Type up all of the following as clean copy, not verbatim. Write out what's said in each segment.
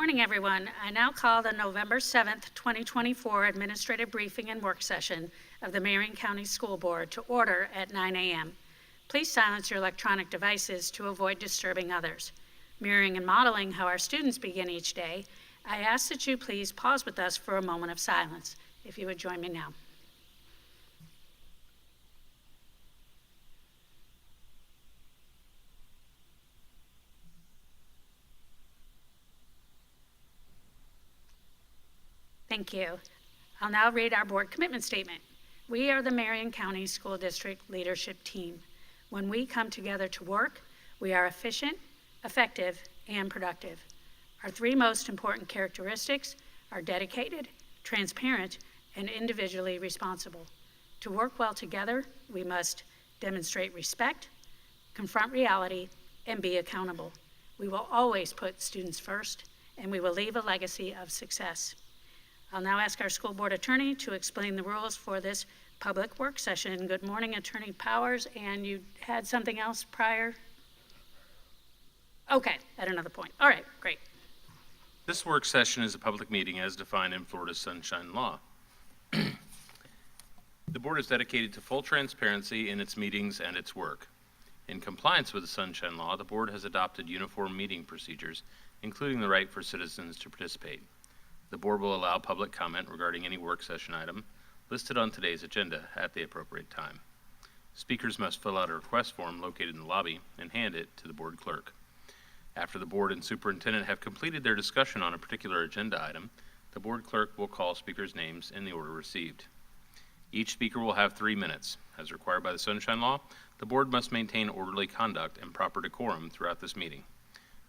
morning, everyone. I now call the November 7th, 2024 Administrative Briefing and Work Session of the Marion County School Board to order at 9 a.m. Please silence your electronic devices to avoid disturbing others. Mirroring and modeling how our students begin each day, I ask that you please pause with us for a moment of silence. If you would join me now. Thank you. I'll now read our board commitment statement. We are the Marion County School District Leadership Team. When we come together to work, we are efficient, effective, and productive. Our three most important characteristics are dedicated, transparent, and individually responsible. To work well together, we must demonstrate respect, confront reality, and be accountable. We will always put students first, and we will leave a legacy of success. I'll now ask our school board attorney to explain the rules for this public work session. Good morning, Attorney Powers, and you had something else prior? Okay, at another point. All right, great. This work session is a public meeting as defined in Florida's Sunshine Law. The board is dedicated to full transparency in its meetings and its work. In compliance with the Sunshine Law, the board has adopted uniform meeting procedures, including the right for citizens to participate. The board will allow public comment regarding any work session item listed on today's agenda at the appropriate time. Speakers must fill out a request form located in the lobby and hand it to the board clerk. After the board and superintendent have completed their discussion on a particular agenda item, the board clerk will call speakers' names in the order received. Each speaker will have 3 minutes. As required by the Sunshine Law, the board must maintain orderly conduct and proper decorum throughout this meeting.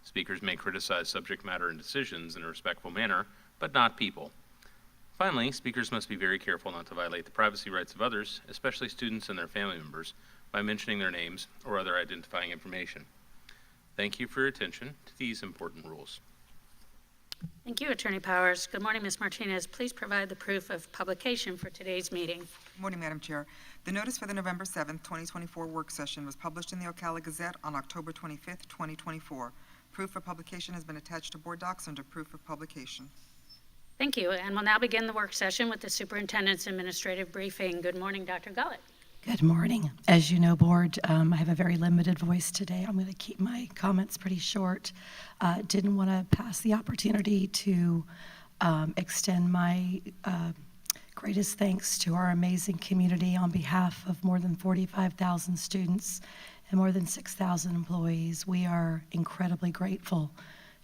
Speakers may criticize subject matter and decisions in a respectful manner, but not people. Finally, speakers must be very careful not to violate the privacy rights of others, especially students and their family members, by mentioning their names or other identifying information. Thank you for your attention to these important rules. Thank you, Attorney Powers. Good morning, Ms. Martinez. Please provide the proof of publication for today's meeting. Good morning, Madam Chair. The notice for the November 7th, 2024 work session was published in the Ocala Gazette on October 25th, 2024. Proof of publication has been attached to board docs under proof of publication. Thank you, and we'll now begin the work session with the superintendent's administrative briefing. Good morning, Dr. Gullett. Good morning. As you know, board, I have a very limited voice today. I'm going to keep my comments pretty short. Didn't want to pass the opportunity to extend my greatest thanks to our amazing community on behalf of more than 45,000 students and more than 6,000 employees. We are incredibly grateful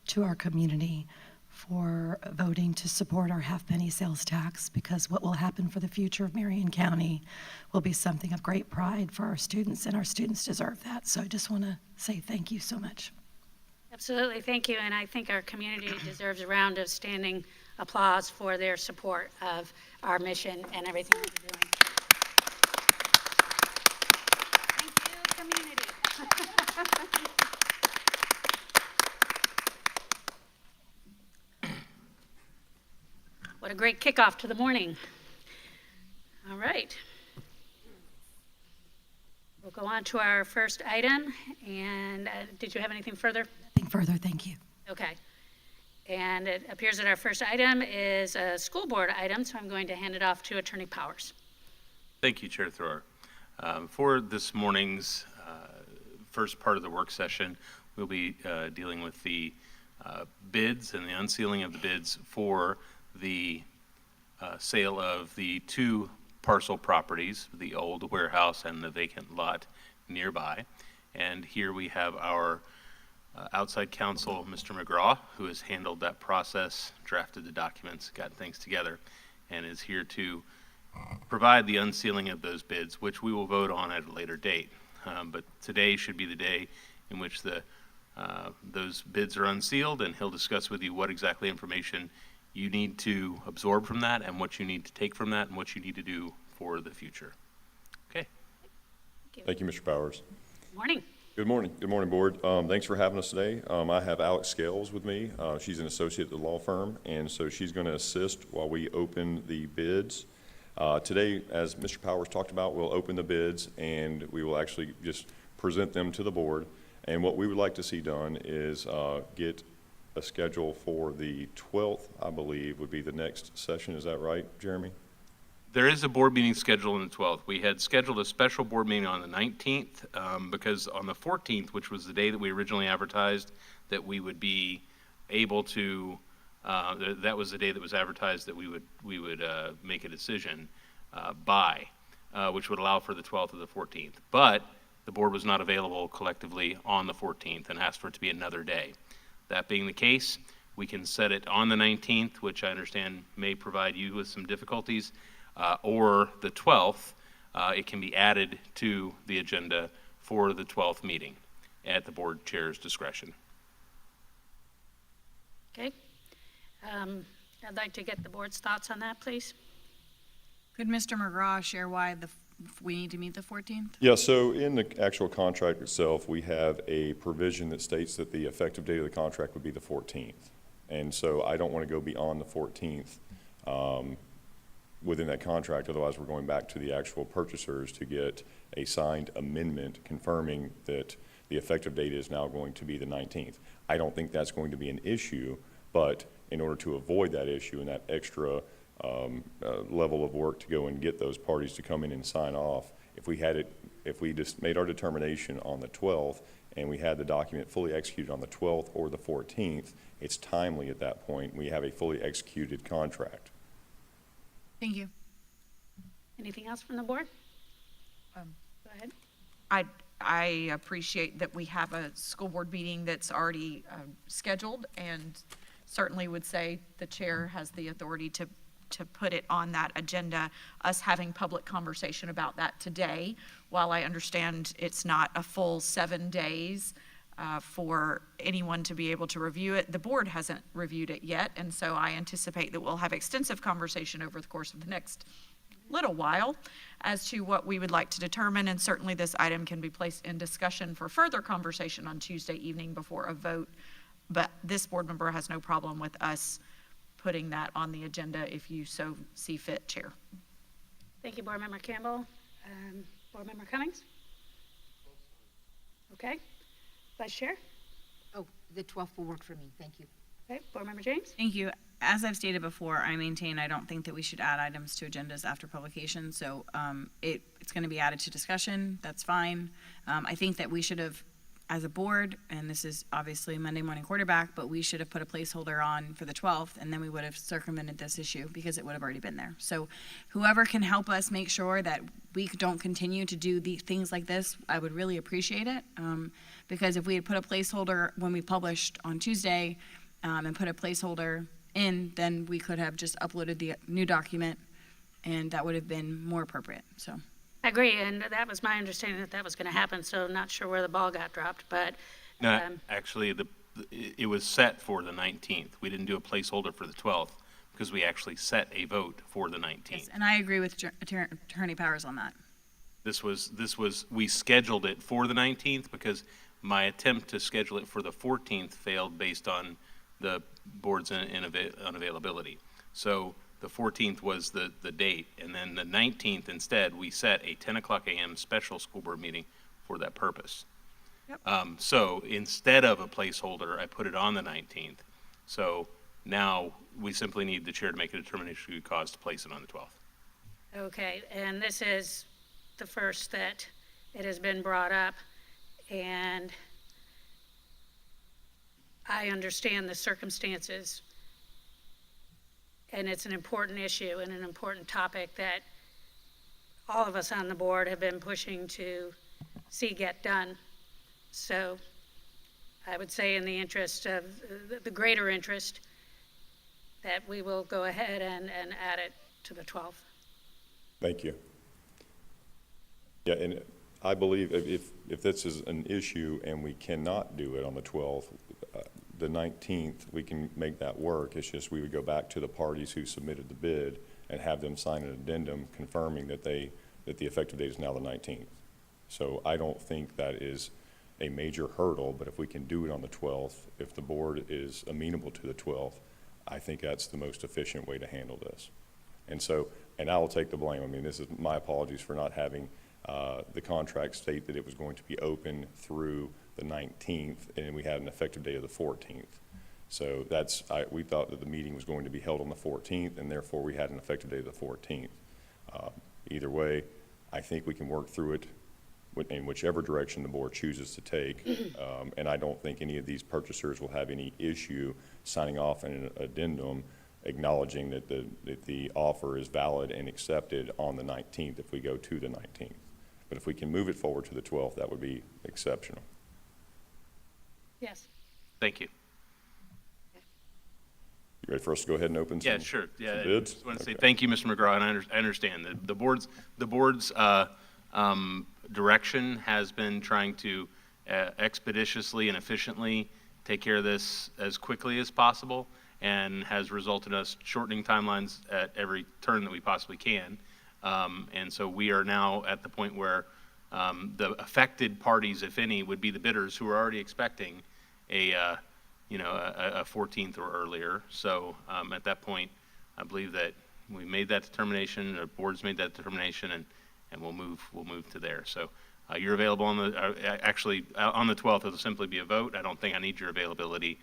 to our community for voting to support our half-penny sales tax, because what will happen for the future of Marion County will be something of great pride for our students, and our students deserve that. So I just want to say thank you so much. Absolutely, thank you, and I think our community deserves a round of standing applause for their support of our mission and everything that we're doing. Thank you, community. What a great kickoff to the morning. All right. We'll go on to our first item. And did you have anything further? Nothing further, thank you. Okay. And it appears that our first item is a school board item, so I'm going to hand it off to Attorney Powers. Thank you, Chair Thrower. For this morning's first part of the work session, we'll be dealing with the bids and the unsealing of the bids for the sale of the 2 parcel properties, the old warehouse and the vacant lot nearby. And here we have our outside counsel, Mr. McGraw, who has handled that process, drafted the documents, got things together, and is here to provide the unsealing of those bids, which we will vote on at a later date. But today should be the day in which those bids are unsealed, and he'll discuss with you what exactly information you need to absorb from that and what you need to take from that and what you need to do for the future. Okay. Thank you, Mr. Powers. Good morning. Good morning. Good morning, board. Thanks for having us today. I have Alex Scales with me. She's an associate at the law firm, and so she's going to assist while we open the bids. Today, as Mr. Powers talked about, we'll open the bids and we will actually just present them to the board. And what we would like to see done is get a schedule for the 12th, I believe, would be the next session. Is that right, Jeremy? There is a board meeting scheduled on the 12th. We had scheduled a special board meeting on the 19th because on the 14th, which was the day that we originally advertised, that we would be able to, that was the day that was advertised that we would make a decision by, which would allow for the 12th or the 14th. But the board was not available collectively on the 14th and asked for it to be another day. That being the case, we can set it on the 19th, which I understand may provide you with some difficulties, or the 12th. It can be added to the agenda for the 12th meeting at the board chair's discretion. Okay. I'd like to get the board's thoughts on that, please. Could Mr. McGraw share why we need to meet the 14th? Yeah, so in the actual contract itself, we have a provision that states that the effective date of the contract would be the 14th. And so I don't want to go beyond the 14th within that contract, otherwise we're going back to the actual purchasers to get a signed amendment confirming that the effective date is now going to be the 19th. I don't think that's going to be an issue, but in order to avoid that issue and that extra level of work to go and get those parties to come in and sign off, if we just made our determination on the 12th and we had the document fully executed on the 12th or the 14th, it's timely at that point. We have a fully executed contract. Thank you. Anything else from the board? Go ahead. I appreciate that we have a school board meeting that's already scheduled, and certainly would say the chair has the authority to put it on that agenda. Us having public conversation about that today, while I understand it's not a full 7 days for anyone to be able to review it, the board hasn't reviewed it yet, and so I anticipate that we'll have extensive conversation over the course of the next little while as to what we would like to determine, and certainly this item can be placed in discussion for further conversation on Tuesday evening before a vote, but this board member has no problem with us putting that on the agenda if you so see fit, Chair. Thank you, Board Member Campbell. Board Member Cummings? Okay. Vice Chair? Oh, the 12th will work for me. Thank you. Okay. Board Member James? Thank you. As I've stated before, I maintain I don't think that we should add items to agendas after publication, so it's going to be added to discussion. That's fine. I think that we should have, as a board, and this is obviously Monday morning quarterback, but we should have put a placeholder on for the 12th, and then we would have circumvented this issue because it would have already been there. So whoever can help us make sure that we don't continue to do things like this, I would really appreciate it. Because if we had put a placeholder when we published on Tuesday and put a placeholder in, then we could have just uploaded the new document, and that would have been more appropriate. So. I agree, and that was my understanding that that was going to happen, so not sure where the ball got dropped, but. No, actually, it was set for the 19th. We didn't do a placeholder for the 12th because we actually set a vote for the 19th. Yes, and I agree with Attorney Powers on that. We scheduled it for the 19th because my attempt to schedule it for the 14th failed based on the board's unavailability. So the 14th was the date, and then the 19th instead, we set a 10 o'clock a.m. special school board meeting for that purpose. Yep. So instead of a placeholder, I put it on the 19th. So now we simply need the chair to make a determination of cause to place it on the 12th. Okay, and this is the first that it has been brought up, and I understand the circumstances, and it's an important issue and an important topic that all of us on the board have been pushing to see get done. So I would say in the interest of, the greater interest, that we will go ahead and add it to the 12th. Thank you. Yeah, and I believe if this is an issue and we cannot do it on the 12th, the 19th, we can make that work. It's just we would go back to the parties who submitted the bid and have them sign an addendum confirming that the effective date is now the 19th. So I don't think that is a major hurdle, but if we can do it on the 12th, if the board is amenable to the 12th, I think that's the most efficient way to handle this. And I will take the blame. I mean, this is my apologies for not having the contract state that it was going to be open through the 19th, and we had an effective date of the 14th. So we thought that the meeting was going to be held on the 14th, and therefore we had an effective date of the 14th. Either way, I think we can work through it in whichever direction the board chooses to take. And I don't think any of these purchasers will have any issue signing off on an addendum acknowledging that the offer is valid and accepted on the 19th if we go to the 19th. But if we can move it forward to the 12th, that would be exceptional. Yes. Thank you. You ready for us to go ahead and open some? Yeah, sure. Yeah, I bids? just want to say Okay. thank you, Mr. McGraw, and I understand that the board's direction has been trying to expeditiously and efficiently take care of this as quickly as possible, and has resulted in us shortening timelines at every turn that we possibly can. And so we are now at the point where the affected parties, if any, would be the bidders who are already expecting a 14th or earlier. So at that point, I believe that we made that determination, the board's made that determination, and we'll move to there. So you're available on on the 12th. It'll simply be a vote. I don't think I need your availability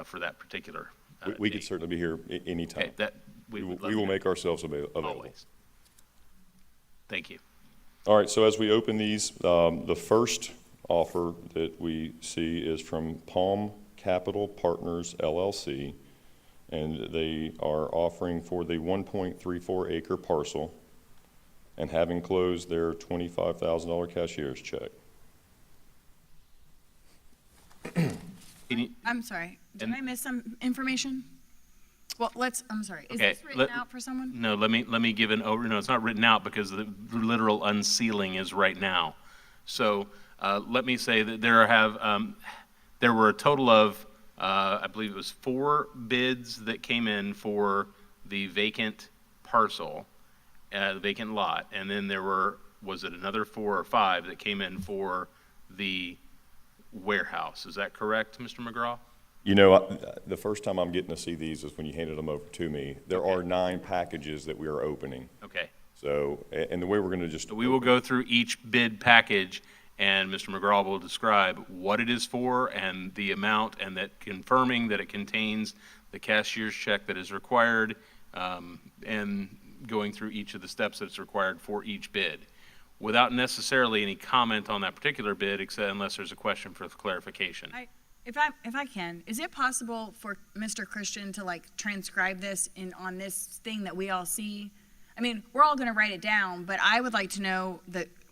for that particular We could date. certainly be here anytime. Okay, that We would will love to make ourselves available. always. Thank you. All right, so as we open these, the first offer that we see is from Palm Capital Partners LLC, and they are offering for the 1.34 acre parcel and having closed their $25,000 cashier's check. I'm sorry, did And- I miss some information? Well, I'm sorry, is Okay, this written out for someone? No, let me give no, it's not written out because the literal unsealing is right now. So let me say that there were a total of, I believe it was 4 bids that came in for the vacant parcel, the vacant lot, and then was it another 4 or 5 that came in for the warehouse? Is that correct, Mr. McGraw? You know, the first time I'm getting to see these is when you handed them over to me. There are 9 packages that we are opening. Okay. So, and the way we're going to just. So we will go through each bid package, and Mr. McGraw will describe what it is for and the amount, and that confirming that it contains the cashier's check that is required, and going through each of the steps that's required for each bid, without necessarily any comment on that particular bid, except unless there's a question for clarification. If I can, is it possible for Mr. Christian to transcribe this on this thing that we all see? I mean, we're all gonna write it down, but I would like to know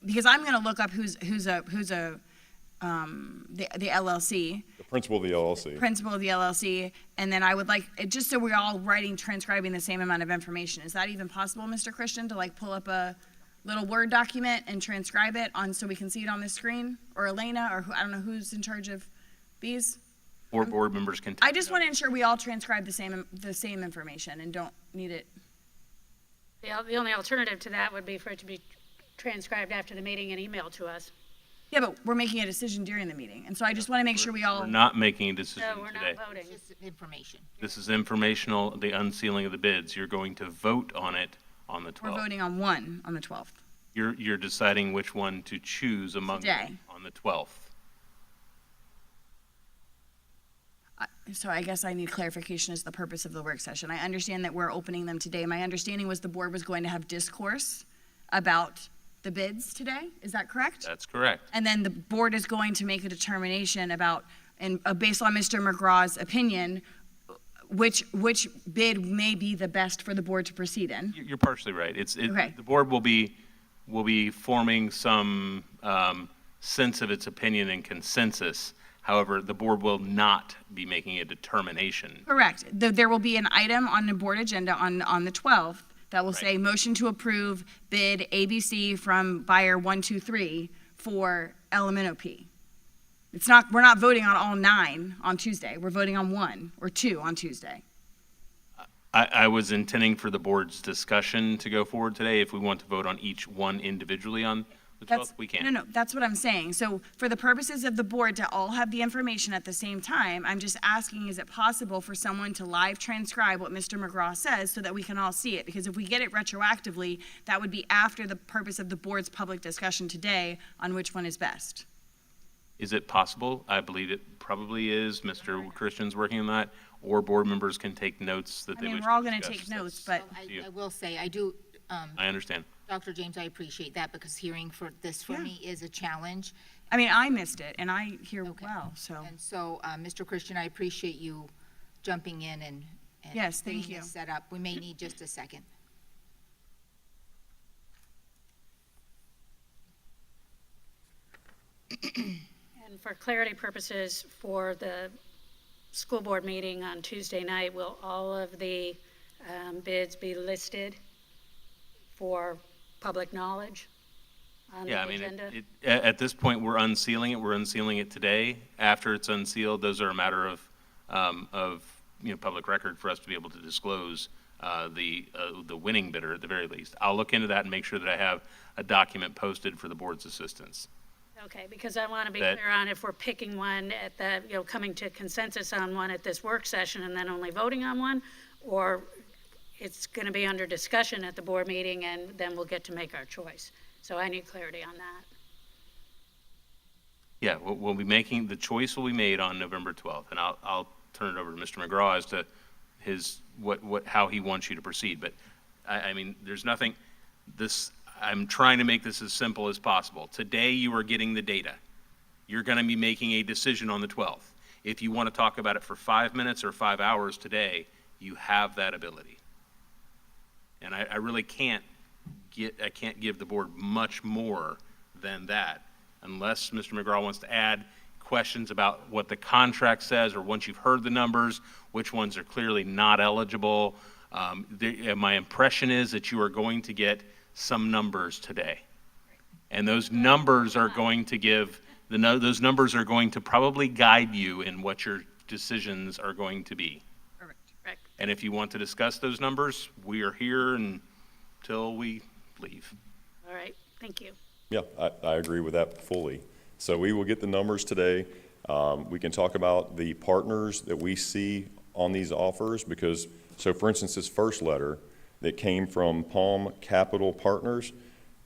because I'm gonna look up who's the LLC. The principal of the LLC. Principal of the LLC, and then I would like, just so we're all transcribing the same amount of information. Is that even possible, Mr. Christian, to pull up a little Word document and transcribe it so we can see it on the screen? Or Elena, or I don't know who's in charge of these? Or board members can. I just want to ensure we all transcribe the same information and don't need it. The only alternative to that would be for it to be transcribed after the meeting and emailed to us. Yeah, but we're making a decision during the meeting, and so I just want to make sure we all. We're not making a decision No, we're today. not voting. Just information. This is informational, the unsealing of the bids. You're going to vote on it on the 12th. We're voting on one on the 12th. You're deciding which one to choose among Today. them on the 12th. So I guess I need clarification as the purpose of the work session. I understand that we're opening them today. My understanding was the board was going to have discourse about the bids today. Is that correct? That's correct. And then the board is going to make a determination about, and based on Mr. McGraw's opinion, which bid may be the best for the board to proceed in. You're partially right. Okay. The board will be forming some sense of its opinion and consensus. However, the board will not be making a determination. Correct. There will be an item on the board agenda on the 12th that will say Right. motion to approve bid ABC from buyer 123 for LMNOP. We're not voting on all 9 on Tuesday. We're voting on 1 or 2 on Tuesday. I was intending for the board's discussion to go forward today. If we want to vote on each one individually on the 12th, we can. No, that's what I'm saying. So for the purposes of the board to all have the information at the same time, I'm just asking, is it possible for someone to live transcribe what Mr. McGraw says so that we can all see it? Because if we get it retroactively, that would be after the purpose of the board's public discussion today on which one is best. Is it possible? I believe it probably is. Mr. Christian's working on that. or board members can take notes that I they mean, wish we're all to gonna discuss. take notes, That's- but you. I will say, I do, I understand. Dr. James, I appreciate that because hearing for this for Yeah. me is a challenge. I mean, I missed it and I hear Okay. well, so. And so, Mr. Christian, I appreciate you jumping in and Yes, thank getting you. this set up. We may need just a second. And for clarity purposes, for the school board meeting on Tuesday night, will all of the bids be listed for public knowledge on Yeah, the I mean, agenda? at this point, we're unsealing it. We're unsealing it today. After it's unsealed, those are a matter of, public record for us to be able to disclose the winning bidder at the very least. I'll look into that and make sure that I have a document posted for the board's assistance. Okay, because I want to be That- clear on if we're picking one at the, coming to consensus on one at this work session and then only voting on one, or it's going to be under discussion at the board meeting and then we'll get to make our choice. So I need clarity on that. Yeah, we'll be making, the choice will be made on November 12th, and I'll turn it over to Mr. McGraw as to how he wants you to proceed. But, I mean, there's nothing, I'm trying to make this as simple as possible. Today, you are getting the data. You're going to be making a decision on the 12th. If you want to talk about it for 5 minutes or 5 hours today, you have that ability. And I really can't give the board much more than that, unless Mr. McGraw wants to add questions about what the contract says, or once you've heard the numbers, which ones are clearly not eligible. My impression is that you are going to get some numbers today. And those numbers are going to those numbers are going to probably guide you in what your decisions are going to be. Perfect. Correct. And if you want to discuss those numbers, we are here until we leave. All right, thank you. Yeah, I agree with that fully. So we will get the numbers today. We can talk about the partners that we see on these offers because, so for instance, this first letter that came from Palm Capital Partners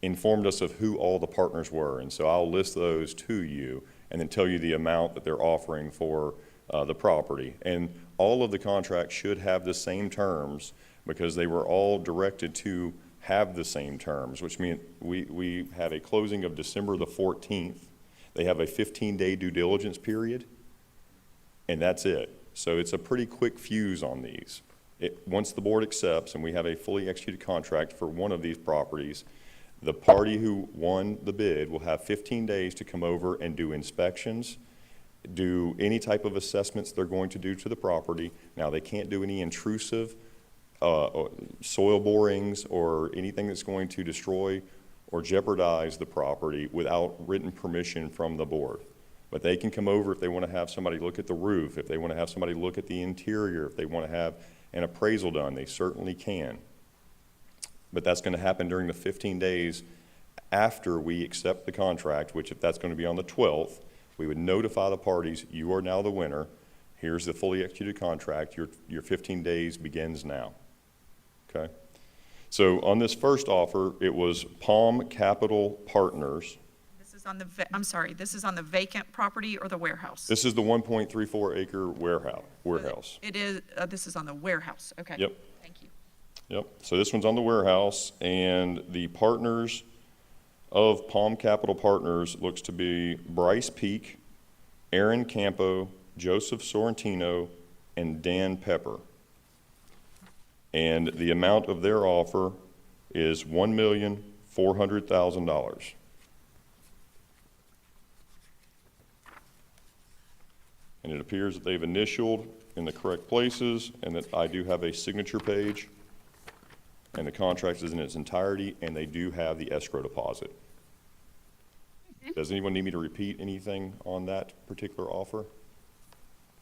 informed us of who all the partners were. And so I'll list those to you and then tell you the amount that they're offering for the property. And all of the contracts should have the same terms because they were all directed to have the same terms, which means we have a closing of December the 14th. They have a 15-day due diligence period, and that's it. So it's a pretty quick fuse on these. Once the board accepts and we have a fully executed contract for one of these properties, the party who won the bid will have 15 days to come over and do inspections, do any type of assessments they're going to do to the property. Now, they can't do any intrusive soil borings or anything that's going to destroy or jeopardize the property without written permission from the board. But they can come over if they want to have somebody look at the roof, if they want to have somebody look at the interior, if they want to have an appraisal done, they certainly can. But that's going to happen during the 15 days after we accept the contract, which if that's going to be on the 12th, we would notify the parties, you are now the winner. Here's the fully executed contract. Your 15 days begins now. Okay? So on this first offer, it was Palm Capital Partners. This is on the, I'm sorry, this is on the vacant property or the warehouse? This is the 1.34 acre warehouse. It is, this is on the warehouse, okay. Yep. Thank you. Yep, so this one's on the warehouse, and the partners of Palm Capital Partners looks to be Bryce Peak, Aaron Campo, Joseph Sorrentino, and Dan Pepper. And the amount of their offer is $1,400,000. And it appears that they've initialed in the correct places, and that I do have a signature page, and the contract is in its entirety, and they do have the escrow deposit. Does anyone need me to repeat anything on that particular offer?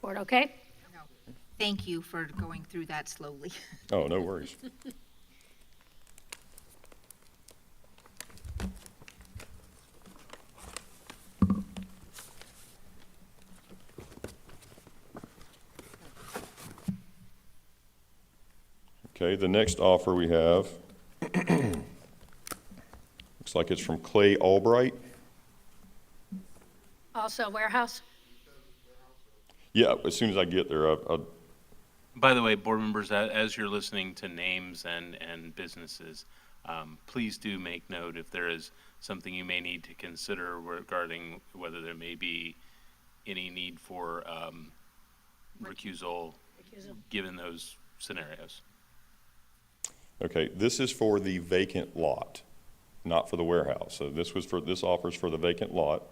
Board okay? No. Thank you for going through that slowly. Oh, no worries. Okay, the next offer we have, looks like it's from Clay Albright. Also warehouse? Yeah, as soon as I get there, By the way, board members, as you're listening to names and businesses, please do make note if there is something you may need to consider regarding whether there may be any need for recusal given those scenarios. Okay, this is for the vacant lot, not for the warehouse. So this offers for the vacant lot.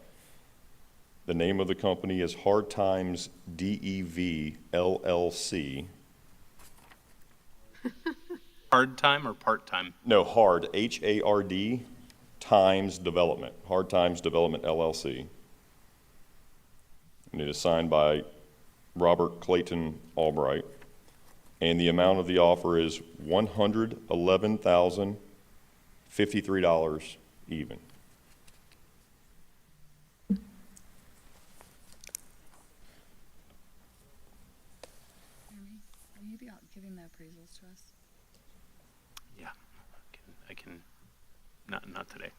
The name of the company is Hard Times DEV LLC. Hard time or part-time? No, Hard, H-A-R-D, Times Development, Hard Times Development LLC. And it is signed by Robert Clayton Albright. And the amount of the offer is $111,053 even. Will you be out giving the appraisals to us? Yeah, I can, not today.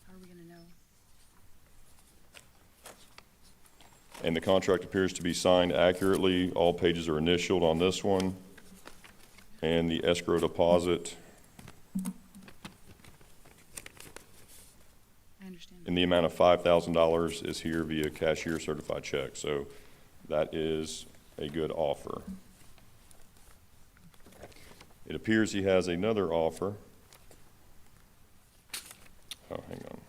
How are we gonna know? And the contract appears to be signed accurately. All pages are initialed on this one. And the escrow deposit I understand. in the amount of $5,000 is here via cashier certified check. So that is a good offer. It appears he has another offer. Oh, hang on.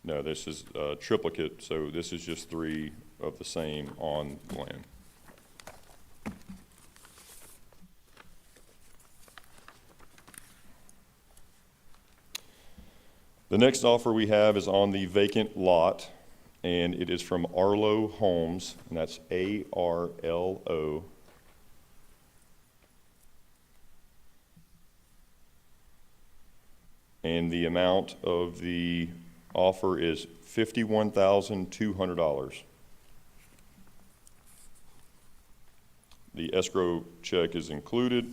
No, this is a triplicate, so this is just 3 of the same on land. The next offer we have is on the vacant lot, and it is from Arlo Homes, and that's A-R-L-O. And the amount of the offer is $51,200. The escrow check is included.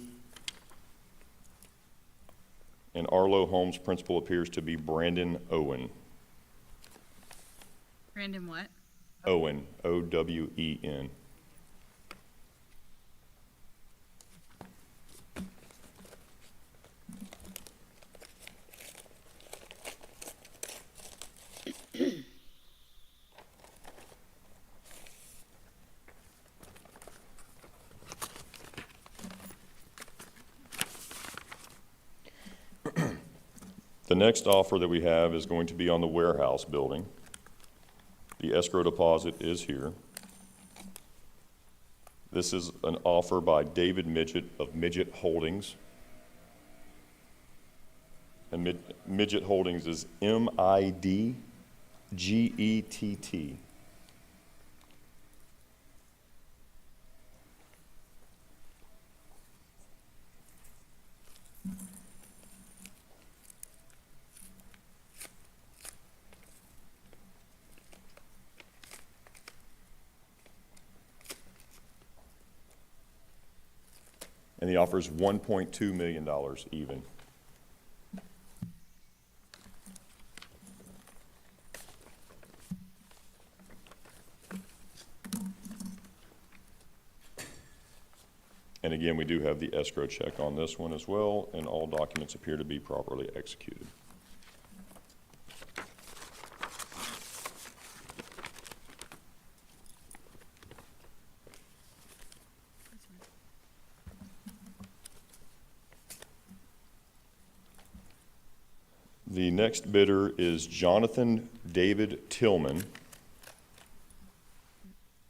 And Arlo Homes principal appears to be Brandon Owen. Brandon what? Owen, O-W-E-N. The next offer that we have is going to be on the warehouse building. The escrow deposit is here. This is an offer by David Midget of Midget Holdings. And Midget Holdings is M-I-D-G-E-T-T. And the offer is $1.2 million even. And again, we do have the escrow check on this one as well, and all documents appear to be properly executed. The next bidder is Jonathan David Tillman,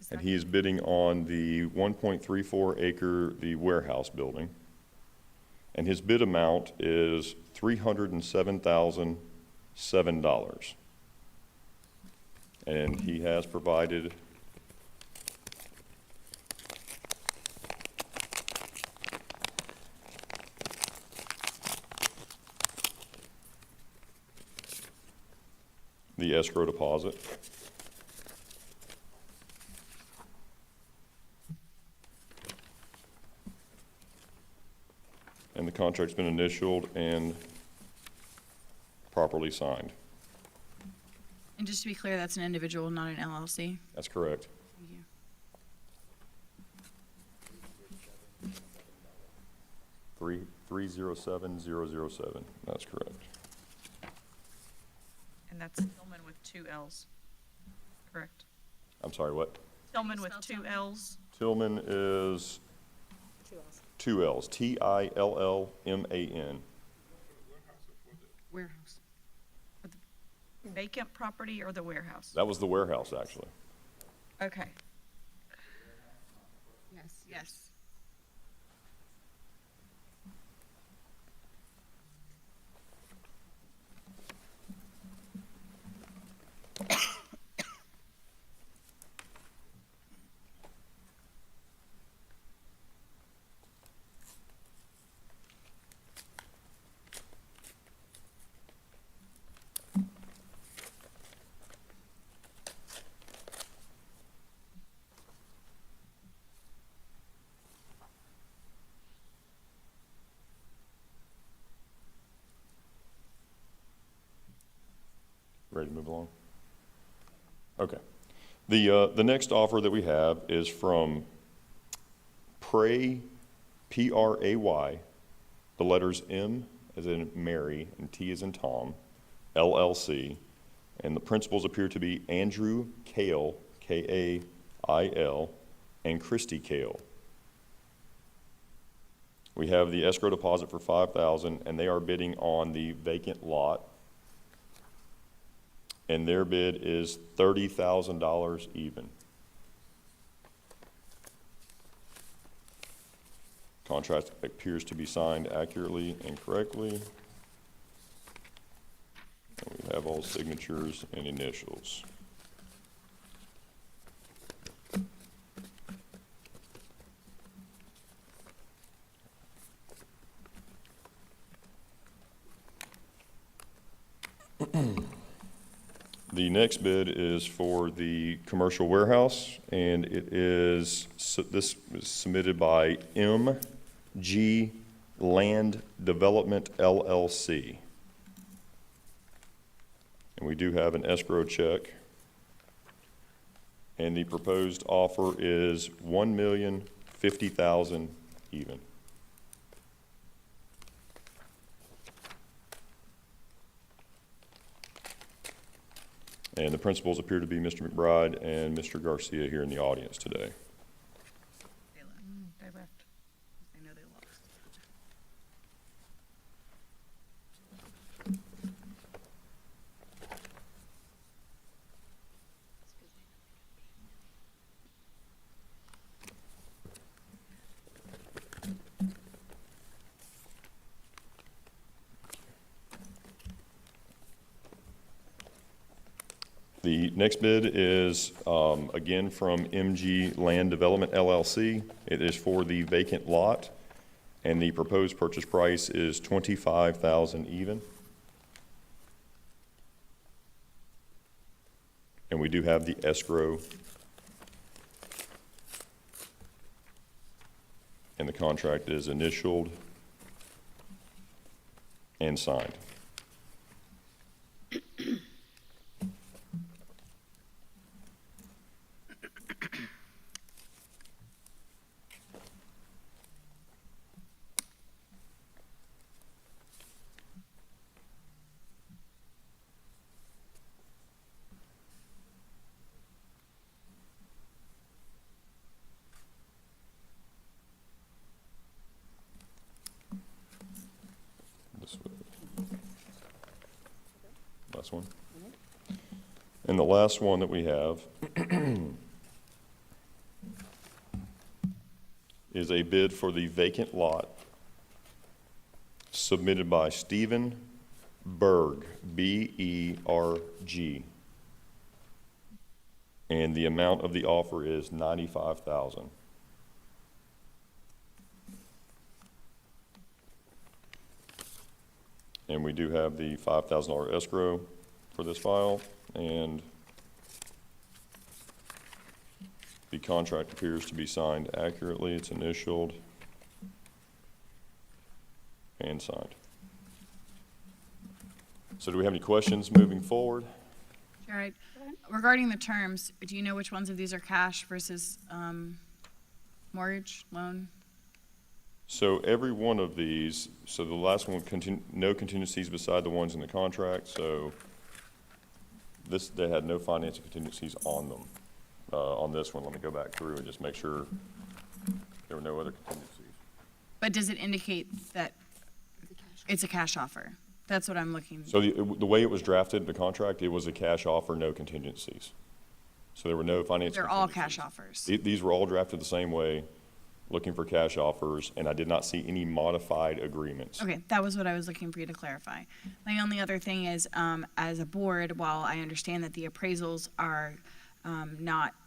and he is bidding on the 1.34 acre, the warehouse building. And his bid amount is $307,007. And he has provided the escrow deposit. And the contract's been initialed and properly signed. And just to be clear, that's an individual, not an LLC. That's correct. Thank you. 307007, that's correct. And that's Tillman with two L's, correct? I'm sorry, what? Tillman with two L's. Tillman is two L's, Tillman. Warehouse. Vacant property or the warehouse? That was the warehouse, actually. Okay. Yes. Yes. Ready to move along? Okay. The next offer that we have is from Pray, P-R-A-Y, the letters M as in Mary and T as in Tom, LLC, and the principals appear to be Andrew Kale, K-A-I-L, and Christy Kale. We have the escrow deposit for $5,000, and they are bidding on the vacant lot. And their bid is $30,000 even. Contract appears to be signed accurately and correctly. And we have all signatures and initials. The next bid is for the commercial warehouse, and it is, this was submitted by MG Land Development LLC. And we do have an escrow check. And the proposed offer is $1,050,000 even. And the principals appear to be Mr. McBride and Mr. Garcia here in the audience today. They left. They left. I know they lost. The next bid is, again, from MG Land Development LLC. It is for the vacant lot, and the proposed purchase price is $25,000 even. And we do have the escrow and the contract is initialed and signed. Last one. And the last one that we have is a bid for the vacant lot submitted by Stephen Berg, B-E-R-G. And the amount of the offer is $95,000. And we do have the $5,000 escrow for this file, and the contract appears to be signed accurately. It's initialed and signed. So do we have any questions moving forward? All right. Regarding the terms, do you know which ones of these are cash versus mortgage, loan? So every one of these, so the last one, no contingencies beside the ones in the contract, so this, they had no financial contingencies on them. On this one, let me go back through and just make sure there were no other contingencies. But does it indicate that it's a cash offer? That's what I'm looking. So the way it was drafted in the contract, it was a cash offer, no contingencies. So there were no financial They're all contingencies. cash offers. These were all drafted the same way, looking for cash offers, and I did not see any modified agreements. Okay, that was what I was looking for you to clarify. My only other thing is, as a board, while I understand that the appraisals are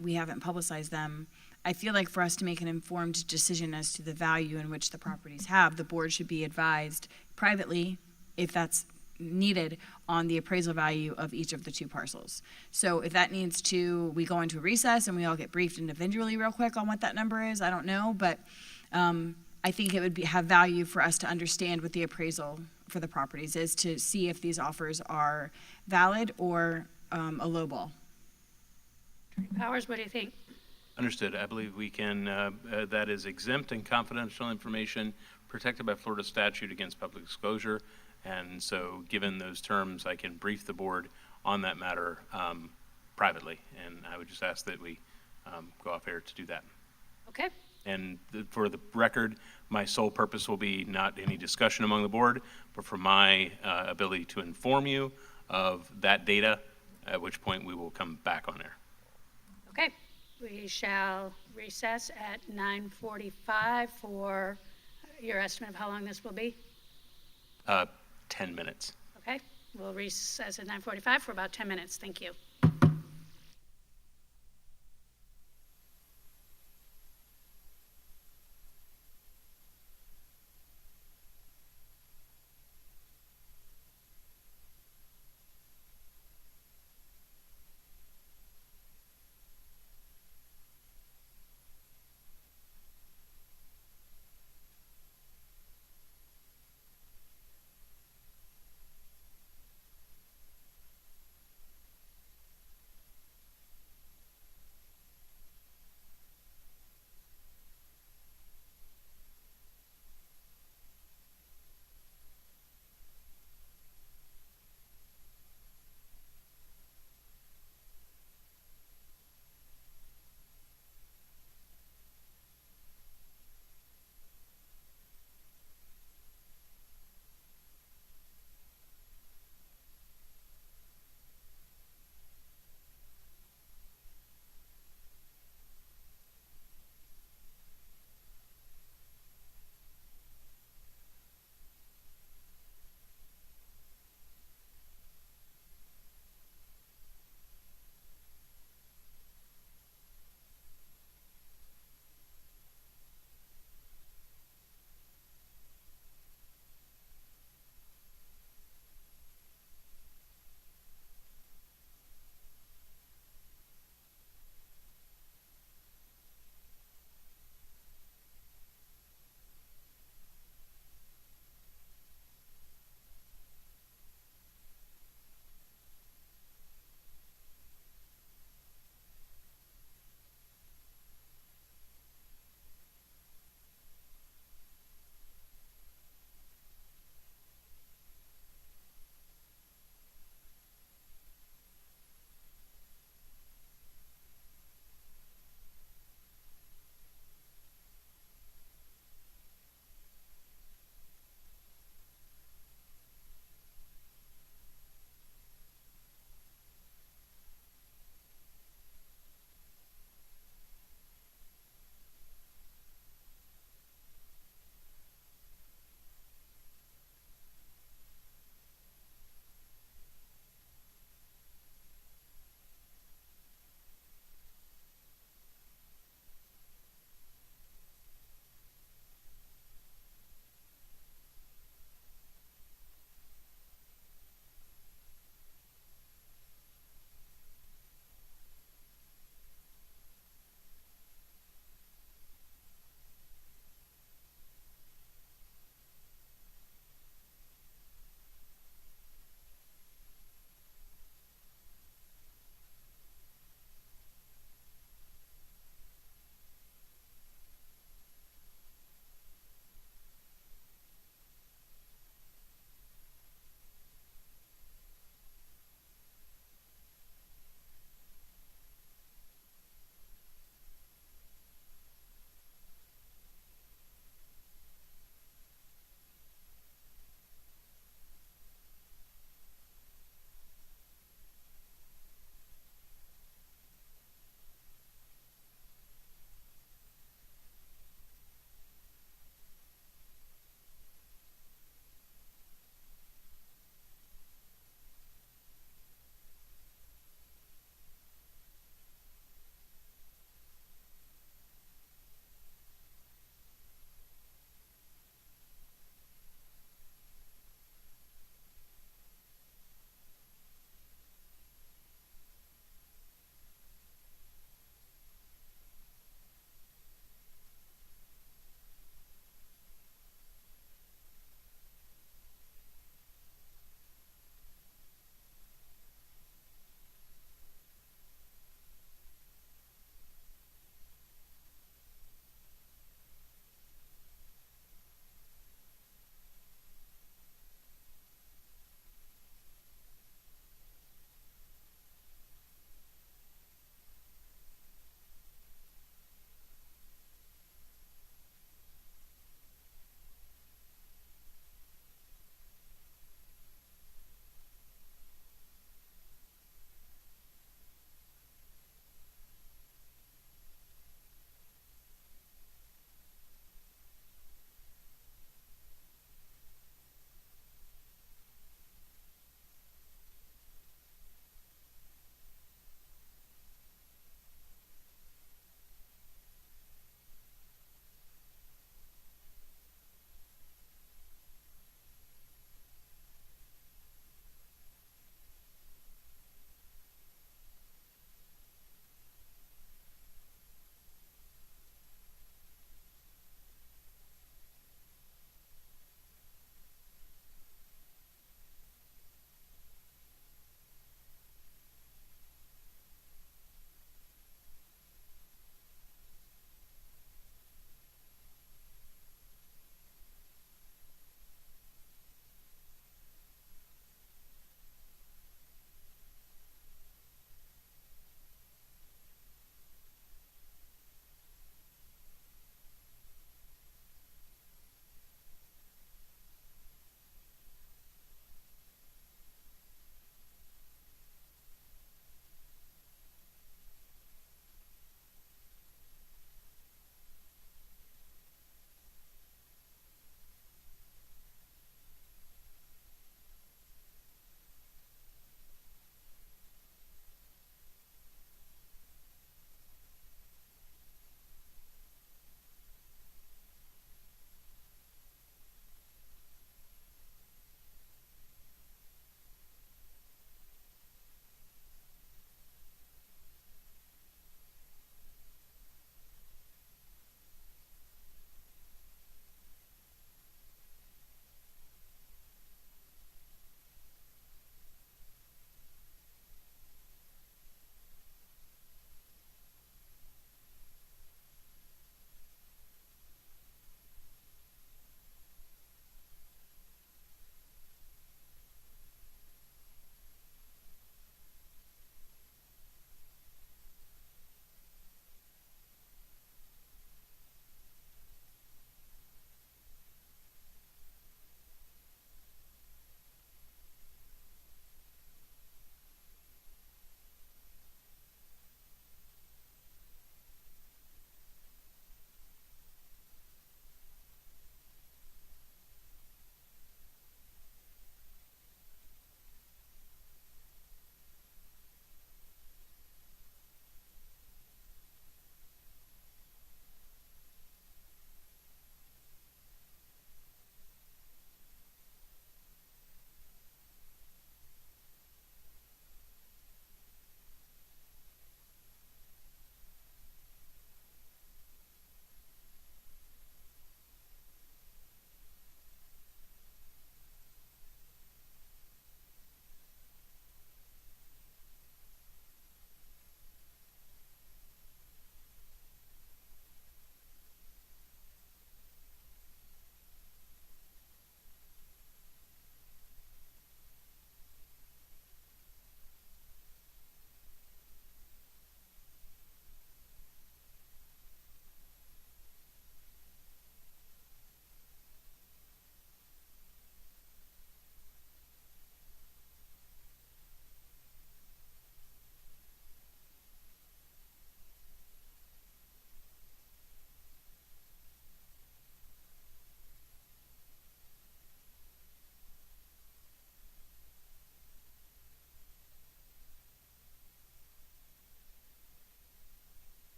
we haven't publicized them, I feel like for us to make an informed decision as to the value in which the properties have, the board should be advised privately, if that's needed, on the appraisal value of each of the two parcels. So if that needs to, we go into a recess and we all get briefed individually real quick on what that number is, I don't know, but I think it would have value for us to understand what the appraisal for the properties is, to see if these offers are valid or a low ball. Powers, what do you think? Understood. I believe we can, that is exempt and confidential information protected by Florida statute against public disclosure. And so, given those terms, I can brief the board on that matter privately. And I would just ask that we go off air to do that. Okay, And for the record, my sole purpose will be not any discussion among the board, but for my ability to inform you of that data, at which point we will come back on air. okay. We shall recess at 9:45 for your estimate of how long this will be? 10 minutes. Okay, we'll recess at 9:45 for about 10 minutes. Thank you.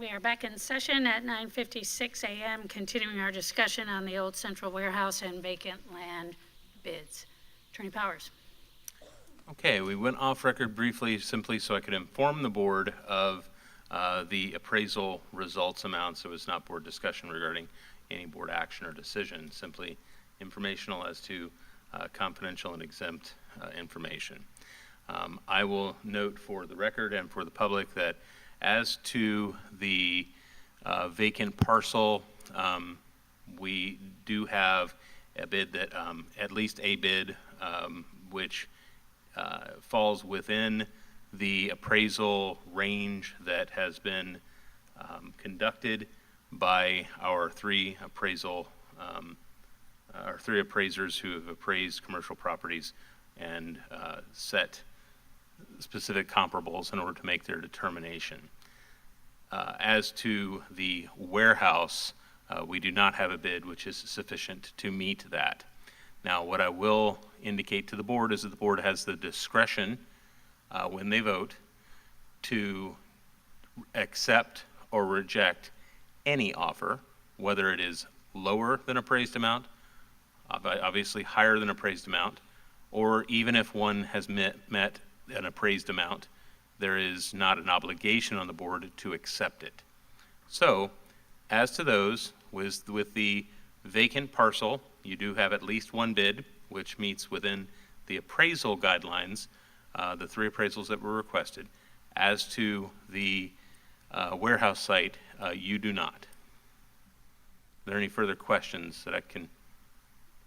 we are back in session at 9:56 a.m., continuing our discussion on the old central warehouse and vacant land bids. Attorney Powers. Okay, we went off record briefly, simply so I could inform the board of the appraisal results amounts. It was not board discussion regarding any board action or decision, simply informational as to confidential and exempt information. I will note for the record and for the public that as to the vacant parcel, we do have a bid that, at least a bid, which falls within the appraisal range that has been conducted by our three appraisers who have appraised commercial properties and set specific comparables in order to make their determination. As to the warehouse, we do not have a bid which is sufficient to meet that. Now, what I will indicate to the board is that the board has the discretion when they vote to accept or reject any offer, whether it is lower than appraised amount, obviously higher than appraised amount, or even if one has met an appraised amount, there is not an obligation on the board to accept it. So, as to those, with the vacant parcel, you do have at least one bid, which meets within the appraisal guidelines, the three appraisals that were requested. As to the warehouse site, you do not. Are there any further questions that I can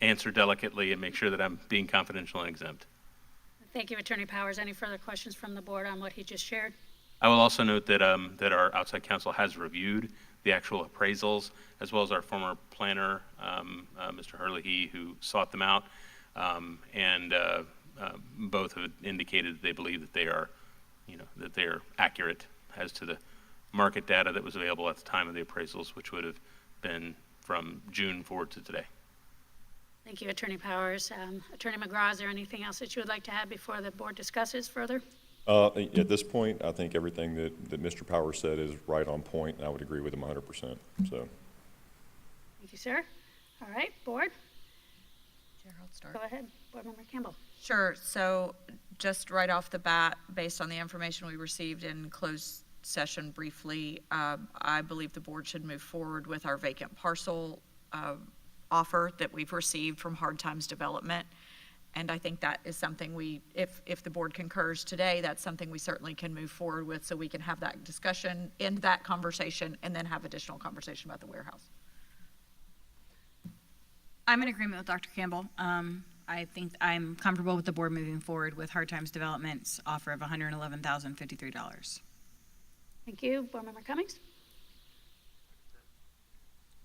answer delicately and make sure that I'm being confidential and exempt? Thank you, Attorney Powers. Any further questions from the board on what he just shared? I will also note that that our outside counsel has reviewed the actual appraisals, as well as our former planner, Mr. Herlihy, who sought them out, and both have indicated that they believe that they are, that they are accurate as to the market data that was available at the time of the appraisals, which would have been from June forward to today. Thank you, Attorney Powers. Attorney McGraw, is there anything else that you would like to add before the board discusses further? At this point, I think everything that Mr. Powers said is right on point, and I would agree with him 100%. So, Thank you, sir. All right, board, Chair, I'll start. go ahead. Board Member Campbell. Sure. So just right off the bat, based on the information we received in closed session briefly, I believe the board should move forward with our vacant parcel offer that we've received from Hard Times Development. And I think that is something if the board concurs today, that's something we certainly can move forward with, so we can have that discussion, end that conversation, and then have additional conversation about the warehouse. I'm in agreement with Dr. Campbell. I think I'm comfortable with the board moving forward with Hard Times Development's offer of $111,053. Thank you. Board Member Cummings?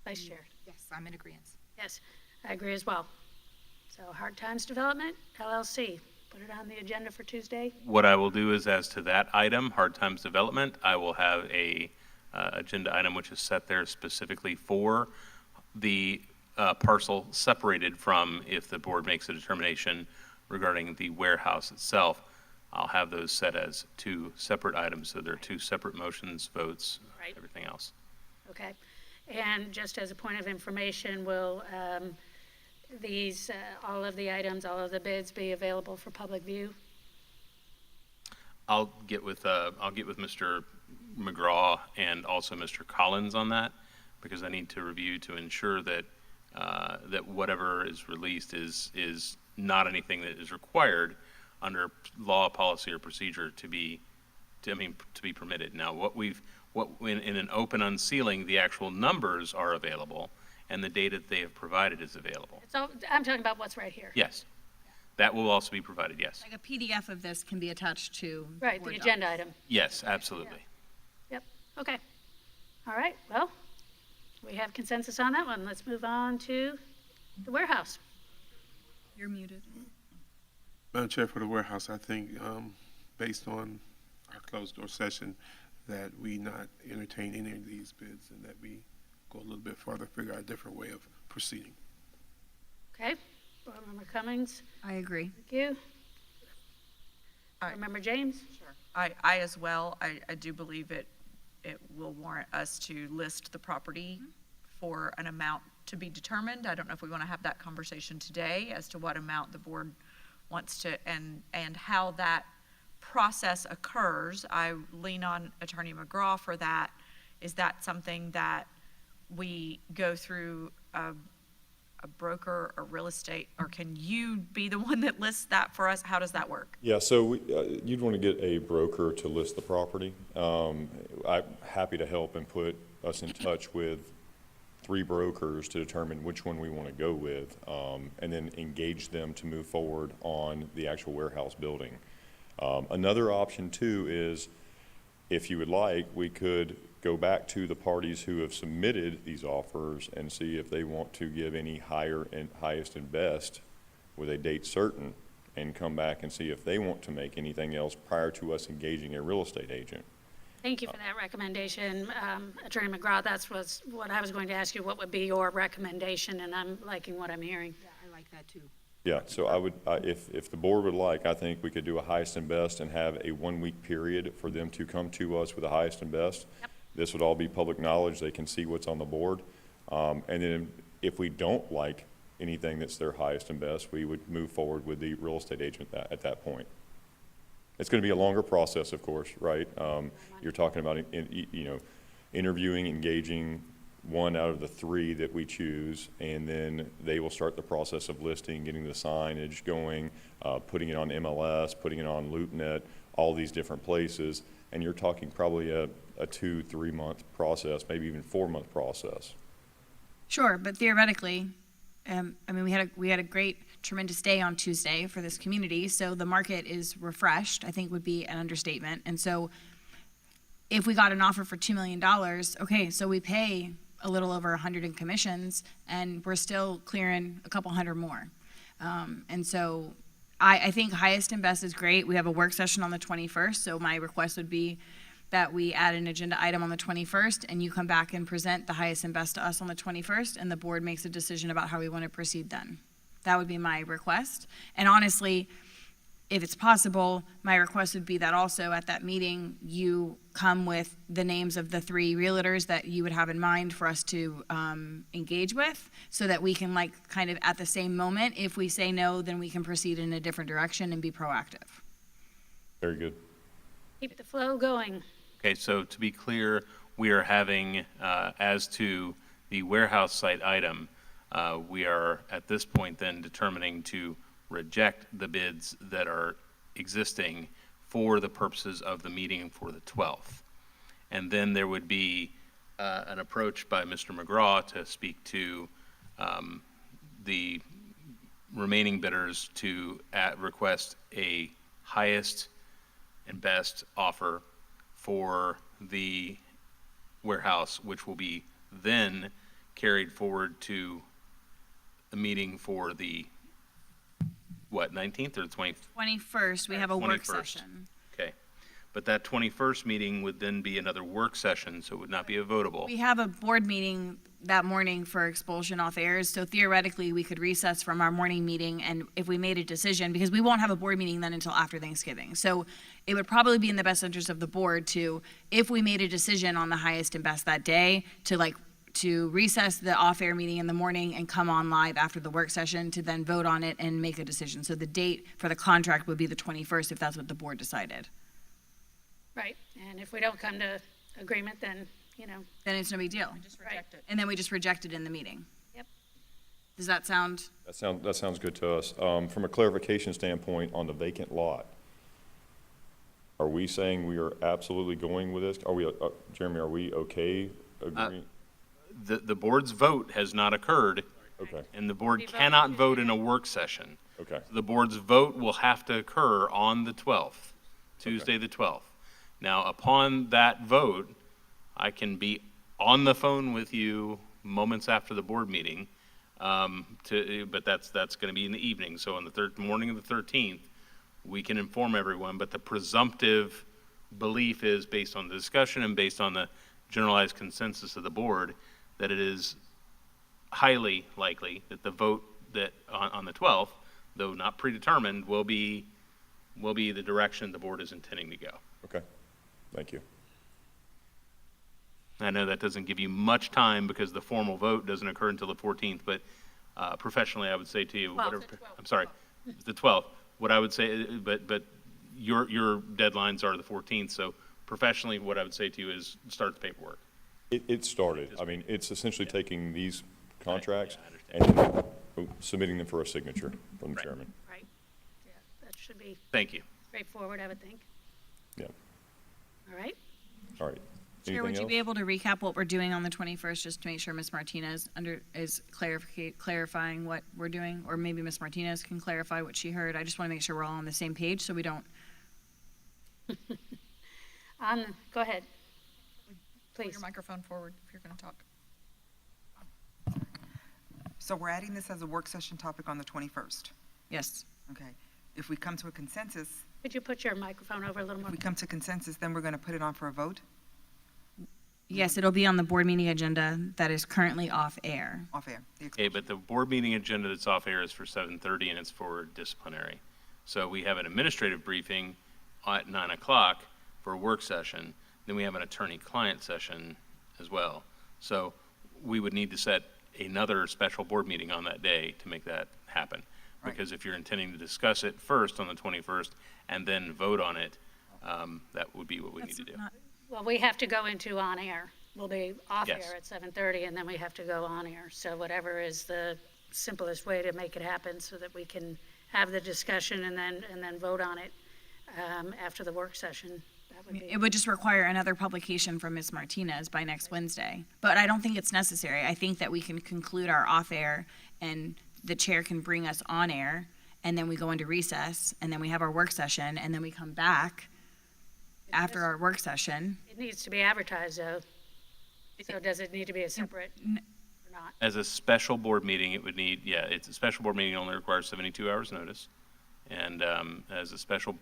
Vice Chair. Yes, I'm in agreement. Yes, I agree as well. So Hard Times Development, LLC, put it on the agenda for Tuesday. What I will do is, as to that item, Hard Times Development, I will have a agenda item which is set there specifically for the parcel separated from, if the board makes a determination regarding the warehouse itself. I'll have those set as two separate items, so they're two separate motions, votes, Right. everything else. Okay. And just as a point of information, will these, all of the items, all of the bids be available for public view? I'll get with Mr. McGraw and also Mr. Collins on that, because I need to review to ensure that that whatever is released is not anything that is required under law, policy, or procedure to be permitted. Now, in an open unsealing, the actual numbers are available, and the data that they have provided is available. So I'm talking about what's right here. Yes, that will also be provided. Yes. Like a PDF of this can be attached to. Right, board the docs. agenda item. Yes, absolutely. Yep, okay. All right, well, we have consensus on that one. Let's move on to the warehouse. You're muted. Madam Chair, for the warehouse, I think, based on our closed door session, that we not entertain any of these bids and that we go a little bit further, figure out a different way of proceeding. Okay, Board Member Cummings, I agree. thank you. Aye. Board Member James? I as well, I do believe it it will warrant us to list the property for an amount to be determined. I don't know if we want to have that conversation today as to what amount the board wants to, and how that process occurs. I lean on Attorney McGraw for that. Is that something that we go through a broker or real estate, or can you be the one that lists that for us? How does that work? Yeah, so you'd want to get a broker to list the property. I'm happy to help and put us in touch with 3 brokers to determine which one we want to go with, and then engage them to move forward on the actual warehouse building. Another option too is, if you would like, we could go back to the parties who have submitted these offers and see if they want to give any higher and highest and best with a date certain, and come back and see if they want to make anything else prior to us engaging a real estate agent. Thank you for that recommendation, Attorney McGraw. That's what I was going to ask you. What would be your recommendation? And I'm liking what I'm hearing. Yeah, I like that too. Yeah, so I would, if the board would like, I think we could do a highest and best and have a 1-week period for them to come to us with the highest and best. Yep. This would all be public knowledge. They can see what's on the board. And then if we don't like anything that's their highest and best, we would move forward with the real estate agent at that point. It's going to be a longer process, of course, right? You're talking about, interviewing, engaging 1 out of the 3 that we choose, and then they will start the process of listing, getting the signage going, putting it on MLS, putting it on LoopNet, all these different places. And you're talking probably a 2-3 month process, maybe even 4-month process. Sure, but theoretically, we had a great, tremendous day on Tuesday for this community, so the market is refreshed, I think would be an understatement. And so if we got an offer for $2 million, okay, so we pay a little over 100 in commissions, and we're still clearing a couple hundred more. And so I think highest and best is great. We have a work session on the 21st, so my request would be that we add an agenda item on the 21st, and you come back and present the highest and best to us on the 21st, and the board makes a decision about how we want to proceed then. That would be my request. And honestly, if it's possible, my request would be that also at that meeting, you come with the names of the 3 realtors that you would have in mind for us to engage with, so that we can, like, kind of at the same moment, if we say no, then we can proceed in a different direction and be proactive. Very good. Keep the flow going. Okay, so to be clear, we are having, as to the warehouse site item, we are at this point then determining to reject the bids that are existing for the purposes of the meeting for the 12th. And then there would be an approach by Mr. McGraw to speak to the remaining bidders to request a highest and best offer for the warehouse, which will be then carried forward to the meeting for the, 19th or the 20th? 21st, we have a work 21st. session. Okay. But that 21st meeting would then be another work session, so it would not be a votable. We have a board meeting that morning for expulsion off airs, so theoretically, we could recess from our morning meeting, and if we made a decision, because we won't have a board meeting then until after Thanksgiving. So it would probably be in the best interest of the board to, if we made a decision on the highest and best that day, to recess the off-air meeting in the morning and come on live after the work session to then vote on it and make a decision. So the date for the contract would be the 21st if that's what the board decided. Right. And if we don't come to agreement, then, Then it's no big deal. Just reject it. And then we just reject it in the meeting. Yep. Does that sound? That sounds good to us. From a clarification standpoint on the vacant lot, are we saying we are absolutely going with this? Are we, Jeremy, are we okay agreeing? The board's vote has not occurred, Okay, and the board We voted cannot to- vote in a work session. okay, The board's vote will have to occur on the 12th, Tuesday the 12th. Now, upon that vote, I can be on the phone with you moments after the board meeting, but that's going to be in the evening. So on the morning of the 13th, we can inform everyone, but the presumptive belief is, based on the discussion and based on the generalized consensus of the board, that it is highly likely that the vote that on the 12th, though not predetermined, will be the direction the board is intending to go. okay. Thank you. I know that doesn't give you much time because the formal vote doesn't occur until the 14th, but professionally, I would say to you, whatever, I'm sorry, the 12th. What I would say, but your deadlines are the 14th, so professionally, what I would say to you is start the paperwork. It started. I mean, it's essentially taking these contracts I understand. and then submitting them for a signature from the Right. chairman. Right. Yeah, that should be Thank you. straightforward, I would think. Yeah. All right? All right. Chair, would Anything you else? be able to recap what we're doing on the 21st, just to make sure Ms. Martinez is clarifying what we're doing? Or maybe Ms. Martinez can clarify what she heard. I just want to make sure we're all on the same page, so we don't. Go ahead. Pull Please. your microphone forward if you're going to talk. So we're adding this as a work session topic on the 21st. Yes. Okay. If we come to a consensus, Could you put your microphone over a little if more? we come to consensus, then we're going to put it on for a vote Yes, it'll be on the board meeting agenda that is currently off air. off air. The Okay, but the board meeting agenda that's off air is for 7:30 and it's for disciplinary. So we have an administrative briefing at 9 o'clock for a work session. Then we have an attorney-client session as well. So we would need to set another special board meeting on that day to make that happen. Right. Because if you're intending to discuss it first on the 21st and then vote on it, that would be what we need to do. Well, we have to go into on-air. We'll be off Yes. air at 7:30, and then we have to go on-air. So whatever is the simplest way to make it happen so that we can have the discussion and then vote on it after the work session. That would It be, would just require another publication from Ms. Martinez by next Wednesday. But I don't think it's necessary. I think that we can conclude our off-air and the chair can bring us on air, and then we go into recess, and then we have our work session, and then we come back after our work session. it needs to be advertised, though. So does it need to be a separate or not? As a special board meeting, it would need, yeah, it's a special board meeting, it only requires 72 hours notice. And as a special.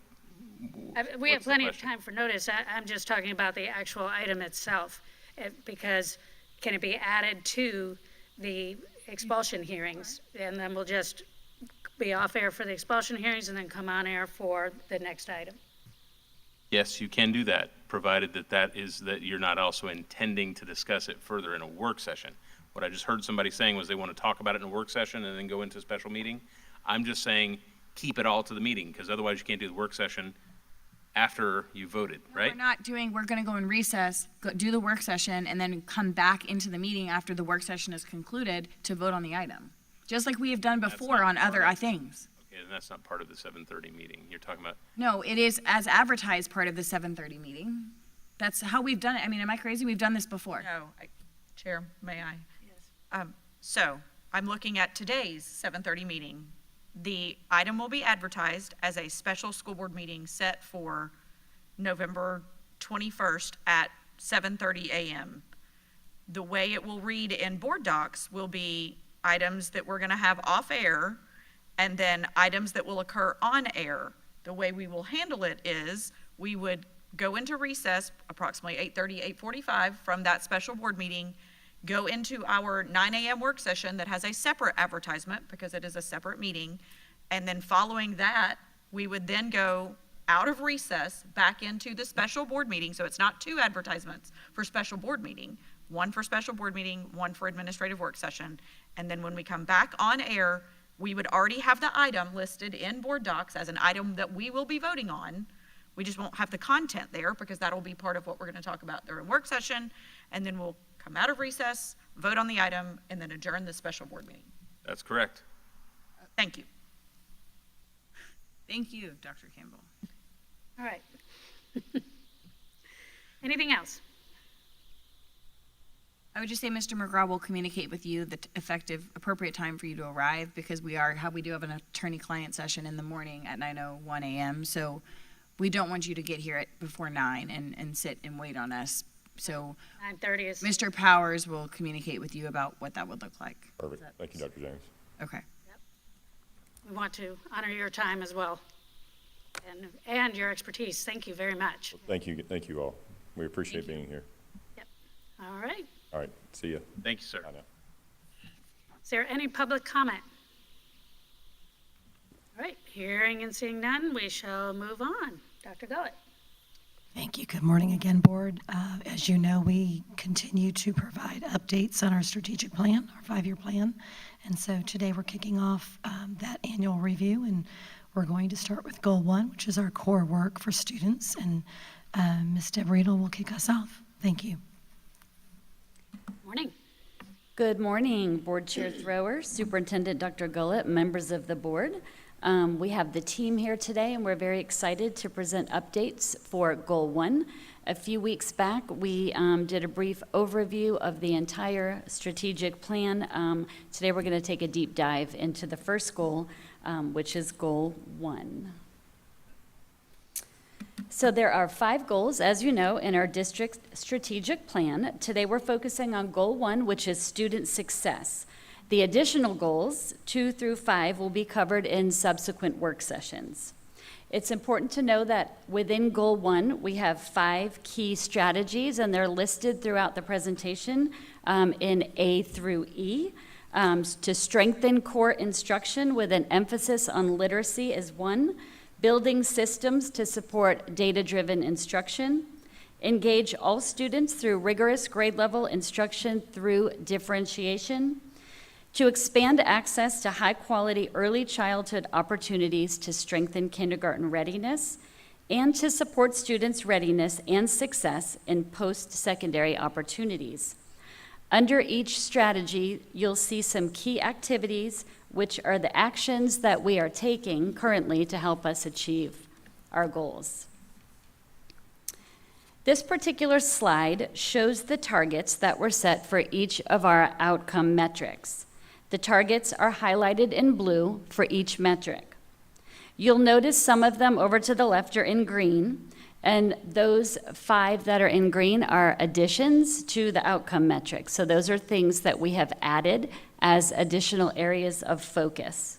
We have what's the plenty of question? time for notice. I'm just talking about the actual item itself. Because can it be added to the expulsion hearings? And then we'll just be off air for the expulsion hearings and then come on air for the next item. Yes, you can do that, provided that you're not also intending to discuss it further in a work session. What I just heard somebody saying was they want to talk about it in a work session and then go into a special meeting. I'm just saying, keep it all to the meeting, because otherwise you can't do the work session after you voted, right? We're gonna go in recess, do the work session, and then come back into the meeting after the work session is concluded to vote on the item. Just like we have done That's before not on other part of- things. Okay, and that's not part of the 7:30 meeting. You're talking about, No, it is as advertised part of the 7:30 meeting. That's how we've done it. I mean, am I crazy? We've done this before. No, Chair, may I? Yes. So I'm looking at today's 7:30 meeting. The item will be advertised as a special school board meeting set for November 21st at 7:30 a.m. The way it will read in board docs will be items that we're going to have off air and then items that will occur on air. The way we will handle it is we would go into recess approximately 8:30, 8:45 from that special board meeting, go into our 9 a.m. work session that has a separate advertisement because it is a separate meeting. And then following that, we would then go out of recess back into the special board meeting. So it's not two advertisements for special board meeting, one for special board meeting, one for administrative work session. And then when we come back on air, we would already have the item listed in board docs as an item that we will be voting on. We just won't have the content there because that'll be part of what we're going to talk about during work session. And then we'll come out of recess, vote on the item, and then adjourn the special board meeting. that's correct. Thank you. Thank you, Dr. Campbell. All right. Anything else? I would just say Mr. McGraw will communicate with you the effective, appropriate time for you to arrive because we do have an attorney-client session in the morning at 9:01 a.m. So we don't want you to get here before 9 and sit and wait on us. So 9:30 is, Mr. Powers will communicate with you about what that would look like. Perfect. Thank you, Dr. James. Okay. we want to honor your time as well and your expertise. Thank you very much. Thank you all. We appreciate being here. Yep. All right. All right, see ya. Thank you, sir. Bye now. Is there any public comment? All right, hearing and seeing none, we shall move on. Dr. Gullett. Thank you. Good morning again, Board. As you know, we continue to provide updates on our strategic plan, our 5-year plan. And so today we're kicking off that annual review, and we're going to start with Goal 1, which is our core work for students. And Ms. Debrito will kick us off. Thank you. Morning. Good morning, Board Chair Thrower, Superintendent Dr. Gullett, members of the board. We have the team here today, and we're very excited to present updates for Goal 1. A few weeks back, we did a brief overview of the entire strategic plan. Today, we're going to take a deep dive into the first goal, which is Goal 1. So there are 5 goals, as you know, in our district strategic plan. Today, we're focusing on Goal 1, which is student success. The additional goals, 2 through 5, will be covered in subsequent work sessions. It's important to know that within Goal 1, we have 5 key strategies, and they're listed throughout the presentation in A through E. To strengthen core instruction with an emphasis on literacy is 1. Building systems to support data-driven instruction. Engage all students through rigorous grade-level instruction through differentiation. To expand access to high-quality early childhood opportunities to strengthen kindergarten readiness, and to support students' readiness and success in post-secondary opportunities. Under each strategy, you'll see some key activities, which are the actions that we are taking currently to help us achieve our goals. This particular slide shows the targets that were set for each of our outcome metrics. The targets are highlighted in blue for each metric. You'll notice some of them over to the left are in green, and those 5 that are in green are additions to the outcome metrics. So those are things that we have added as additional areas of focus.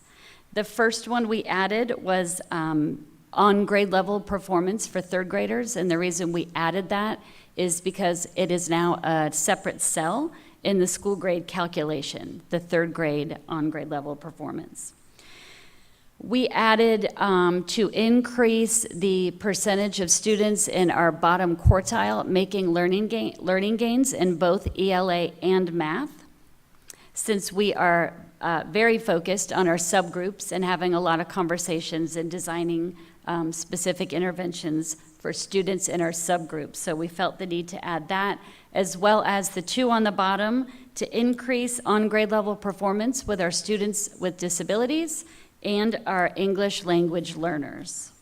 The first one we added was on grade level performance for 3rd graders, and the reason we added that is because it is now a separate cell in the school grade calculation, the 3rd grade on grade level performance. We added to increase the percentage of students in our bottom quartile making learning gains in both ELA and math. Since we are very focused on our subgroups and having a lot of conversations and designing specific interventions for students in our subgroups. So we felt the need to add that, as well as the 2 on the bottom to increase on grade level performance with our students with disabilities and our English language learners.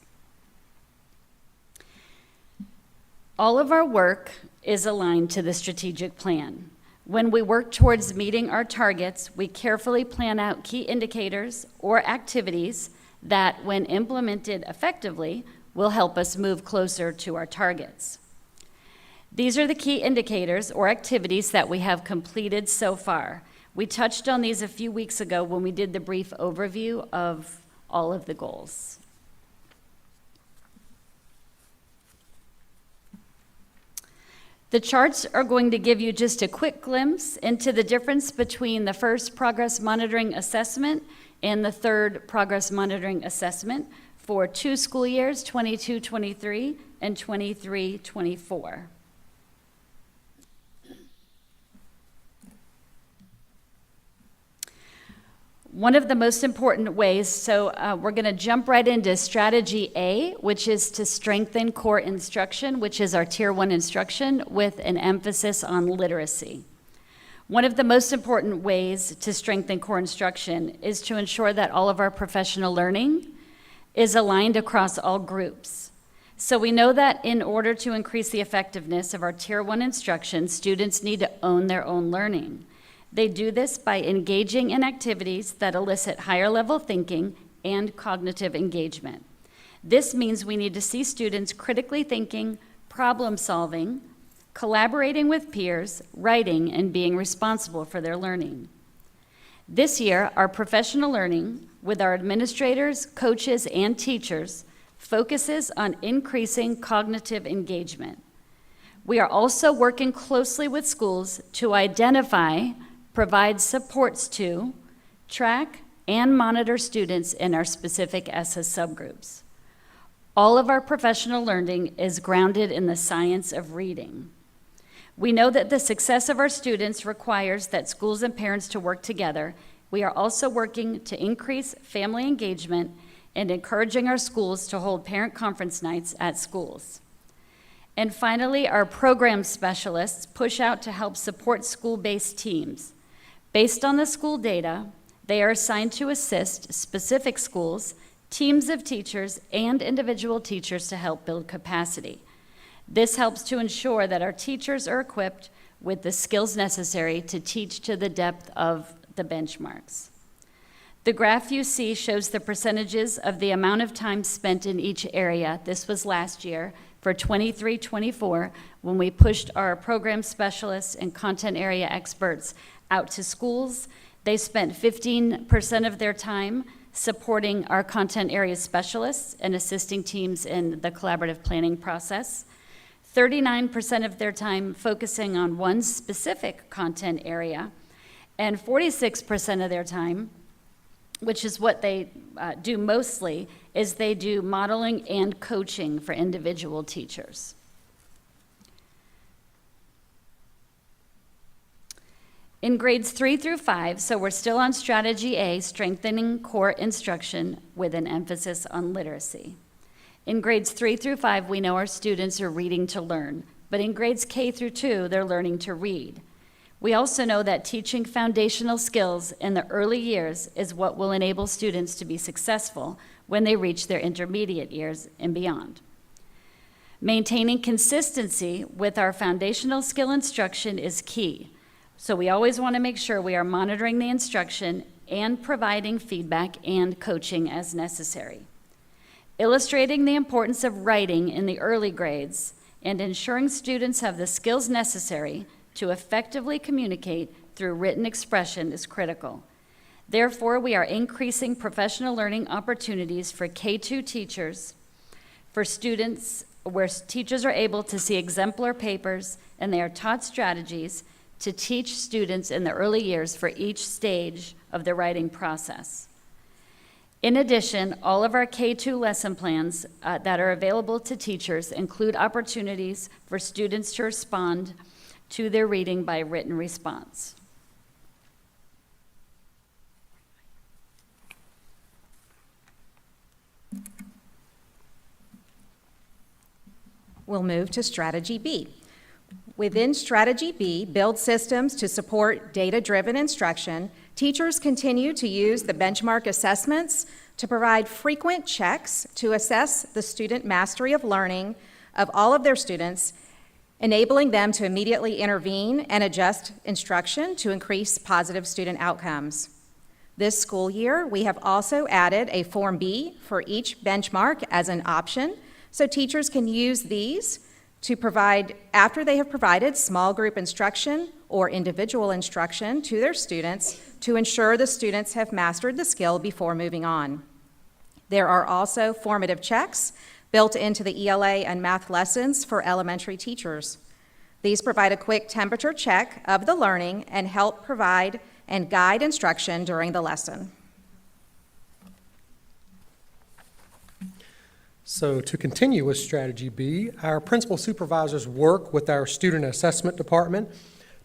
All of our work is aligned to the strategic plan. When we work towards meeting our targets, we carefully plan out key indicators or activities that, when implemented effectively, will help us move closer to our targets. These are the key indicators or activities that we have completed so far. We touched on these a few weeks ago when we did the brief overview of all of the goals. The charts are going to give you just a quick glimpse into the difference between the first progress monitoring assessment and the 3rd progress monitoring assessment for 2 school years, 22-23 and 23-24. One of the most important ways, so we're going to jump right into strategy A, which is to strengthen core instruction, which is our Tier 1 instruction with an emphasis on literacy. One of the most important ways to strengthen core instruction is to ensure that all of our professional learning is aligned across all groups. So we know that in order to increase the effectiveness of our Tier 1 instruction, students need to own their own learning. They do this by engaging in activities that elicit higher level thinking and cognitive engagement. This means we need to see students critically thinking, problem solving, collaborating with peers, writing, and being responsible for their learning. This year, our professional learning with our administrators, coaches, and teachers focuses on increasing cognitive engagement. We are also working closely with schools to identify, provide supports to, track, and monitor students in our specific ESSA subgroups. All of our professional learning is grounded in the science of reading. We know that the success of our students requires that schools and parents to work together. We are also working to increase family engagement and encouraging our schools to hold parent conference nights at schools. And finally, our program specialists push out to help support school-based teams. Based on the school data, they are assigned to assist specific schools, teams of teachers, and individual teachers to help build capacity. This helps to ensure that our teachers are equipped with the skills necessary to teach to the depth of the benchmarks. The graph you see shows the percentages of the amount of time spent in each area. This was last year for 23-24 when we pushed our program specialists and content area experts out to schools. They spent 15% of their time supporting our content area specialists and assisting teams in the collaborative planning process. 39% of their time focusing on one specific content area, and 46% of their time, which is what they do mostly, is they do modeling and coaching for individual teachers. In grades 3 through 5, so we're still on strategy A, strengthening core instruction with an emphasis on literacy. In grades 3 through 5, we know our students are reading to learn, but in grades K through 2, they're learning to read. We also know that teaching foundational skills in the early years is what will enable students to be successful when they reach their intermediate years and beyond. Maintaining consistency with our foundational skill instruction is key. So we always want to make sure we are monitoring the instruction and providing feedback and coaching as necessary. Illustrating the importance of writing in the early grades and ensuring students have the skills necessary to effectively communicate through written expression is critical. Therefore, we are increasing professional learning opportunities for K-2 teachers, for students where teachers are able to see exemplar papers and they are taught strategies to teach students in the early years for each stage of the writing process. In addition, all of our K-2 lesson plans that are available to teachers include opportunities for students to respond to their reading by written response. We'll move to Strategy B. Within Strategy B, build systems to support data-driven instruction, teachers continue to use the benchmark assessments to provide frequent checks to assess the student mastery of learning of all of their students, enabling them to immediately intervene and adjust instruction to increase positive student outcomes. This school year, we have also added a Form B for each benchmark as an option, so teachers can use these to provide, after they have provided small group instruction or individual instruction to their students, to ensure the students have mastered the skill before moving on. There are also formative checks built into the ELA and math lessons for elementary teachers. These provide a quick temperature check of the learning and help provide and guide instruction during the lesson. So to continue with Strategy B, our principal supervisors work with our student assessment department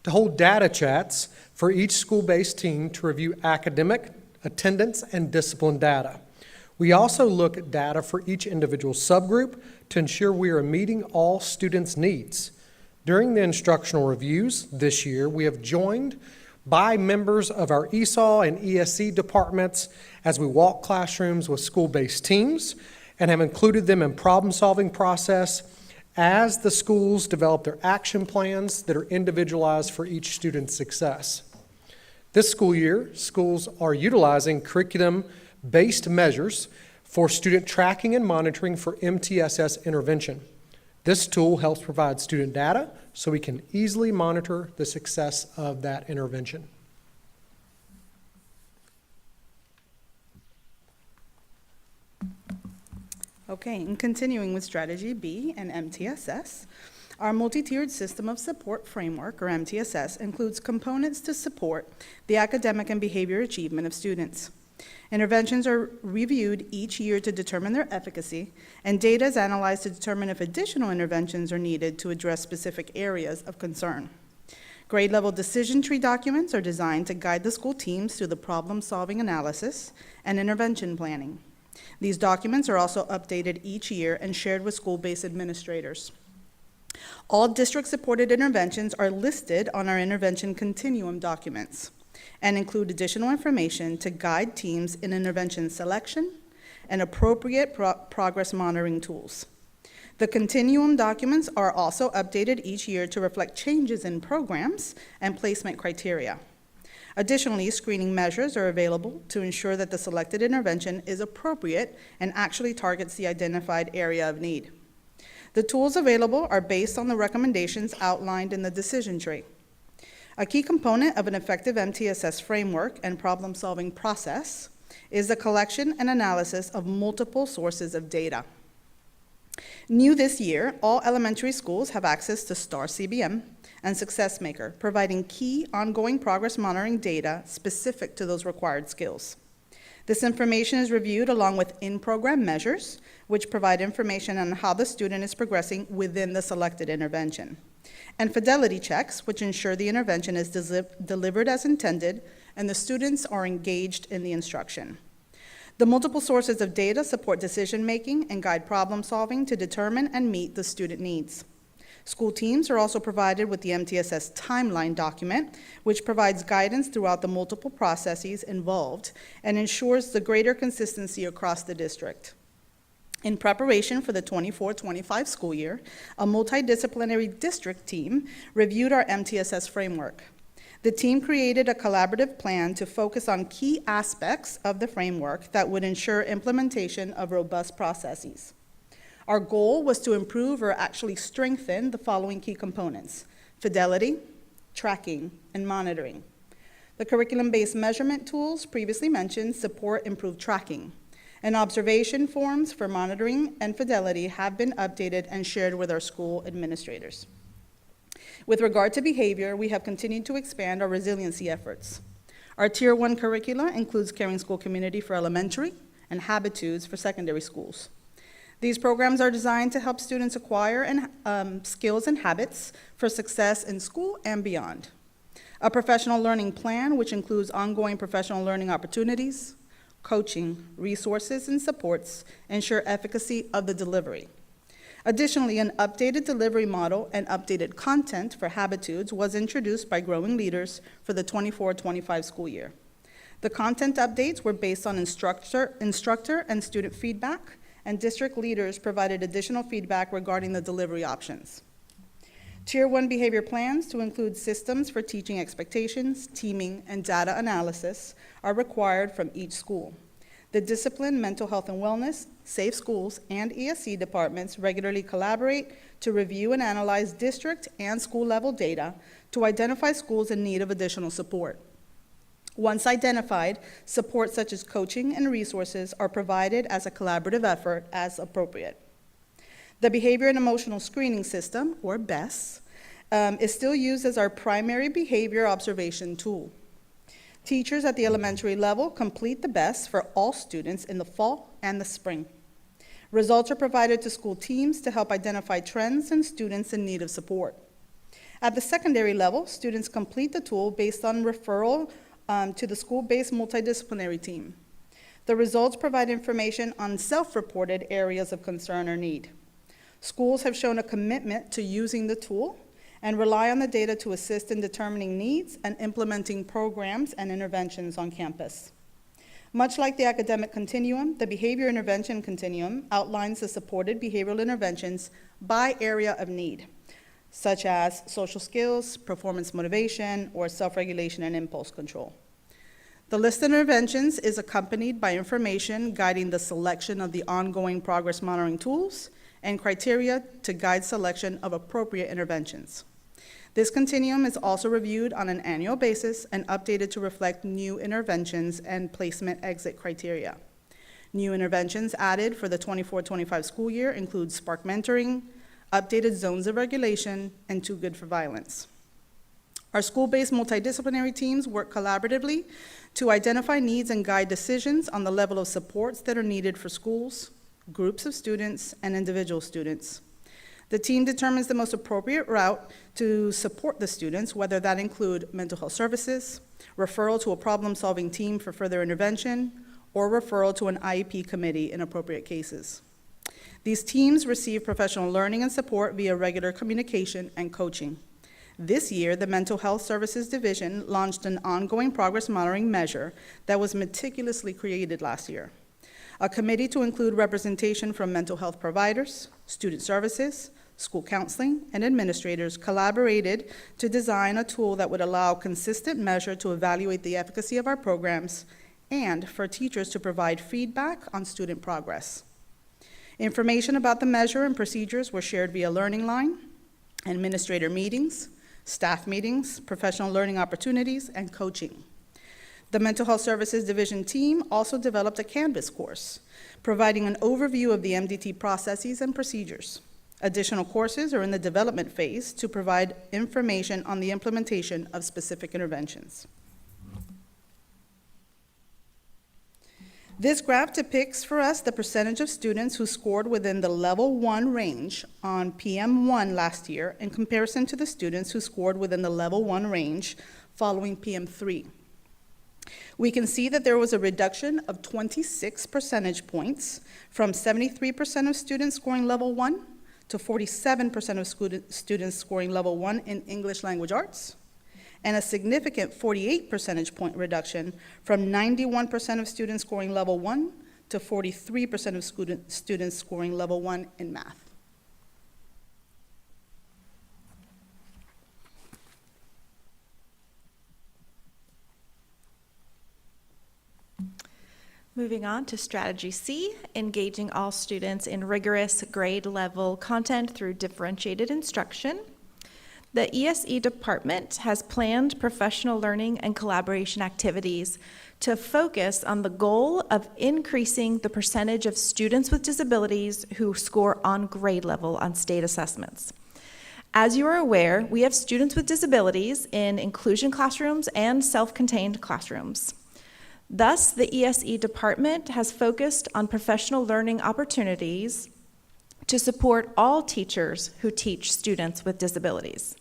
to hold data chats for each school-based team to review academic, attendance, and discipline data. We also look at data for each individual subgroup to ensure we are meeting all students' needs. During the instructional reviews this year, we have joined by members of our ESOL and ESC departments as we walk classrooms with school-based teams and have included them in problem-solving process as the schools develop their action plans that are individualized for each student's success. This school year, schools are utilizing curriculum-based measures for student tracking and monitoring for MTSS intervention. This tool helps provide student data so we can easily monitor the success of that intervention. Okay, and continuing with Strategy B and MTSS, our multi-tiered system of support framework, or MTSS, includes components to support the academic and behavior achievement of students. Interventions are reviewed each year to determine their efficacy, and data is analyzed to determine if additional interventions are needed to address specific areas of concern. Grade-level decision tree documents are designed to guide the school teams through the problem-solving analysis and intervention planning. These documents are also updated each year and shared with school-based administrators. All district-supported interventions are listed on our intervention continuum documents and include additional information to guide teams in intervention selection and appropriate progress monitoring tools. The continuum documents are also updated each year to reflect changes in programs and placement criteria. Additionally, screening measures are available to ensure that the selected intervention is appropriate and actually targets the identified area of need. The tools available are based on the recommendations outlined in the decision tree. A key component of an effective MTSS framework and problem-solving process is the collection and analysis of multiple sources of data. New this year, all elementary schools have access to STAR CBM and Success Maker, providing key ongoing progress monitoring data specific to those required skills. This information is reviewed along with in-program measures, which provide information on how the student is progressing within the selected intervention, and fidelity checks, which ensure the intervention is delivered as intended and the students are engaged in the instruction. The multiple sources of data support decision-making and guide problem-solving to determine and meet the student needs. School teams are also provided with the MTSS timeline document, which provides guidance throughout the multiple processes involved and ensures the greater consistency across the district. In preparation for the 24-25 school year, a multidisciplinary district team reviewed our MTSS framework. The team created a collaborative plan to focus on key aspects of the framework that would ensure implementation of robust processes. Our goal was to improve or actually strengthen the following key components: fidelity, tracking, and monitoring. The curriculum-based measurement tools previously mentioned support improved tracking, and observation forms for monitoring and fidelity have been updated and shared with our school administrators. With regard to behavior, we have continued to expand our resiliency efforts. Our Tier 1 curricula includes Caring School Community for elementary and Habitudes for secondary schools. These programs are designed to help students acquire skills and habits for success in school and beyond. A professional learning plan, which includes ongoing professional learning opportunities, coaching, resources, and supports, ensure efficacy of the delivery. Additionally, an updated delivery model and updated content for Habitudes was introduced by Growing Leaders for the 24-25 school year. The content updates were based on instructor and student feedback, and district leaders provided additional feedback regarding the delivery options. Tier 1 behavior plans, to include systems for teaching expectations, teaming, and data analysis, are required from each school. The discipline, mental health and wellness, safe schools, and ESC departments regularly collaborate to review and analyze district and school-level data to identify schools in need of additional support. Once identified, support such as coaching and resources are provided as a collaborative effort as appropriate. The Behavior and Emotional Screening System, or BESS, is still used as our primary behavior observation tool. Teachers at the elementary level complete the BESS for all students in the fall and the spring. Results are provided to school teams to help identify trends in students in need of support. At the secondary level, students complete the tool based on referral to the school-based multidisciplinary team. The results provide information on self-reported areas of concern or need. Schools have shown a commitment to using the tool and rely on the data to assist in determining needs and implementing programs and interventions on campus. Much like the academic continuum, the behavior intervention continuum outlines the supported behavioral interventions by area of need, such as social skills, performance motivation, or self-regulation and impulse control. The list of interventions is accompanied by information guiding the selection of the ongoing progress monitoring tools and criteria to guide selection of appropriate interventions. This continuum is also reviewed on an annual basis and updated to reflect new interventions and placement exit criteria. New interventions added for the 24-25 school year include Spark Mentoring, updated zones of regulation, and Too Good for Violence. Our school-based multidisciplinary teams work collaboratively to identify needs and guide decisions on the level of supports that are needed for schools, groups of students, and individual students. The team determines the most appropriate route to support the students, whether that include mental health services, referral to a problem-solving team for further intervention, or referral to an IEP committee in appropriate cases. These teams receive professional learning and support via regular communication and coaching. This year, the Mental Health Services Division launched an ongoing progress monitoring measure that was meticulously created last year. A committee to include representation from mental health providers, student services, school counseling, and administrators collaborated to design a tool that would allow consistent measure to evaluate the efficacy of our programs and for teachers to provide feedback on student progress. Information about the measure and procedures were shared via Learning Line, administrator meetings, staff meetings, professional learning opportunities, and coaching. The Mental Health Services Division team also developed a Canvas course, providing an overview of the MDT processes and procedures. Additional courses are in the development phase to provide information on the implementation of specific interventions. This graph depicts for us the percentage of students who scored within the level 1 range on PM1 last year in comparison to the students who scored within the level 1 range following PM3. We can see that there was a reduction of 26 percentage points from 73% of students scoring level 1 to 47% of students scoring level 1 in English language arts, and a significant 48 percentage point reduction from 91% of students scoring level 1 to 43% of students scoring level 1 in math. Moving on to Strategy C, engaging all students in rigorous grade level content through differentiated instruction. The ESE department has planned professional learning and collaboration activities to focus on the goal of increasing the percentage of students with disabilities who score on grade level on state assessments. As you are aware, we have students with disabilities in inclusion classrooms and self-contained classrooms. Thus, the ESE department has focused on professional learning opportunities to support all teachers who teach students with disabilities.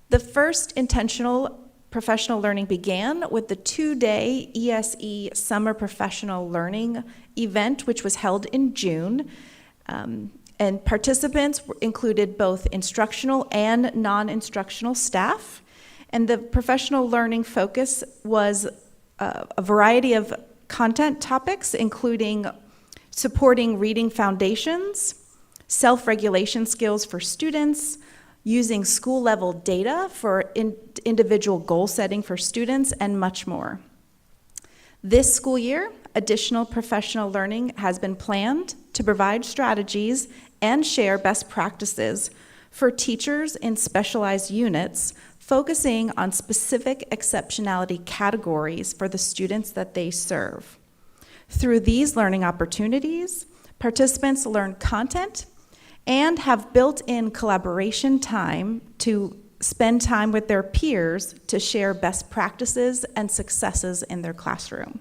The first intentional professional learning began with the 2-day ESE Summer Professional Learning event, which was held in June. And participants included both instructional and non-instructional staff. And the professional learning focus was a variety of content topics, including supporting reading foundations, self-regulation skills for students, using school-level data for individual goal setting for students, and much more. This school year, additional professional learning has been planned to provide strategies and share best practices for teachers in specialized units, focusing on specific exceptionality categories for the students that they serve. Through these learning opportunities, participants learn content and have built-in collaboration time to spend time with their peers to share best practices and successes in their classroom.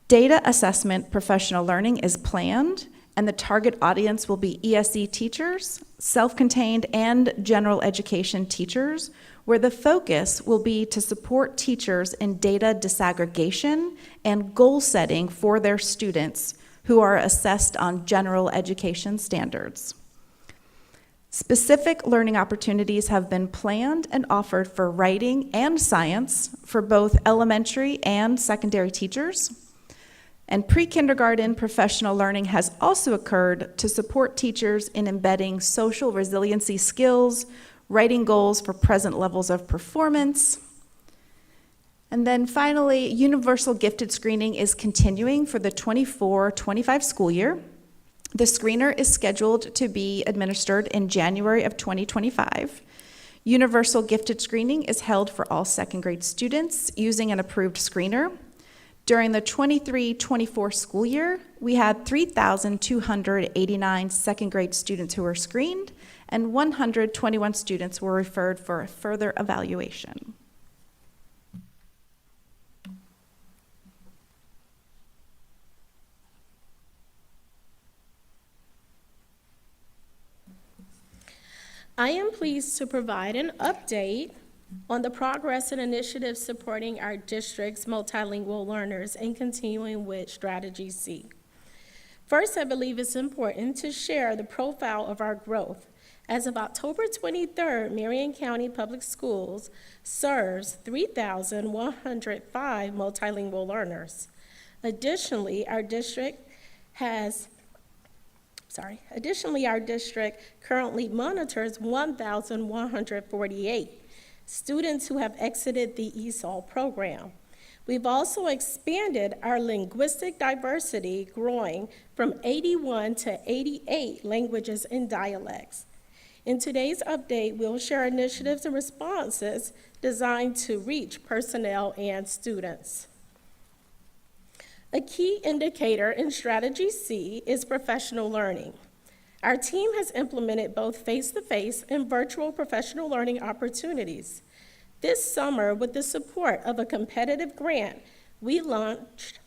Data assessment professional learning is planned, and the target audience will be ESE teachers, self-contained, and general education teachers, where the focus will be to support teachers in data disaggregation and goal setting for their students who are assessed on general education standards. Specific learning opportunities have been planned and offered for writing and science for both elementary and secondary teachers. And pre-kindergarten professional learning has also occurred to support teachers in embedding social resiliency skills, writing goals for present levels of performance. And then finally, universal gifted screening is continuing for the 24-25 school year. The screener is scheduled to be administered in January of 2025. Universal gifted screening is held for all second grade students using an approved screener. During the 23-24 school year, we had 3,289 second grade students who were screened, and 121 students were referred for further evaluation. I am pleased to provide an update on the progress and initiatives supporting our district's multilingual learners and continuing with Strategy C. First, I believe it's important to share the profile of our growth. As of October 23rd, Marion County Public Schools serves 3,105 multilingual learners. Additionally, our district currently monitors 1,148 students who have exited the ESOL program. We've also expanded our linguistic diversity, growing from 81 to 88 languages and dialects. In today's update, we'll share initiatives and responses designed to reach personnel and students. A key indicator in Strategy C is professional learning. Our team has implemented both face-to-face and virtual professional learning opportunities. This summer, with the support of a competitive grant, we launched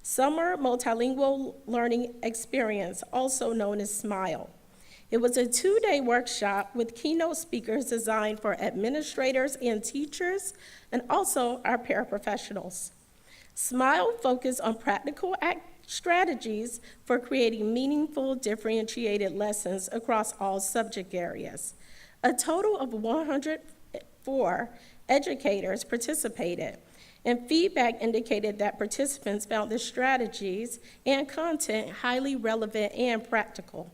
Summer Multilingual Learning Experience, also known as SMILE. It was a 2-day workshop with keynote speakers designed for administrators and teachers, and also our paraprofessionals. SMILE focused on practical strategies for creating meaningful, differentiated lessons across all subject areas. A total of 104 educators participated, and feedback indicated that participants found the strategies and content highly relevant and practical.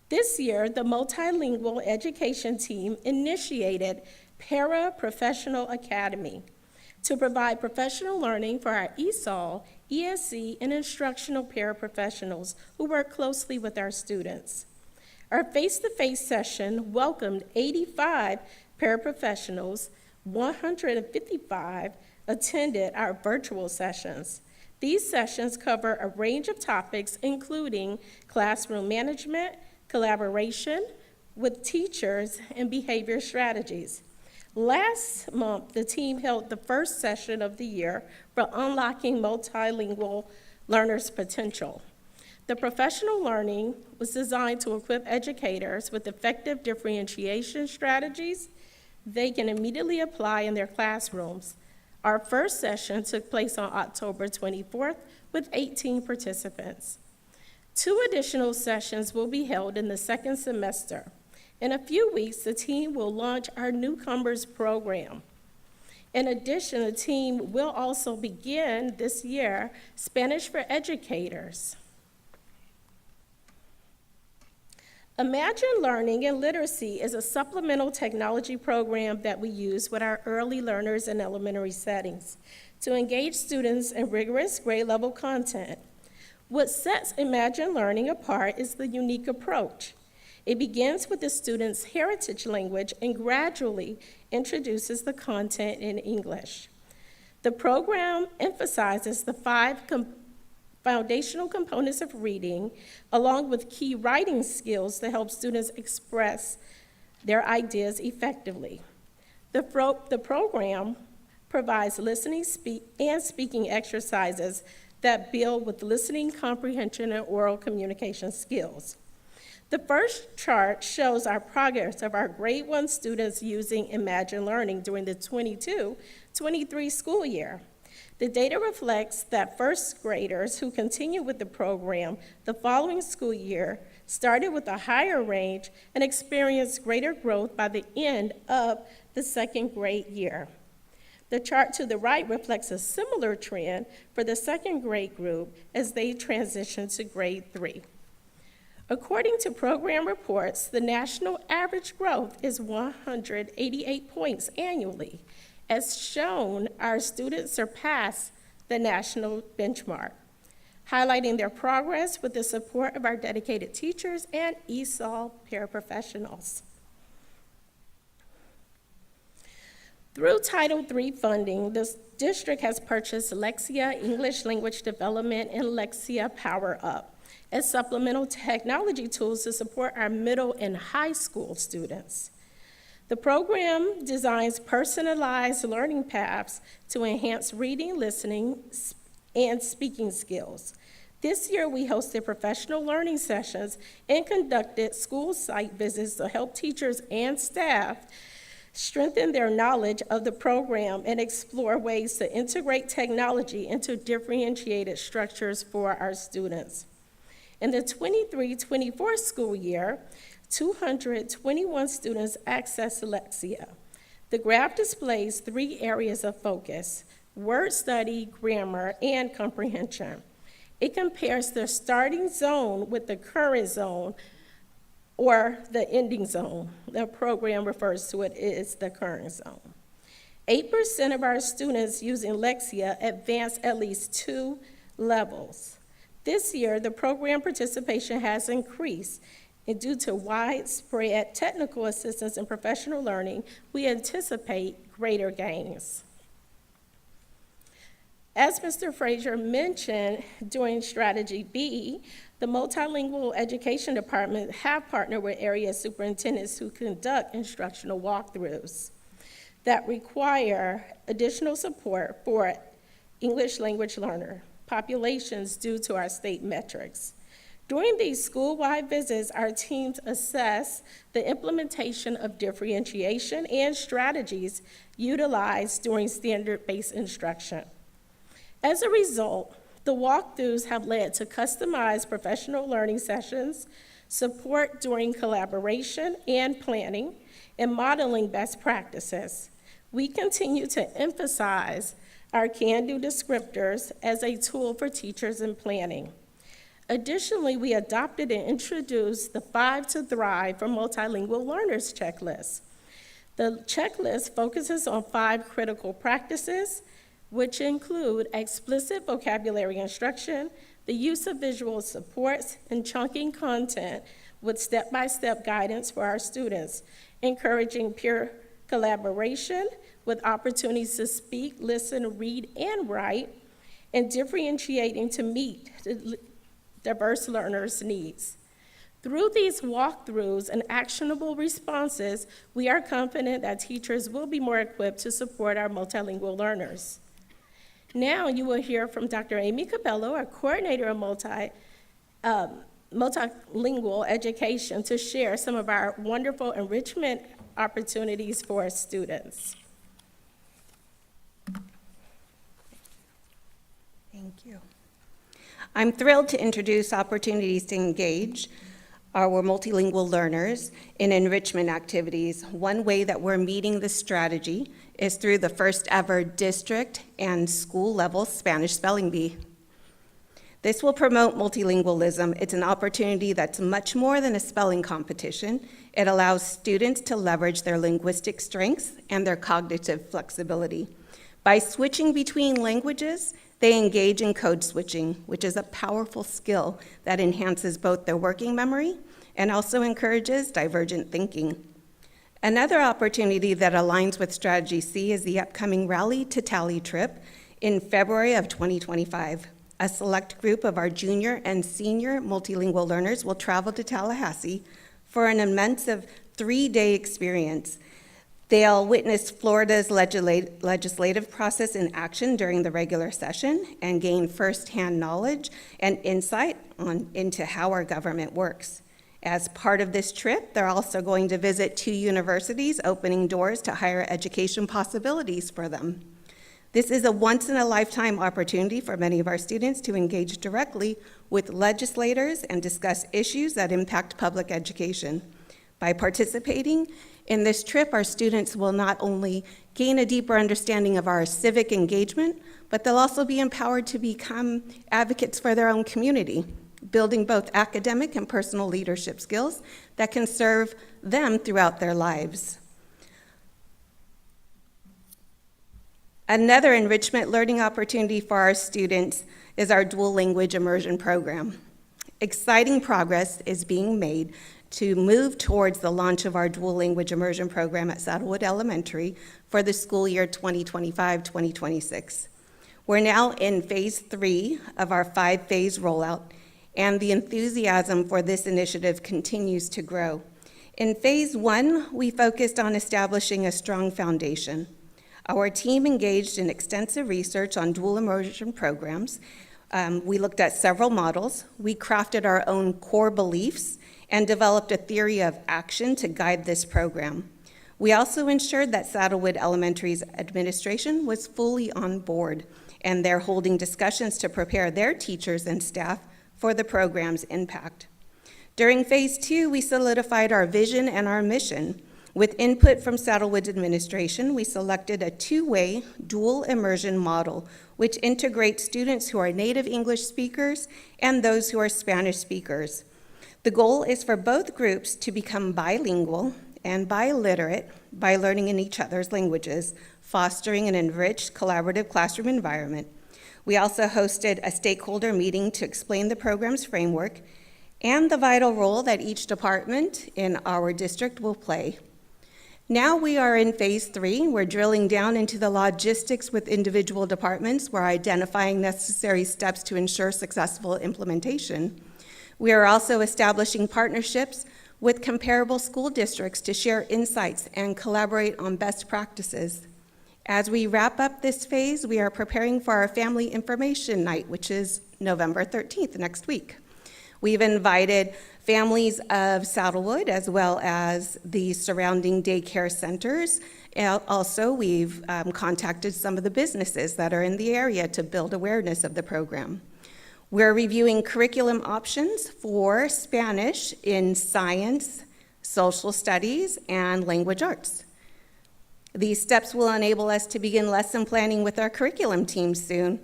This year, the Multilingual Education Team initiated Paraprofessional Academy to provide professional learning for our ESOL, ESC, and instructional paraprofessionals who work closely with our students. Our face-to-face session welcomed 85 paraprofessionals. 155 attended our virtual sessions. These sessions cover a range of topics, including classroom management, collaboration with teachers, and behavior strategies. Last month, the team held the first session of the year for Unlocking Multilingual Learners' Potential. The professional learning was designed to equip educators with effective differentiation strategies they can immediately apply in their classrooms. Our first session took place on October 24th with 18 participants. 2 additional sessions will be held in the second semester. In a few weeks, the team will launch our Newcomers program. In addition, the team will also begin this year Spanish for Educators. Imagine Learning and Literacy is a supplemental technology program that we use with our early learners in elementary settings to engage students in rigorous grade level content. What sets Imagine Learning apart is the unique approach. It begins with the student's heritage language and gradually introduces the content in English. The program emphasizes the 5 foundational components of reading, along with key writing skills to help students express their ideas effectively. The program provides listening and speaking exercises that build with listening, comprehension, and oral communication skills. The first chart shows our progress of our grade 1 students using Imagine Learning during the 22-23 school year. The data reflects that first graders who continue with the program the following school year started with a higher range and experienced greater growth by the end of the second grade year. The chart to the right reflects a similar trend for the second grade group as they transition to grade 3. According to program reports, the national average growth is 188 points annually. As shown, our students surpass the national benchmark, highlighting their progress with the support of our dedicated teachers and ESOL paraprofessionals. Through Title III funding, the district has purchased Lexia English Language Development and Lexia Power Up as supplemental technology tools to support our middle and high school students. The program designs personalized learning paths to enhance reading, listening, and speaking skills. This year, we hosted professional learning sessions and conducted school site visits to help teachers and staff strengthen their knowledge of the program and explore ways to integrate technology into differentiated structures for our students. In the 23-24 school year, 221 students accessed Lexia. The graph displays 3 areas of focus: word study, grammar, and comprehension. It compares the starting zone with the current zone or the ending zone. The program refers to it as the current zone. 8% of our students using Lexia advanced at least 2 levels. This year, the program participation has increased, and due to widespread technical assistance and professional learning, we anticipate greater gains. As Mr. Frazier mentioned, during Strategy B, the Multilingual Education Department have partnered with area superintendents to conduct instructional walkthroughs that require additional support for English language learner populations due to our state metrics. During these school-wide visits, our teams assess the implementation of differentiation and strategies utilized during standard-based instruction. As a result, the walkthroughs have led to customized professional learning sessions, support during collaboration and planning, and modeling best practices. We continue to emphasize our can-do descriptors as a tool for teachers in planning. Additionally, we adopted and introduced the 5 to Thrive for Multilingual Learners checklist. The checklist focuses on 5 critical practices, which include explicit vocabulary instruction, the use of visual supports, and chunking content with step-by-step guidance for our students, encouraging peer collaboration with opportunities to speak, listen, read, and write, and differentiating to meet the diverse learners' needs. Through these walkthroughs and actionable responses, we are confident that teachers will be more equipped to support our multilingual learners. Now you will hear from Dr. Amy Cabello, our coordinator of multilingual education, to share some of our wonderful enrichment opportunities for our students. Thank you. I'm thrilled to introduce opportunities to engage our multilingual learners in enrichment activities. One way that we're meeting this strategy is through the first ever district and school level Spanish Spelling Bee. This will promote multilingualism. It's an opportunity that's much more than a spelling competition. It allows students to leverage their linguistic strengths and their cognitive flexibility. By switching between languages, they engage in code switching, which is a powerful skill that enhances both their working memory and also encourages divergent thinking. Another opportunity that aligns with Strategy C is the upcoming Rally to Tally trip in February of 2025. A select group of our junior and senior multilingual learners will travel to Tallahassee for an immersive 3-day experience. They'll witness Florida's legislative process in action during the regular session and gain firsthand knowledge and insight into how our government works. As part of this trip, they're also going to visit 2 universities, opening doors to higher education possibilities for them. This is a once-in-a-lifetime opportunity for many of our students to engage directly with legislators and discuss issues that impact public education. By participating in this trip, our students will not only gain a deeper understanding of our civic engagement, but they'll also be empowered to become advocates for their own community, building both academic and personal leadership skills that can serve them throughout their lives. Another enrichment learning opportunity for our students is our dual language immersion program. Exciting progress is being made to move towards the launch of our dual language immersion program at Saddlewood Elementary for the school year 2025-2026. We're now in phase 3 of our 5-phase rollout, and the enthusiasm for this initiative continues to grow. In phase 1, we focused on establishing a strong foundation. Our team engaged in extensive research on dual immersion programs. We looked at several models. We crafted our own core beliefs and developed a theory of action to guide this program. We also ensured that Saddlewood Elementary's administration was fully on board, and they're holding discussions to prepare their teachers and staff for the program's impact. During phase 2, we solidified our vision and our mission. With input from Saddlewood's administration, we selected a 2-way dual immersion model, which integrates students who are native English speakers and those who are Spanish speakers. The goal is for both groups to become bilingual and biliterate by learning in each other's languages, fostering an enriched, collaborative classroom environment. We also hosted a stakeholder meeting to explain the program's framework and the vital role that each department in our district will play. Now we are in phase 3. We're drilling down into the logistics with individual departments. We're identifying necessary steps to ensure successful implementation. We are also establishing partnerships with comparable school districts to share insights and collaborate on best practices. As we wrap up this phase, we are preparing for our Family Information Night, which is November 13th, next week. We've invited families of Saddlewood as well as the surrounding daycare centers. And also, we've contacted some of the businesses that are in the area to build awareness of the program. We're reviewing curriculum options for Spanish in science, social studies, and language arts. These steps will enable us to begin lesson planning with our curriculum team soon.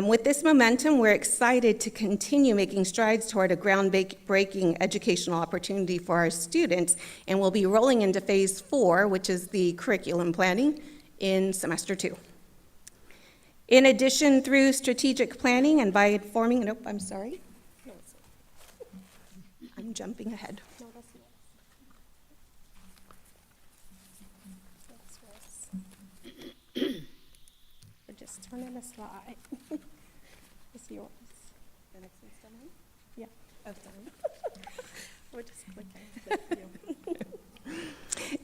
With this momentum, we're excited to continue making strides toward a groundbreaking educational opportunity for our students, and we'll be rolling into phase 4, which is the curriculum planning, in semester 2. In addition, through strategic planning and by informing, I'm jumping ahead. We're just turning a slide. It's yours. The next one's done? Yeah. Oh, done. We're just clicking.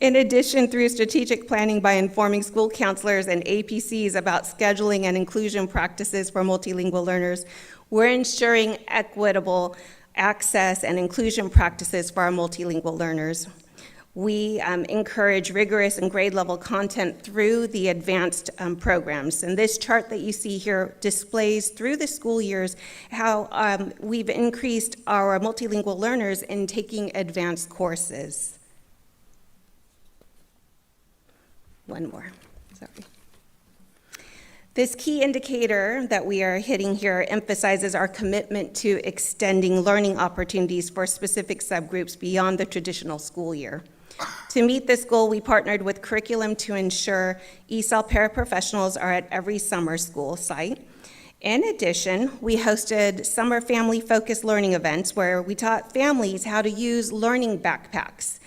In addition, through strategic planning by informing school counselors and APCs about scheduling and inclusion practices for multilingual learners, we're ensuring equitable access and inclusion practices for our multilingual learners. We encourage rigorous and grade level content through the advanced programs. And this chart that you see here displays through the school years how we've increased our multilingual learners in taking advanced courses. One more, sorry. This key indicator that we are hitting here emphasizes our commitment to extending learning opportunities for specific subgroups beyond the traditional school year. To meet this goal, we partnered with Curriculum to ensure ESOL paraprofessionals are at every summer school site. In addition, we hosted summer family-focused learning events where we taught families how to use learning backpacks.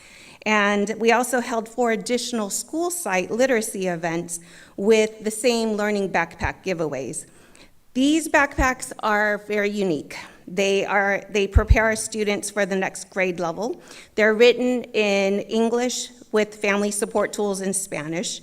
And we also held 4 additional school site literacy events with the same learning backpack giveaways. These backpacks are very unique. They prepare our students for the next grade level. They're written in English with family support tools in Spanish.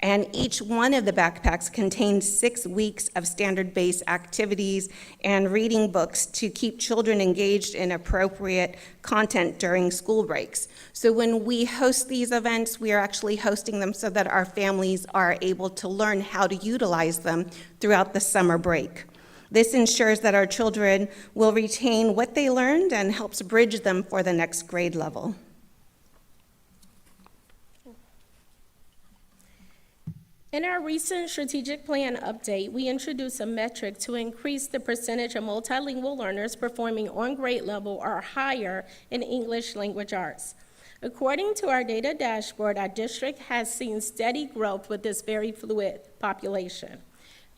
And each one of the backpacks contains 6 weeks of standard-based activities and reading books to keep children engaged in appropriate content during school breaks. So when we host these events, we are actually hosting them so that our families are able to learn how to utilize them throughout the summer break. This ensures that our children will retain what they learned and helps bridge them for the next grade level. In our recent strategic plan update, we introduced a metric to increase the percentage of multilingual learners performing on grade level or higher in English language arts. According to our data dashboard, our district has seen steady growth with this very fluid population.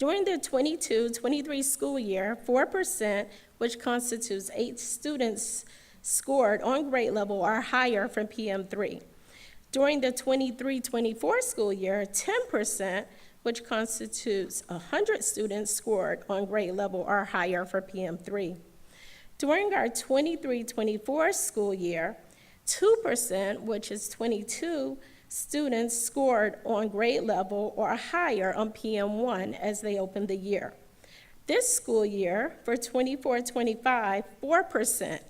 During the 22-23 school year, 4%, which constitutes 8 students scored on grade level or higher from PM3. During the 23-24 school year, 10%, which constitutes 100 students scored on grade level or higher for PM3. During our 23-24 school year, 2%, which is 22 students scored on grade level or higher on PM1 as they opened the year. This school year, for 24-25, 4%.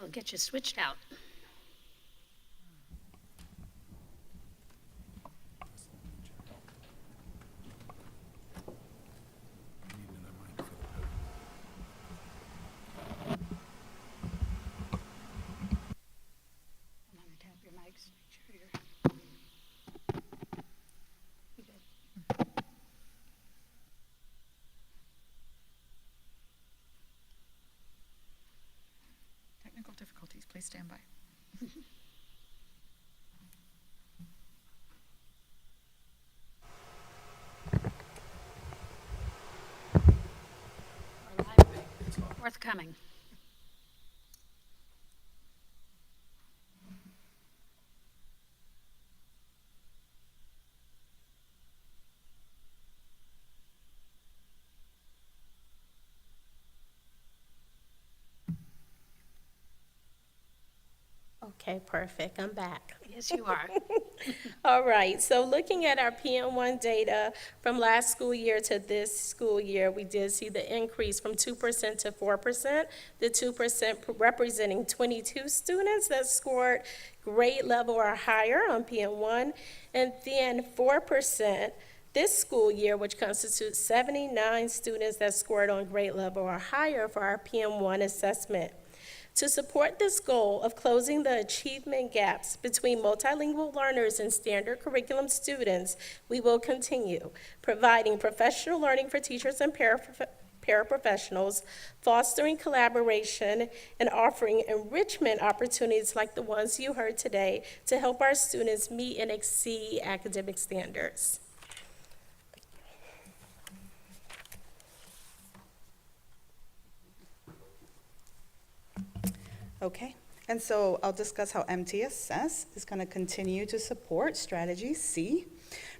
We'll get you switched out. I'm gonna tap your mics, make sure you're. You good? Technical difficulties, please stand by. Forthcoming. Okay, perfect. I'm back. Yes, you are. All right, so looking at our PM1 data from last school year to this school year, we did see the increase from 2% to 4%, the 2% representing 22 students that scored grade level or higher on PM1, and then 4% this school year, which constitutes 79 students that scored on grade level or higher for our PM1 assessment. To support this goal of closing the achievement gaps between multilingual learners and standard curriculum students, we will continue providing professional learning for teachers and paraprofessionals, fostering collaboration, and offering enrichment opportunities like the ones you heard today to help our students meet and exceed academic standards. Okay, and so I'll discuss how MTSS is going to continue to support Strategy C.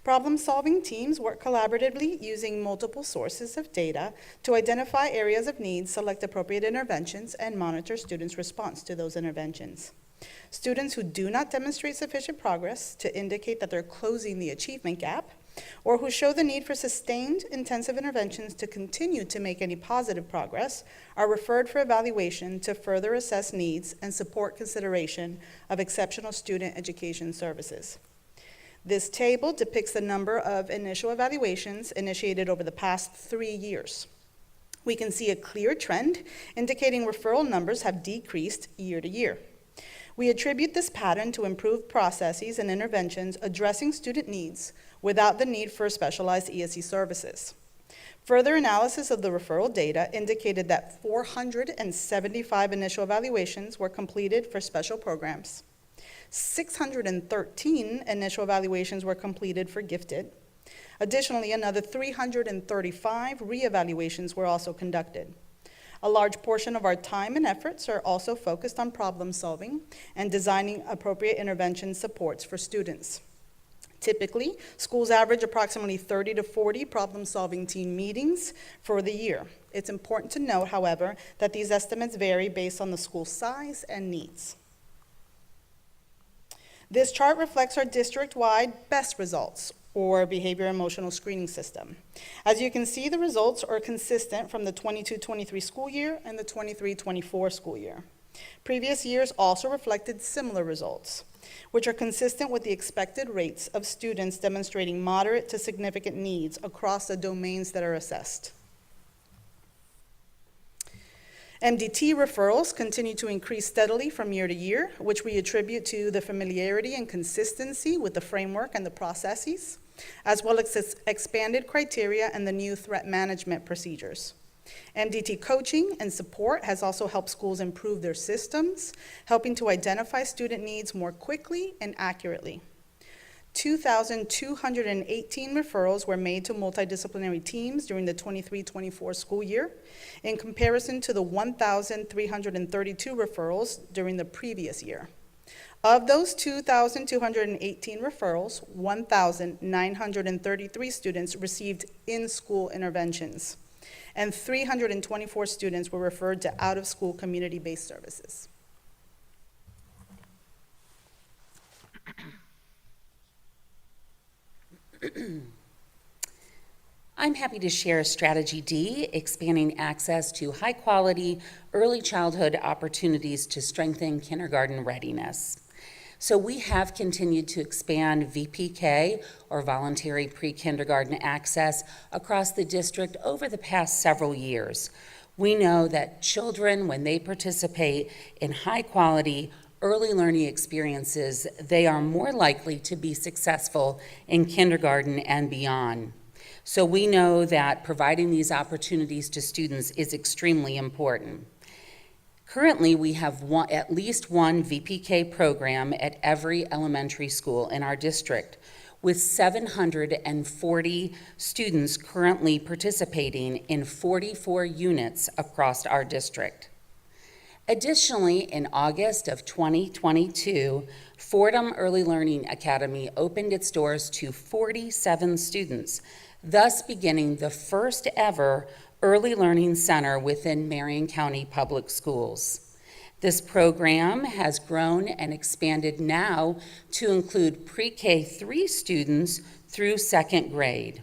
Problem-solving teams work collaboratively using multiple sources of data to identify areas of need, select appropriate interventions, and monitor students' response to those interventions. Students who do not demonstrate sufficient progress to indicate that they're closing the achievement gap, or who show the need for sustained intensive interventions to continue to make any positive progress, are referred for evaluation to further assess needs and support consideration of exceptional student education services. This table depicts the number of initial evaluations initiated over the past 3 years. We can see a clear trend indicating referral numbers have decreased year to year. We attribute this pattern to improved processes and interventions addressing student needs without the need for specialized ESE services. Further analysis of the referral data indicated that 475 initial evaluations were completed for special programs. 613 initial evaluations were completed for gifted. Additionally, another 335 reevaluations were also conducted. A large portion of our time and efforts are also focused on problem solving and designing appropriate intervention supports for students. Typically, schools average approximately 30 to 40 problem-solving team meetings for the year. It's important to note, however, that these estimates vary based on the school size and needs. This chart reflects our district-wide BEST results, or Behavior Emotional Screening System. As you can see, the results are consistent from the 22-23 school year and the 23-24 school year. Previous years also reflected similar results, which are consistent with the expected rates of students demonstrating moderate to significant needs across the domains that are assessed. MDT referrals continue to increase steadily from year to year, which we attribute to the familiarity and consistency with the framework and the processes, as well as expanded criteria and the new threat management procedures. MDT coaching and support has also helped schools improve their systems, helping to identify student needs more quickly and accurately. 2,218 referrals were made to multidisciplinary teams during the 23-24 school year, in comparison to the 1,332 referrals during the previous year. Of those 2,218 referrals, 1,933 students received in-school interventions, and 324 students were referred to out-of-school community-based services. I'm happy to share Strategy D, expanding access to high-quality early childhood opportunities to strengthen kindergarten readiness. So we have continued to expand VPK, or voluntary pre-kindergarten access, across the district over the past several years. We know that children, when they participate in high-quality early learning experiences, they are more likely to be successful in kindergarten and beyond. So we know that providing these opportunities to students is extremely important. Currently, we have at least one VPK program at every elementary school in our district, with 740 students currently participating in 44 units across our district. Additionally, in August of 2022, Fordham Early Learning Academy opened its doors to 47 students, thus beginning the first ever Early Learning Center within Marion County Public Schools. This program has grown and expanded now to include pre-K 3 students through second grade.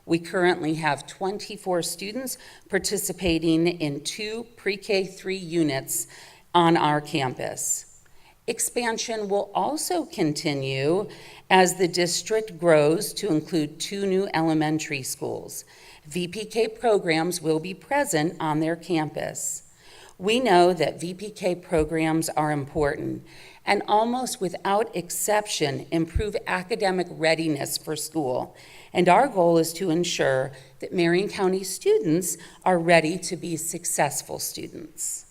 We currently have 24 students participating in 2 pre-K 3 units on our campus. Expansion will also continue as the district grows to include 2 new elementary schools. VPK programs will be present on their campus. We know that VPK programs are important and almost without exception improve academic readiness for school. And our goal is to ensure that Marion County students are ready to be successful students.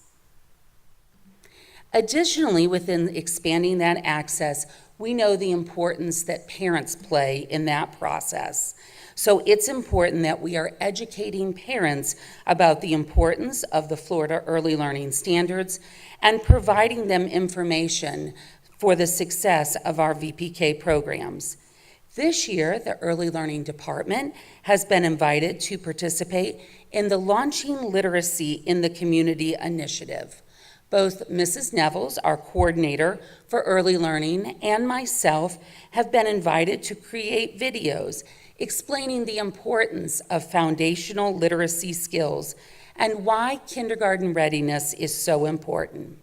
Additionally, within expanding that access, we know the importance that parents play in that process. So it's important that we are educating parents about the importance of the Florida Early Learning Standards and providing them information for the success of our VPK programs. This year, the Early Learning Department has been invited to participate in the Launching Literacy in the Community initiative. Both Mrs. Nevels, our coordinator for early learning, and myself have been invited to create videos explaining the importance of foundational literacy skills and why kindergarten readiness is so important.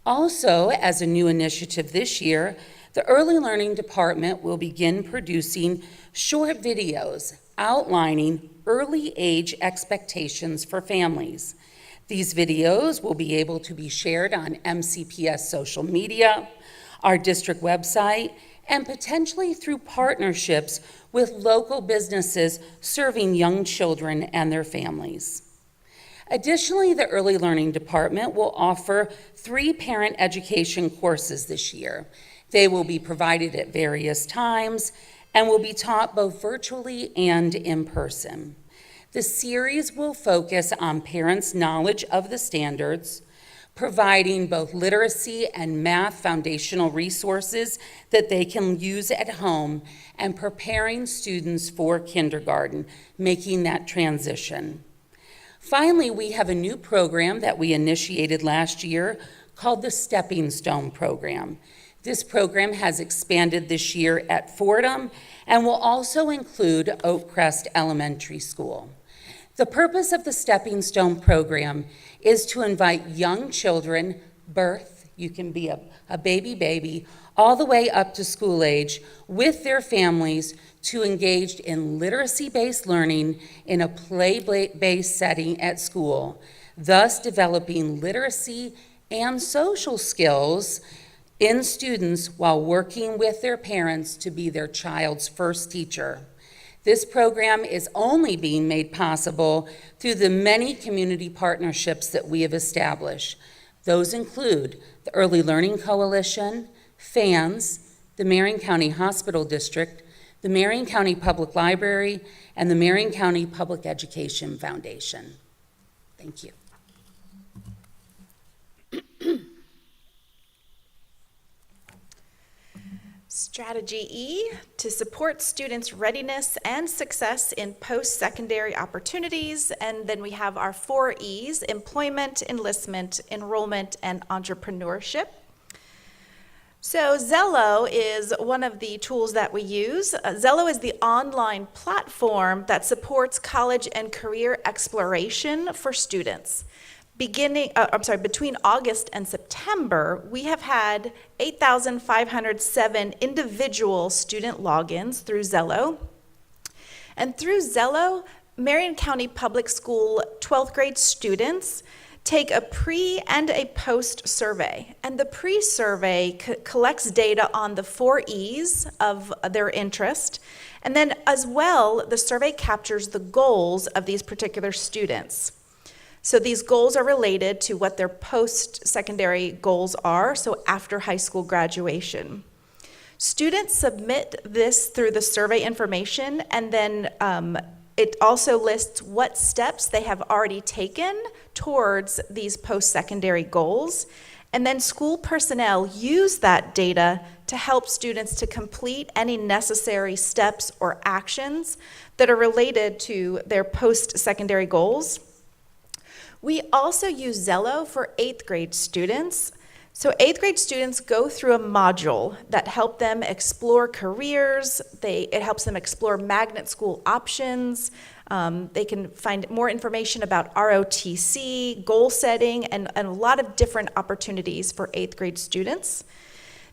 Also, as a new initiative this year, the Early Learning Department will begin producing short videos outlining early age expectations for families. These videos will be able to be shared on MCPS social media, our district website, and potentially through partnerships with local businesses serving young children and their families. Additionally, the Early Learning Department will offer 3 parent education courses this year. They will be provided at various times and will be taught both virtually and in person. The series will focus on parents' knowledge of the standards, providing both literacy and math foundational resources that they can use at home, and preparing students for kindergarten, making that transition. Finally, we have a new program that we initiated last year called the Stepping Stone Program. This program has expanded this year at Fordham and will also include Oakcrest Elementary School. The purpose of the Stepping Stone Program is to invite young children, birth, you can be a baby, all the way up to school age, with their families to engage in literacy-based learning in a play-based setting at school. thus developing literacy and social skills in students while working with their parents to be their child's first teacher. This program is only being made possible through the many community partnerships that we have established. Those include the Early Learning Coalition, FANS, the Marion County Hospital District, the Marion County Public Library, and the Marion County Public Education Foundation. Thank you. Strategy E, to support students' readiness and success in post-secondary opportunities. And then we have our 4 E's: employment, enlistment, enrollment, and entrepreneurship. So Zello is one of the tools that we use. Zello is the online platform that supports college and career exploration for students. Between August and September, we have had 8,507 individual student logins through Zello. And through Zello, Marion County Public School 12th grade students take a pre and a post survey. And the pre-survey collects data on the 4 E's of their interest. And then as well, the survey captures the goals of these particular students. So these goals are related to what their post-secondary goals are, so after high school graduation. Students submit this through the survey information, and then it also lists what steps they have already taken towards these post-secondary goals. And then school personnel use that data to help students to complete any necessary steps or actions that are related to their post-secondary goals. We also use Zello for 8th grade students. So 8th grade students go through a module that help them explore careers. It helps them explore magnet school options. They can find more information about ROTC, goal setting, and a lot of different opportunities for 8th grade students.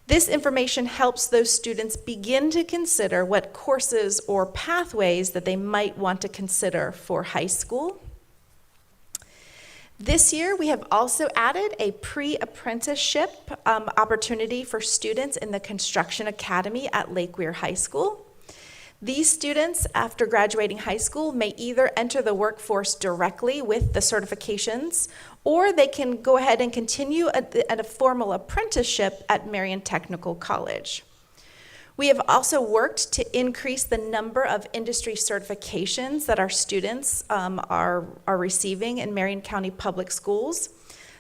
This information helps those students begin to consider what courses or pathways that they might want to consider for high school. This year, we have also added a pre-apprenticeship opportunity for students in the Construction Academy at Lake Weir High School. These students, after graduating high school, may either enter the workforce directly with the certifications, or they can go ahead and continue at a formal apprenticeship at Marion Technical College. We have also worked to increase the number of industry certifications that our students are receiving in Marion County Public Schools.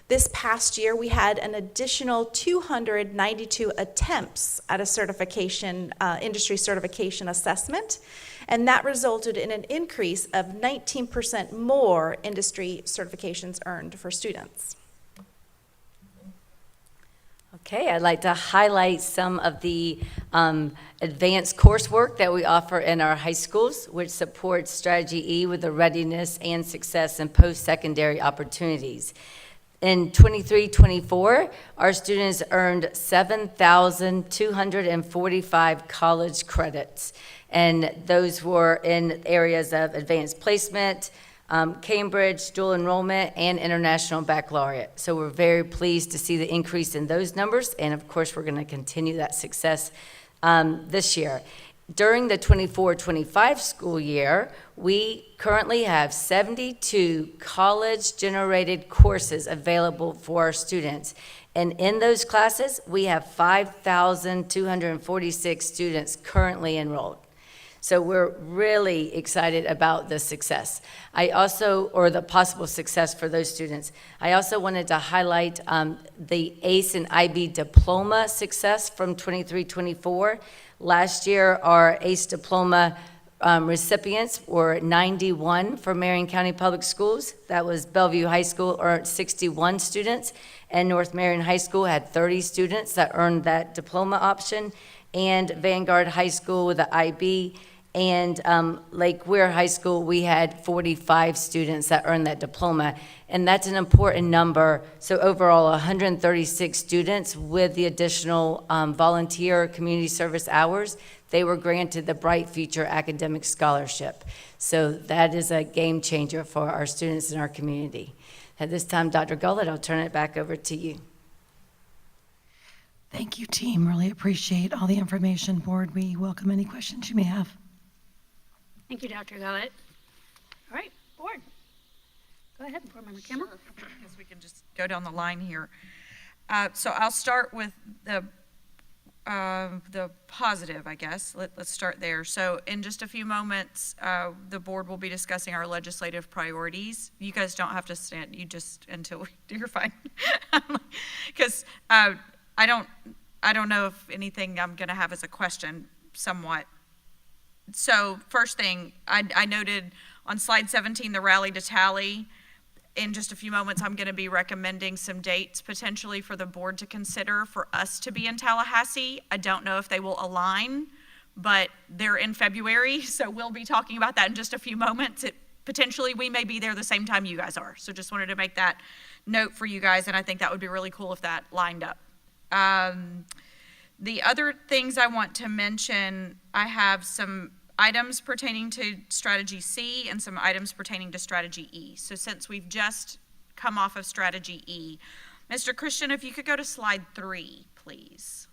This past year, we had an additional 292 attempts at a certification, industry certification assessment, and that resulted in an increase of 19% more industry certifications earned for students. Okay, I'd like to highlight some of the advanced coursework that we offer in our high schools, which supports Strategy E with the readiness and success in post-secondary opportunities. In 23-24, our students earned 7,245 college credits, and those were in areas of advanced placement, Cambridge, dual enrollment, and international baccalaureate. So we're very pleased to see the increase in those numbers, and of course, we're going to continue that success this year. During the 24-25 school year, we currently have 72 college-generated courses available for our students. And in those classes, we have 5,246 students currently enrolled. So we're really excited about the success. Or the possible success for those students. I also wanted to highlight the ACE and IB diploma success from 23-24. Last year, our ACE diploma recipients were 91 for Marion County Public Schools. That was Bellevue High School earned 61 students, and North Marion High School had 30 students that earned that diploma option, and Vanguard High School with the IB, and Lake Weir High School, we had 45 students that earned that diploma, and that's an important number. So overall, 136 students with the additional volunteer community service hours, they were granted the Bright Future Academic Scholarship. So that is a game changer for our students in our community. At this time, Dr. Gullett, I'll turn it back over to you. Thank you, team. Really appreciate all the information. Board, we welcome any questions you may have. Thank you, Dr. Gullett. All right, board. Go ahead, Board Member Campbell. I guess we can just go down the line here. So I'll start with the positive, I guess. Let's start there. So in just a few moments, the board will be discussing our legislative priorities. You guys don't have to stand, you just, you're fine. Because I don't know if anything I'm gonna have as a question somewhat. So first thing, I noted on slide 17, the rally to tally. In just a few moments, I'm going to be recommending some dates potentially for the board to consider for us to be in Tallahassee. I don't know if they will align, but they're in February, so we'll be talking about that in just a few moments. Potentially, we may be there the same time you guys are. So just wanted to make that note for you guys, and I think that would be really cool if that lined up. The other things I want to mention, I have some items pertaining to strategy C and some items pertaining to strategy E. So since we've just come off of strategy E, Mr. Christian, if you could go to slide 3, please.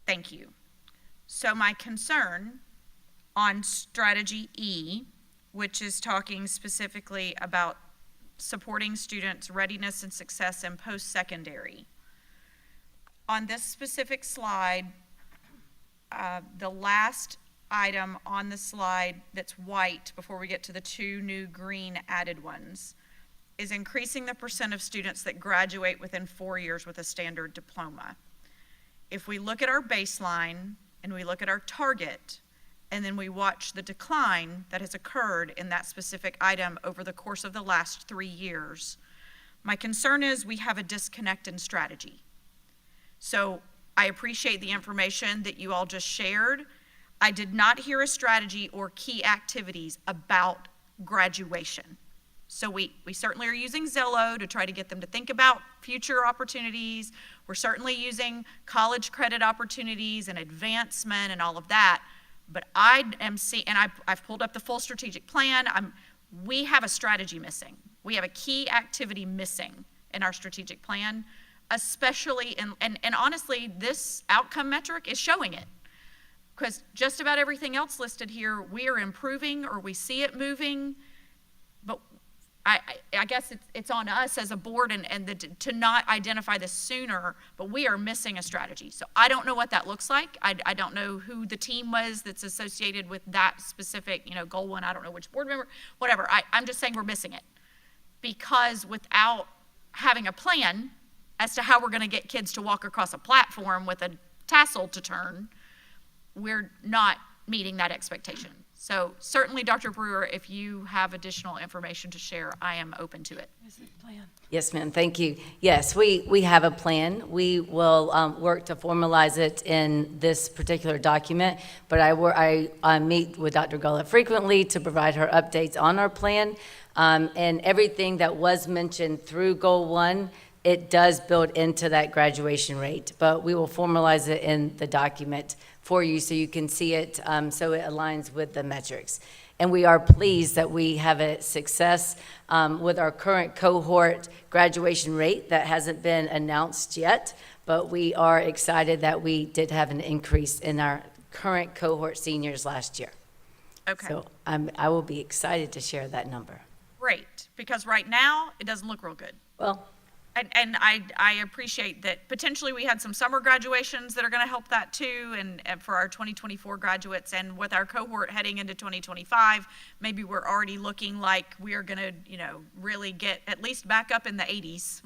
Thank you. So my concern on strategy E, which is talking specifically about supporting students' readiness and success in post-secondary. On this specific slide, the last item on the slide that's white before we get to the 2 new green added ones is increasing the percent of students that graduate within 4 years with a standard diploma. If we look at our baseline and we look at our target, and then we watch the decline that has occurred in that specific item over the course of the last 3 years, my concern is we have a disconnect in strategy. So I appreciate the information that you all just shared. I did not hear a strategy or key activities about graduation. So we certainly are using Zello to try to get them to think about future opportunities. We're certainly using college credit opportunities and advancement and all of that. But I am seeing, and I've pulled up the full strategic plan. We have a strategy missing. We have a key activity missing in our strategic plan. Especially, and honestly, this outcome metric is showing it. Because just about everything else listed here, we are improving or we see it moving. But I guess it's on us as a board to not identify this sooner, but we are missing a strategy. So I don't know what that looks like. I don't know who the team was that's associated with that specific, goal one. I don't know which board member, whatever. I'm just saying we're missing it. Because without having a plan as to how we're going to get kids to walk across a platform with a tassel to turn, we're not meeting that expectation. So certainly, Dr. Brewer, if you have additional information to share, I am open to it. Yes, ma'am. Thank you. Yes, we have a plan. We will work to formalize it in this particular document, but I meet with Dr. Gullett frequently to provide her updates on our plan, and everything that was mentioned through Goal 1, it does build into that graduation rate, but we will formalize it in the document for you so you can see it, so it aligns with the metrics. And we are pleased that we have a success with our current cohort graduation rate that hasn't been announced yet, but we are excited that we did have an increase in our current cohort seniors last year. Okay. So I will be excited to share that number. Great, because right now, it doesn't look real good. Well, And I appreciate that potentially we had some summer graduations that are going to help that too, and for our 2024 graduates, and with our cohort heading into 2025, maybe we're already looking like we are going to, really get at least back up in the 80s.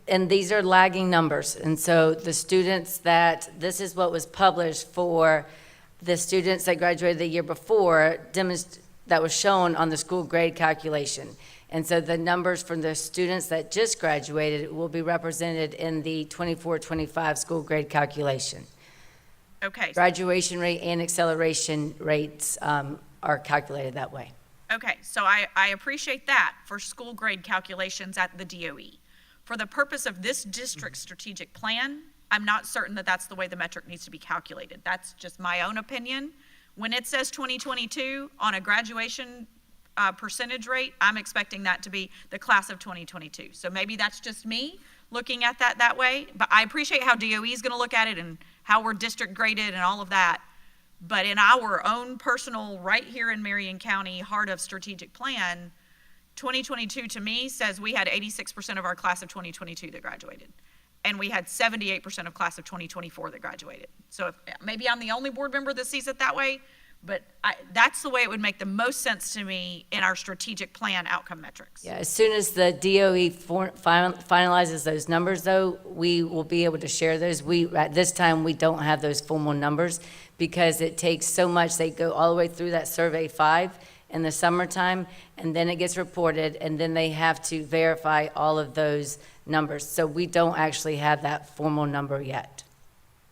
And these are lagging numbers, and so the students this is what was published for the students that graduated the year before, that was shown on the school grade calculation. And so the numbers from the students that just graduated will be represented in the 24-25 school grade calculation. Okay. Graduation rate and acceleration rates are calculated that way. Okay, so I appreciate that for school grade calculations at the DOE. For the purpose of this district strategic plan, I'm not certain that that's the way the metric needs to be calculated. That's just my own opinion. When it says 2022 on a graduation percentage rate, I'm expecting that to be the class of 2022. So maybe that's just me looking at that way, but I appreciate how DOE is going to look at it and how we're district graded and all of that. But in our own personal, right here in Marion County, heart of strategic plan, 2022 to me says we had 86% of our class of 2022 that graduated. And we had 78% of class of 2024 that graduated. So maybe I'm the only board member that sees it that way, but that's the way it would make the most sense to me in our strategic plan outcome metrics. Yeah, as soon as the DOE finalizes those numbers, though, we will be able to share those. At this time, we don't have those formal numbers because it takes so much. They go all the way through that survey 5 in the summertime, and then it gets reported, and then they have to verify all of those numbers. So we don't actually have that formal number yet.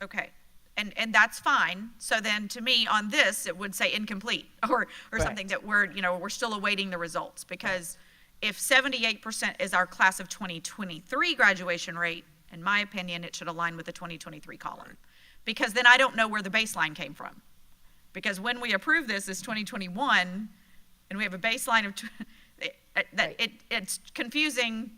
Okay. And that's fine. So then to me on this, it would say incomplete or something that we're still awaiting the results, because if 78% is our class of 2023 graduation rate, in my opinion, it should align with the 2023 column, because then I don't know where the baseline came from. Because when we approve this as 2021 and we have a baseline of, it's confusing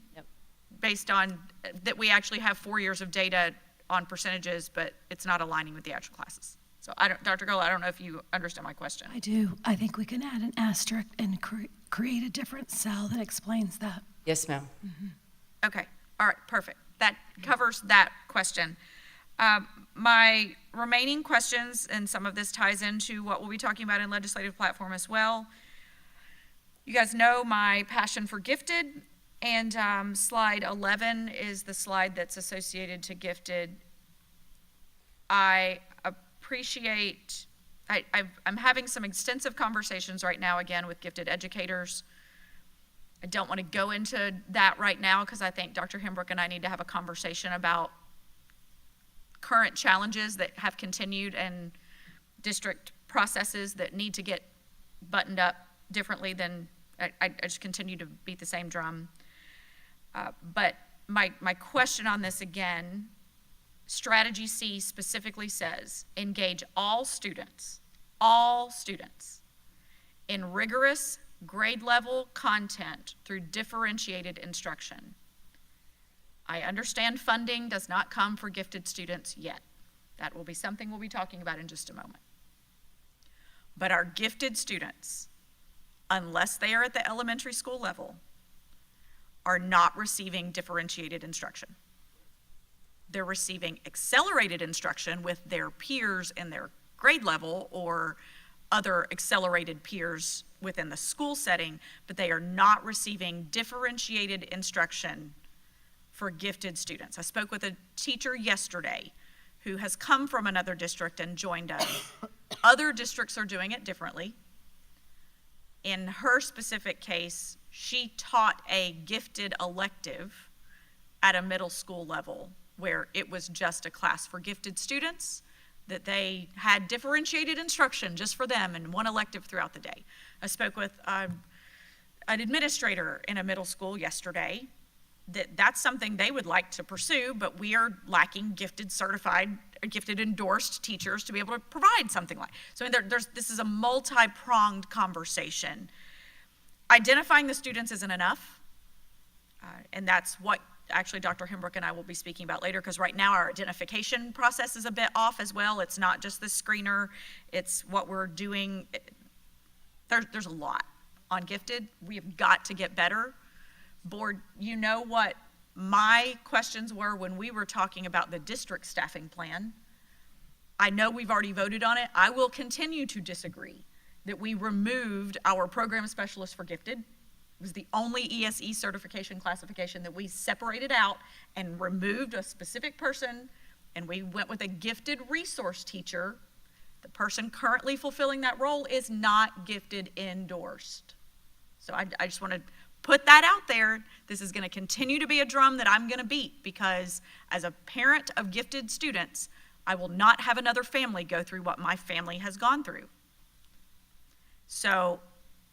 based on that we actually have 4 years of data on percentages, but it's not aligning with the actual classes. So Dr. Gull, I don't know if you understand my question. I do. I think we can add an asterisk and create a different cell that explains that. Yes, ma'am. Okay, all right, perfect. That covers that question. My remaining questions, and some of this ties into what we'll be talking about in legislative platform as well. You guys know my passion for gifted, and slide 11 is the slide that's associated to gifted. I appreciate, I'm having some extensive conversations right now, again, with gifted educators. I don't want to go into that right now because I think Dr. Hembrook and I need to have a conversation about current challenges that have continued and district processes that need to get buttoned up differently than I just continue to beat the same drum. But my question on this again, strategy C specifically says engage all students in rigorous grade level content through differentiated instruction. I understand funding does not come for gifted students yet. That will be something we'll be talking about in just a moment. But our gifted students, unless they are at the elementary school level, are not receiving differentiated instruction. They're receiving accelerated instruction with their peers in their grade level or other accelerated peers within the school setting, but they are not receiving differentiated instruction for gifted students. I spoke with a teacher yesterday who has come from another district and joined us. Other districts are doing it differently. In her specific case, she taught a gifted elective at a middle school level where it was just a class for gifted students, that they had differentiated instruction just for them and one elective throughout the day. I spoke with an administrator in a middle school yesterday that's something they would like to pursue, but we are lacking gifted certified, gifted endorsed teachers to be able to provide something like. So I mean, this is a multi-pronged conversation. Identifying the students isn't enough, and that's what actually Dr. Hembrook and I will be speaking about later, because right now our identification process is a bit off as well. It's not just the screener, it's what we're doing. There's a lot on gifted. We have got to get better. Board, you know what my questions were when we were talking about the district staffing plan. I know we've already voted on it. I will continue to disagree that we removed our program specialist for gifted. It was the only ESE certification classification that we separated out and removed a specific person, and we went with a gifted resource teacher. The person currently fulfilling that role is not gifted endorsed. So I just want to put that out there. This is going to continue to be a drum that I'm going to beat, because as a parent of gifted students, I will not have another family go through what my family has gone through. So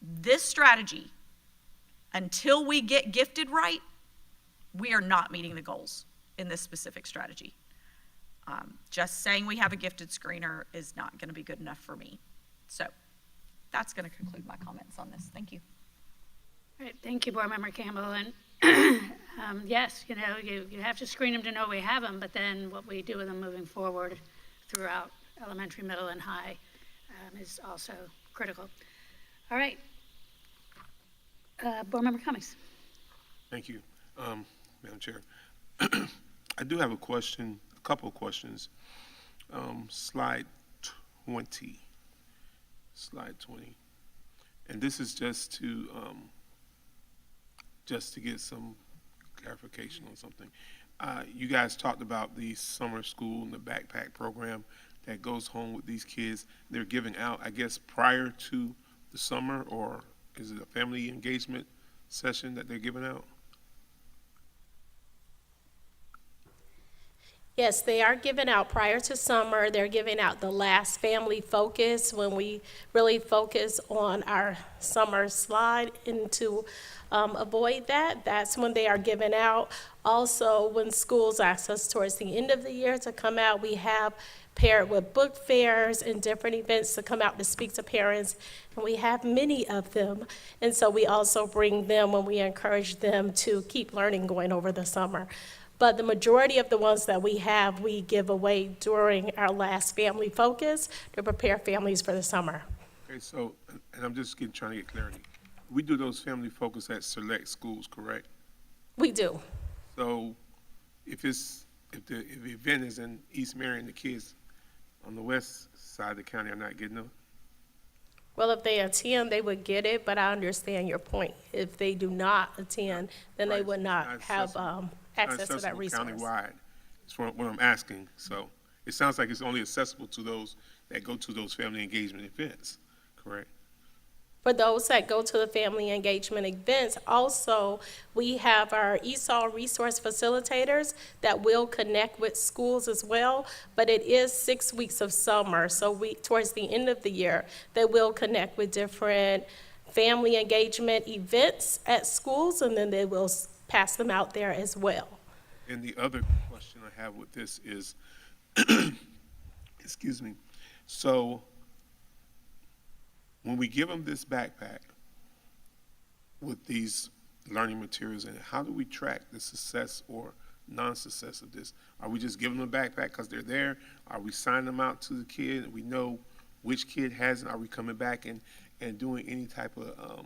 this strategy, until we get gifted right, we are not meeting the goals in this specific strategy. Just saying we have a gifted screener is not going to be good enough for me. So that's going to conclude my comments on this. Thank you. All right, thank you, Board Member Campbell. And yes, you have to screen them to know we have them, but then what we do with them moving forward throughout elementary, middle, and high is also critical. All right. Board Member Cummings. Thank you, Madam Chair. I do have a couple of questions. Slide 20. Slide 20. And this is just to get some clarification on something. You guys talked about the summer school and the backpack program that goes home with these kids. They're giving out, I guess, prior to the summer, or is it a family engagement session that they're giving out? Yes, they are given out prior to summer. They're giving out the last family focus when we really focus on our summer slide, and to avoid that, that's when they are given out. Also, when schools ask us towards the end of the year to come out, we have paired with book fairs and different events to come out to speak to parents, and we have many of them. And so we also bring them when we encourage them to keep learning going over the summer. But the majority of the ones that we have, we give away during our last family focus to prepare families for the summer. Okay, so, and I'm just trying to get clarity. We do those family focus at select schools, correct? We do. So if the event is in East Marion, the kids on the west side of the county are not getting them? Well, if they attend, they would get it, but I understand your point. If they do not attend, then they would not have access to that resource. Countywide, that's what I'm asking. So it sounds like it's only accessible to those that go to those family engagement events, correct? For those that go to the family engagement events, also, we have our ESOL resource facilitators that will connect with schools as well, but it is 6 weeks of summer, so towards the end of the year, they will connect with different family engagement events at schools, and then they will pass them out there as well. And the other question I have with this is, excuse me, so when we give them this backpack with these learning materials in it, how do we track the success or non-success of this? Are we just giving them a backpack because they're there? Are we signing them out to the kid and we know which kid hasn't? Are we coming back and doing any type of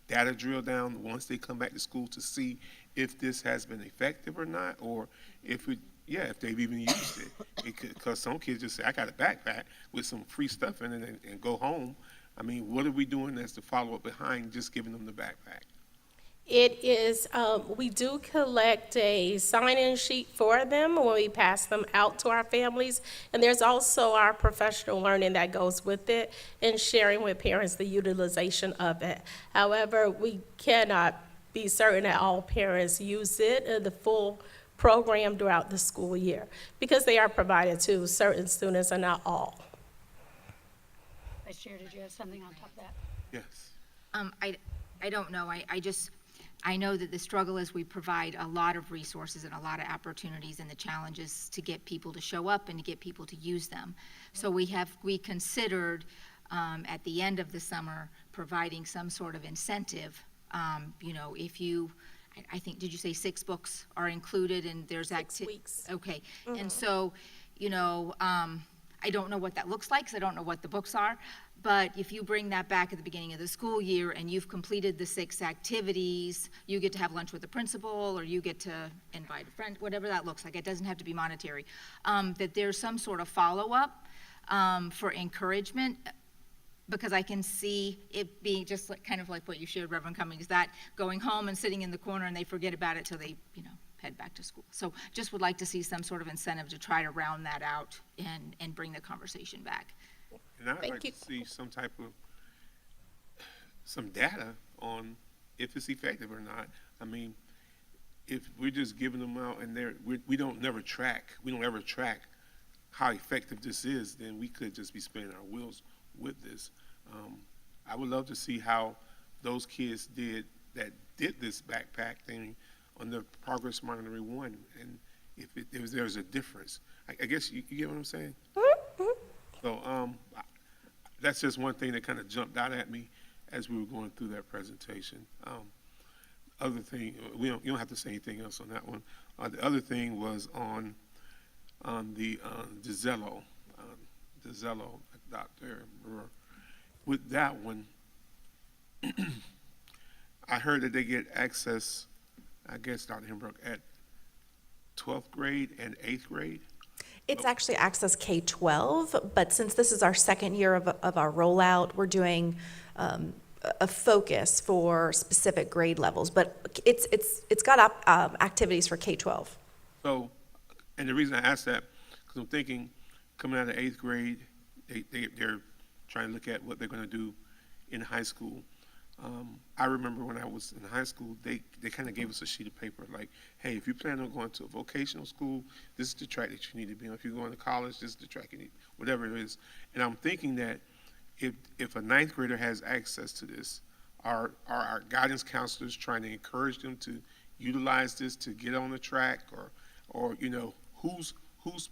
data drill down once they come back to school to see if this has been effective or not, or if they've even used it? Because some kids just say, I got a backpack with some free stuff in it and go home. I mean, what are we doing as the follow-up behind just giving them the backpack? It is, we do collect a sign-in sheet for them when we pass them out to our families, and there's also our professional learning that goes with it and sharing with parents the utilization of it. However, we cannot be certain that all parents use it, the full program throughout the school year, because they are provided to certain students and not all. Vice Chair, did you have something on top of that? Yes. I don't know. I know that the struggle is we provide a lot of resources and a lot of opportunities, and the challenge is to get people to show up and to get people to use them. So we considered at the end of the summer providing some sort of incentive. If you, I think, did you say 6 books are included and there's 6 weeks. Okay. Mm-hmm. And so, I don't know what that looks like because I don't know what the books are, but if you bring that back at the beginning of the school year and you've completed the 6 activities, you get to have lunch with the principal, or you get to invite a friend, whatever that looks like. It doesn't have to be monetary. That there's some sort of follow-up for encouragement, because I can see it being just kind of like what you shared, Reverend Cummings, that going home and sitting in the corner and they forget about it till they, head back to school. So just would like to see some sort of incentive to try to round that out and bring the conversation back. And I'd like to see some type of, some data on if it's effective or not. I mean, if we're just giving them out and we don't ever track how effective this is, then we could just be spinning our wheels with this. I would love to see how those kids did this backpack thing on the progress monitoring one, and if there's a difference. I guess you get what I'm saying? Mm-hmm. So that's just one thing that kind of jumped out at me as we were going through that presentation. other thing, you don't have to say anything else on that one. The other thing was on the Zello, Dr. Brewer. With that one, I heard that they get access, I guess, Dr. Hembrook, at 12th grade and 8th grade. It's actually Access K-12, but since this is our second year of our rollout, we're doing a focus for specific grade levels, but it's got activities for K-12. So, and the reason I asked that, because I'm thinking, coming out of 8th grade, they're trying to look at what they're going to do in high school. I remember when I was in high school, they kind of gave us a sheet of paper, like, hey, if you plan on going to a vocational school, this is the track that you need to be on. If you're going to college, this is the track you need, whatever it is. And I'm thinking that if a 9th grader has access to this, are our guidance counselors trying to encourage them to utilize this to get on the track, or you know, who's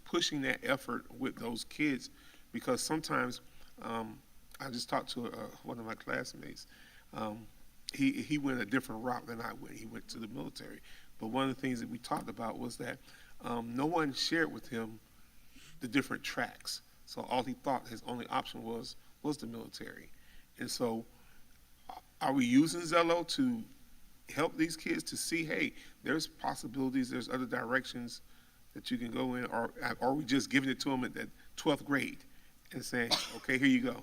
pushing that effort with those kids? Because sometimes, I just talked to one of my classmates. He went a different route than I went. He went to the military. But one of the things that we talked about was that no one shared with him the different tracks. So all he thought his only option was the military. And so are we using Zello to help these kids to see, hey, there's possibilities, there's other directions that you can go in, or are we just giving it to them at that 12th grade and saying, okay, here you go?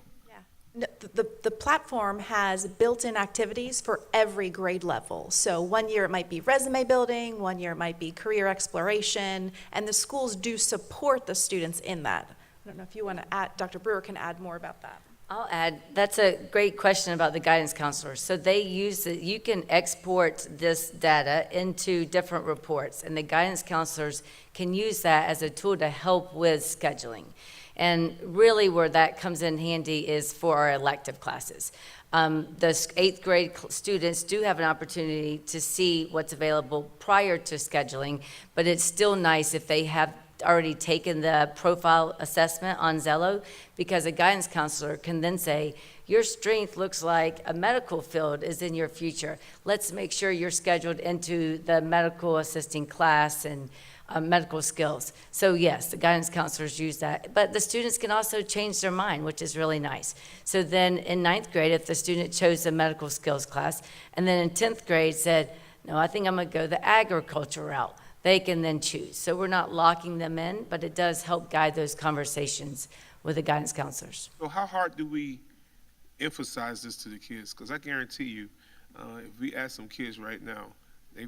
The platform has built-in activities for every grade level. So one year it might be resume building, one year it might be career exploration, and the schools do support the students in that. I don't know if you want to add, Dr. Brewer can add more about that. I'll add, that's a great question about the guidance counselors. So they use it, you can export this data into different reports, and the guidance counselors can use that as a tool to help with scheduling. And really where that comes in handy is for our elective classes. The 8th grade students do have an opportunity to see what's available prior to scheduling, but it's still nice if they have already taken the profile assessment on Zello, because a guidance counselor can then say, your strength looks like a medical field is in your future. Let's make sure you're scheduled into the medical assisting class and medical skills. So yes, the guidance counselors use that, but the students can also change their mind, which is really nice. So then in 9th grade, if the student chose the medical skills class, and then in 10th grade said, no, I think I'm gonna go the agriculture route, they can then choose. So we're not locking them in, but it does help guide those conversations with the guidance counselors. So how hard do we emphasize this to the kids? Because I guarantee you, if we ask some kids right now, they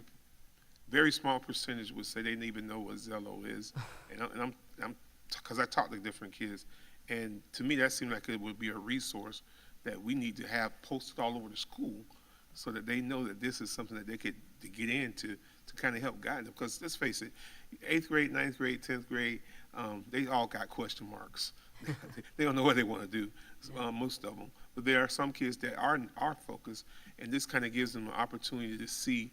very small percentage would say they didn't even know what Zello is. And I'm because I talk to different kids, and to me that seemed like it would be a resource that we need to have posted all over the school, so that they know that this is something that they could to get into to kind of help guide them. Because let's face it, 8th grade, 9th grade, 10th grade, they all got question marks. They don't know what they want to do, most of them. But there are some kids that are focused, and this kind of gives them an opportunity to see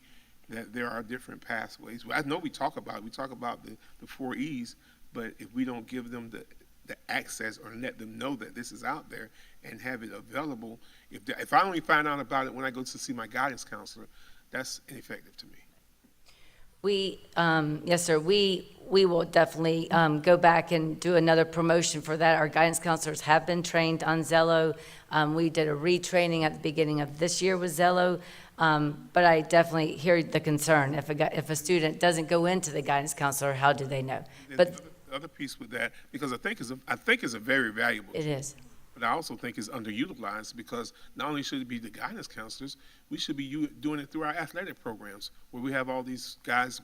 that there are different pathways. I know we talk about the 4 E's, but if we don't give them the access or let them know that this is out there and have it available, if I only find out about it when I go to see my guidance counselor, that's ineffective to me. Yes, sir, we will definitely go back and do another promotion for that. Our guidance counselors have been trained on Zello. We did a retraining at the beginning of this year with Zello. But I definitely hear the concern. If a student doesn't go into the guidance counselor, how do they know? But the other piece with that, because I think is a very valuable tool. It is. But I also think it's underutilized, because not only should it be the guidance counselors, we should be doing it through our athletic programs, where we have all these guys,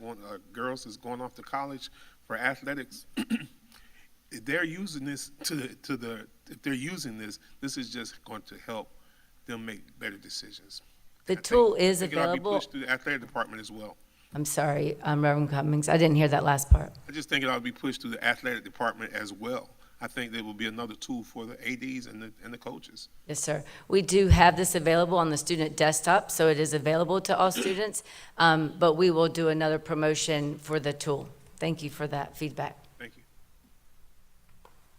girls is going off to college for athletics. If they're using this if they're using this is just going to help them make better decisions. The tool is available. It ought to be pushed through the athletic department as well. I'm sorry, Reverend Cummings, I didn't hear that last part. I just think it ought to be pushed through the athletic department as well. I think there will be another tool for the ADs and the coaches. Yes, sir. We do have this available on the student desktop, so it is available to all students, but we will do another promotion for the tool. Thank you for that feedback. Thank you.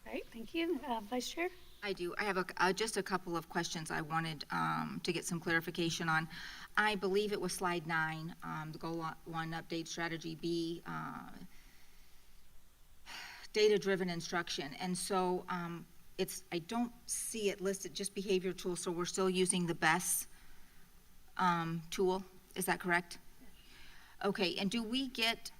All right, thank you. Vice Chair? I do. I have just a couple of questions I wanted to get some clarification on. I believe it was slide 9, the goal 1 update strategy B, data-driven instruction. And so I don't see it listed, just behavior tools, so we're still using the BESS tool, is that correct? Okay, and do we get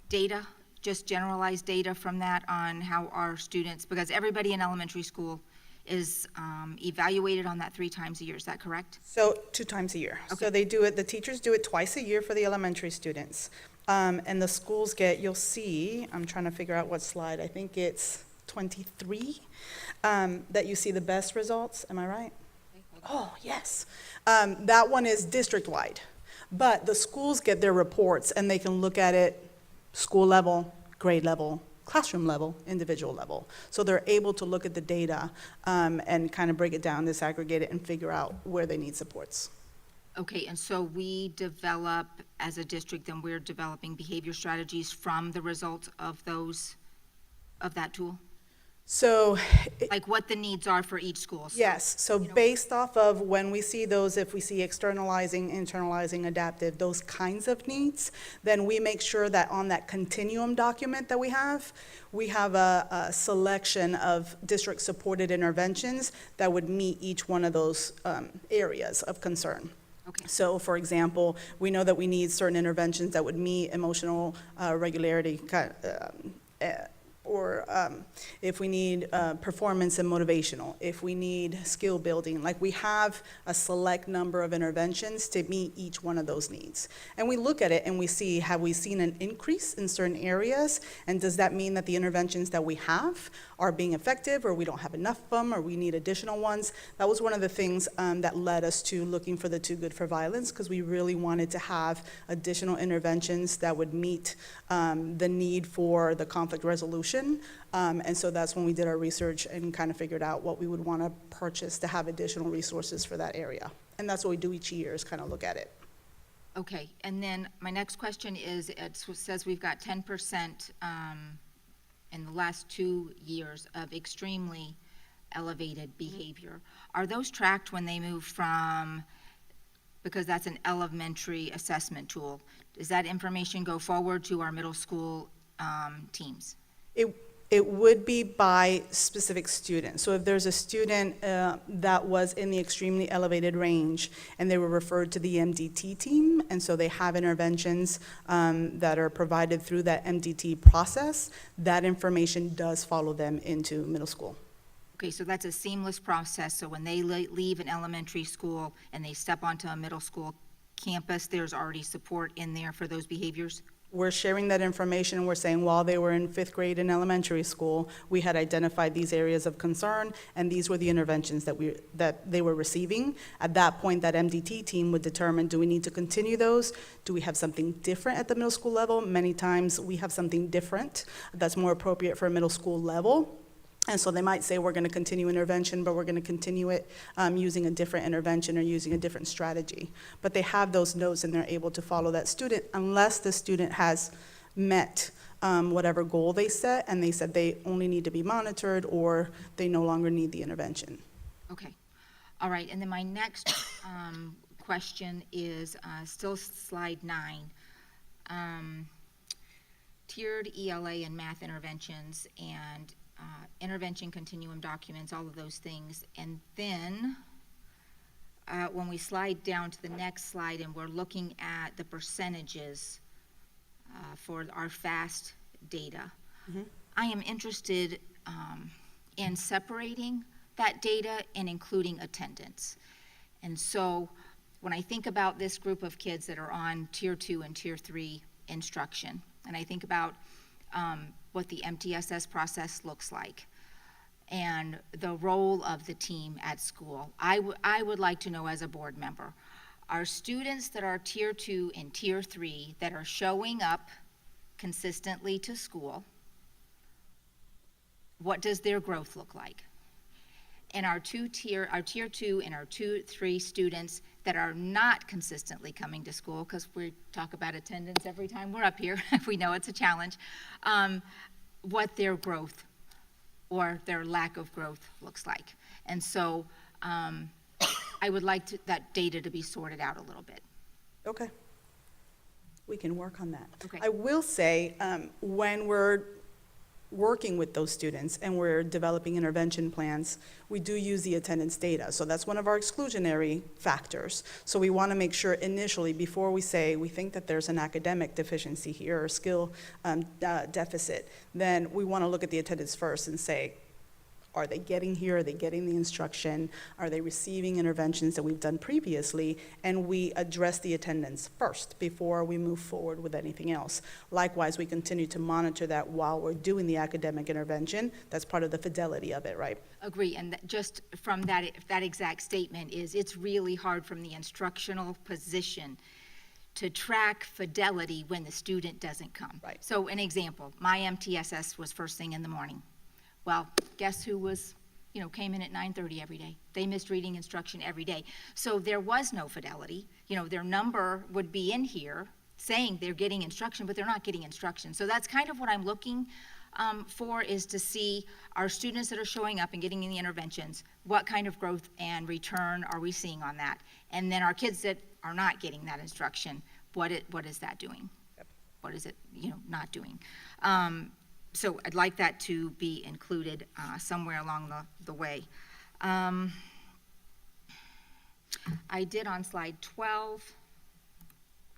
data, just generalized data from that on how our students, because everybody in elementary school is evaluated on that 3 times a year, is that correct? So 2 times a year. Okay. So they do it, the teachers do it twice a year for the elementary students. And the schools get, you'll see, I'm trying to figure out what slide, I think it's 23, that you see the best results, am I right? Oh, yes. That one is district-wide. But the schools get their reports and they can look at it school level, grade level, classroom level, individual level. So they're able to look at the data and kind of break it down, disaggregate it, and figure out where they need supports. Okay, and so we develop, as a district, then we're developing behavior strategies from the results of that tool? So, Like what the needs are for each school? So, yes, so based off of when we see those, if we see externalizing, internalizing, adaptive, those kinds of needs, then we make sure that on that continuum document that we have a selection of district-supported interventions that would meet each one of those areas of concern. Okay. So, for example, we know that we need certain interventions that would meet emotional regularity, or if we need performance and motivational, if we need skill building, like we have a select number of interventions to meet each one of those needs. And we look at it and we see, have we seen an increase in certain areas? And does that mean that the interventions that we have are being effective, or we don't have enough of them, or we need additional ones? That was one of the things that led us to looking for the Too Good for Violence, because we really wanted to have additional interventions that would meet the need for the conflict resolution. And so that's when we did our research and kind of figured out what we would want to purchase to have additional resources for that area. And that's what we do each year, is kind of look at it. Okay, and then my next question is, it says we've got 10% in the last 2 years of extremely elevated behavior. Are those tracked when they move from, because that's an elementary assessment tool, does that information go forward to our middle school teams? It would be by specific student. So if there's a student that was in the extremely elevated range and they were referred to the MDT team, and so they have interventions that are provided through that MDT process, that information does follow them into middle school. Okay, so that's a seamless process, so when they leave an elementary school and they step onto a middle school campus, there's already support in there for those behaviors? We're sharing that information, and we're saying while they were in 5th grade in elementary school, we had identified these areas of concern, and these were the interventions that they were receiving. At that point, that MDT team would determine, do we need to continue those? Do we have something different at the middle school level? Many times we have something different that's more appropriate for a middle school level. And so they might say, we're going to continue intervention, but we're going to continue it using a different intervention or using a different strategy. But they have those notes, and they're able to follow that student unless the student has met whatever goal they set, and they said they only need to be monitored or they no longer need the intervention. Okay, all right, and then my next question is still slide 9. Tiered ELA and math interventions and intervention continuum documents, all of those things. And then when we slide down to the next slide and we're looking at the percentages for our FAST data, I am interested in separating that data and including attendance. And so when I think about this group of kids that are on Tier 2 and Tier 3 instruction, and I think about what the MTSS process looks like and the role of the team at school, I would like to know as a board member, are students that are Tier 2 and Tier 3 that are showing up consistently to school, what does their growth look like? And our Tier 2 and our Tier 3 students that are not consistently coming to school, because we talk about attendance every time we're up here, we know it's a challenge, what their growth or their lack of growth looks like. And so I I would like that data to be sorted out a little bit. Okay. We can work on that. Okay. I will say, when we're working with those students and we're developing intervention plans, we do use the attendance data. So that's one of our exclusionary factors. So we want to make sure initially, before we say we think that there's an academic deficiency here or skill deficit, then we want to look at the attendance first and say, are they getting here? Are they getting the instruction? Are they receiving interventions that we've done previously? And we address the attendance first before we move forward with anything else. Likewise, we continue to monitor that while we're doing the academic intervention. That's part of the fidelity of it, right? Agree, and just from that exact statement is, it's really hard from the instructional position to track fidelity when the student doesn't come. Right. So an example, my MTSS was first thing in the morning. Well, guess who came in at 9:30 every day? They missed reading instruction every day. So there was no fidelity. Their number would be in here saying they're getting instruction, but they're not getting instruction. So that's kind of what I'm looking for, is to see our students that are showing up and getting in the interventions, what kind of growth and return are we seeing on that? And then our kids that are not getting that instruction, what is that doing? Yep. What is it, not doing? So I'd like that to be included somewhere along the way. I did on slide 12.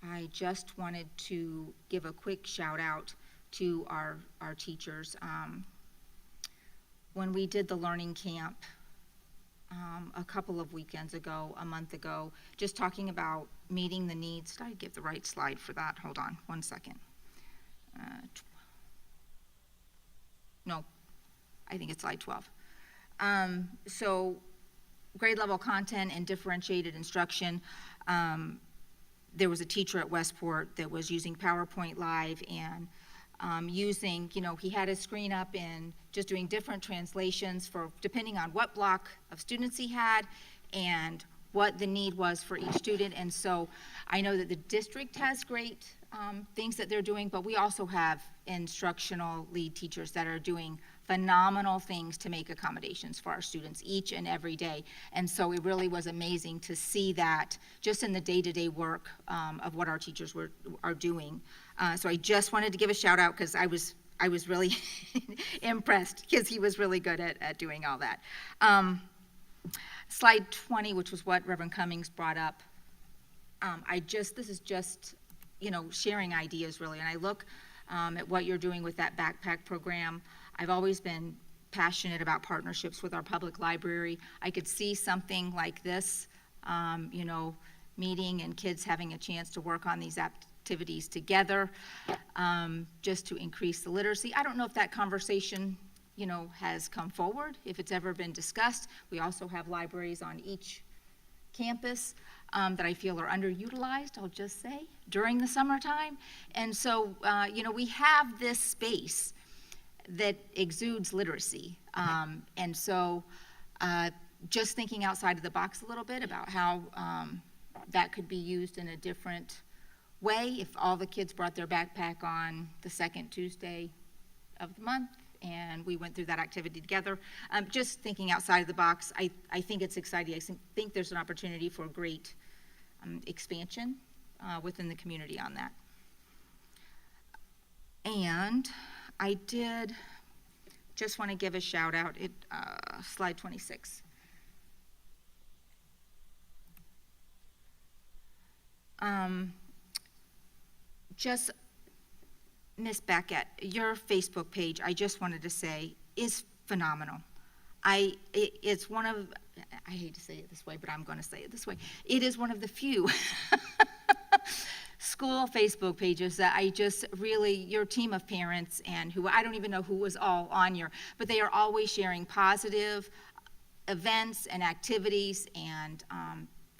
I just wanted to give a quick shout out to our teachers. When we did the learning camp a couple of weekends ago, a month ago, just talking about meeting the needs. Did I give the right slide for that? Hold on one second. No, I think it's slide 12. So grade level content and differentiated instruction. There was a teacher at Westport that was using PowerPoint Live and using, he had his screen up and just doing different translations for, depending on what block of students he had and what the need was for each student. And so I know that the district has great things that they're doing, but we also have instructional lead teachers that are doing phenomenal things to make accommodations for our students each and every day. And so it really was amazing to see that just in the day-to-day work of what our teachers are doing. So I just wanted to give a shout out because I was really impressed because he was really good at doing all that. Slide 20, which was what Reverend Cummings brought up. This is just, sharing ideas really. And I look at what you're doing with that backpack program. I've always been passionate about partnerships with our public library. I could see something like this, meeting and kids having a chance to work on these activities together, just to increase the literacy. I don't know if that conversation has come forward, if it's ever been discussed. We also have libraries on each campus that I feel are underutilized, I'll just say, during the summertime. And so, we have this space that exudes literacy. And so, just thinking outside of the box a little bit about how that could be used in a different way if all the kids brought their backpack on the second Tuesday of the month and we went through that activity together. Just thinking outside of the box, I think it's exciting. I think there's an opportunity for great expansion within the community on that. And I did just want to give a shout out, slide 26. Just Miss Beckett, your Facebook page, I just wanted to say, is phenomenal. It's one of, I hate to say it this way, but I'm going to say it this way. It is one of the few school Facebook pages that I just really, your team of parents and who, I don't even know who was all on your, but they are always sharing positive events and activities and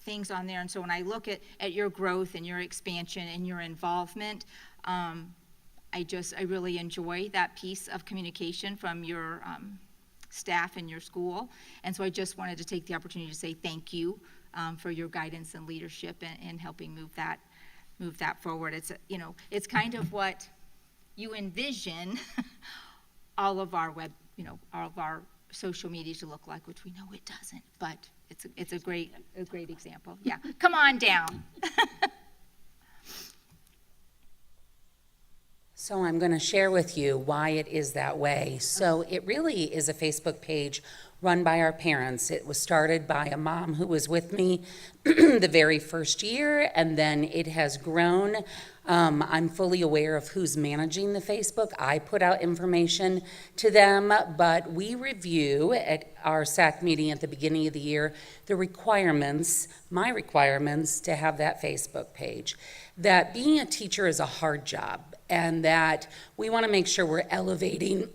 things on there. And so when I look at your growth and your expansion and your involvement, I really enjoy that piece of communication from your staff and your school. And so I just wanted to take the opportunity to say thank you for your guidance and leadership and helping move that forward. It's kind of what you envision all of our social media to look like, which we know it doesn't, but it's a great example. Yeah, come on down. So I'm going to share with you why it is that way. So it really is a Facebook page run by our parents. It was started by a mom who was with me the very first year, and then it has grown. I'm fully aware of who's managing the Facebook. I put out information to them, but we review at our SAC meeting at the beginning of the year the requirements, my requirements to have that Facebook page. That being a teacher is a hard job, and that we want to make sure we're elevating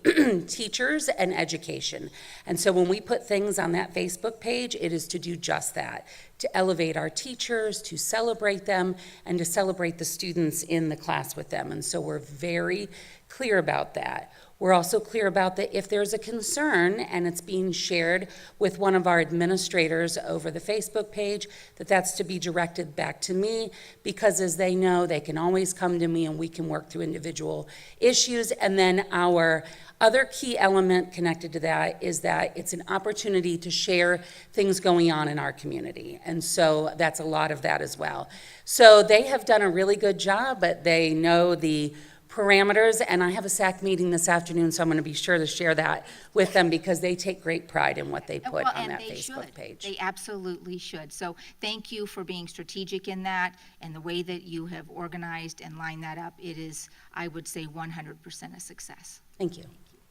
teachers and education. And so when we put things on that Facebook page, it is to do just that, to elevate our teachers, to celebrate them, and to celebrate the students in the class with them. And so we're very clear about that. We're also clear about that if there's a concern and it's being shared with one of our administrators over the Facebook page, that's to be directed back to me, because as they know, they can always come to me and we can work through individual issues. And then our other key element connected to that is that it's an opportunity to share things going on in our community. And so that's a lot of that as well. So they have done a really good job, but they know the parameters, and I have a SAC meeting this afternoon, so I'm going to be sure to share that with them, because they take great pride in what they put on that Facebook page. They absolutely should. So thank you for being strategic in that, and the way that you have organized and lined that up. It is, I would say, 100% a success. Thank you.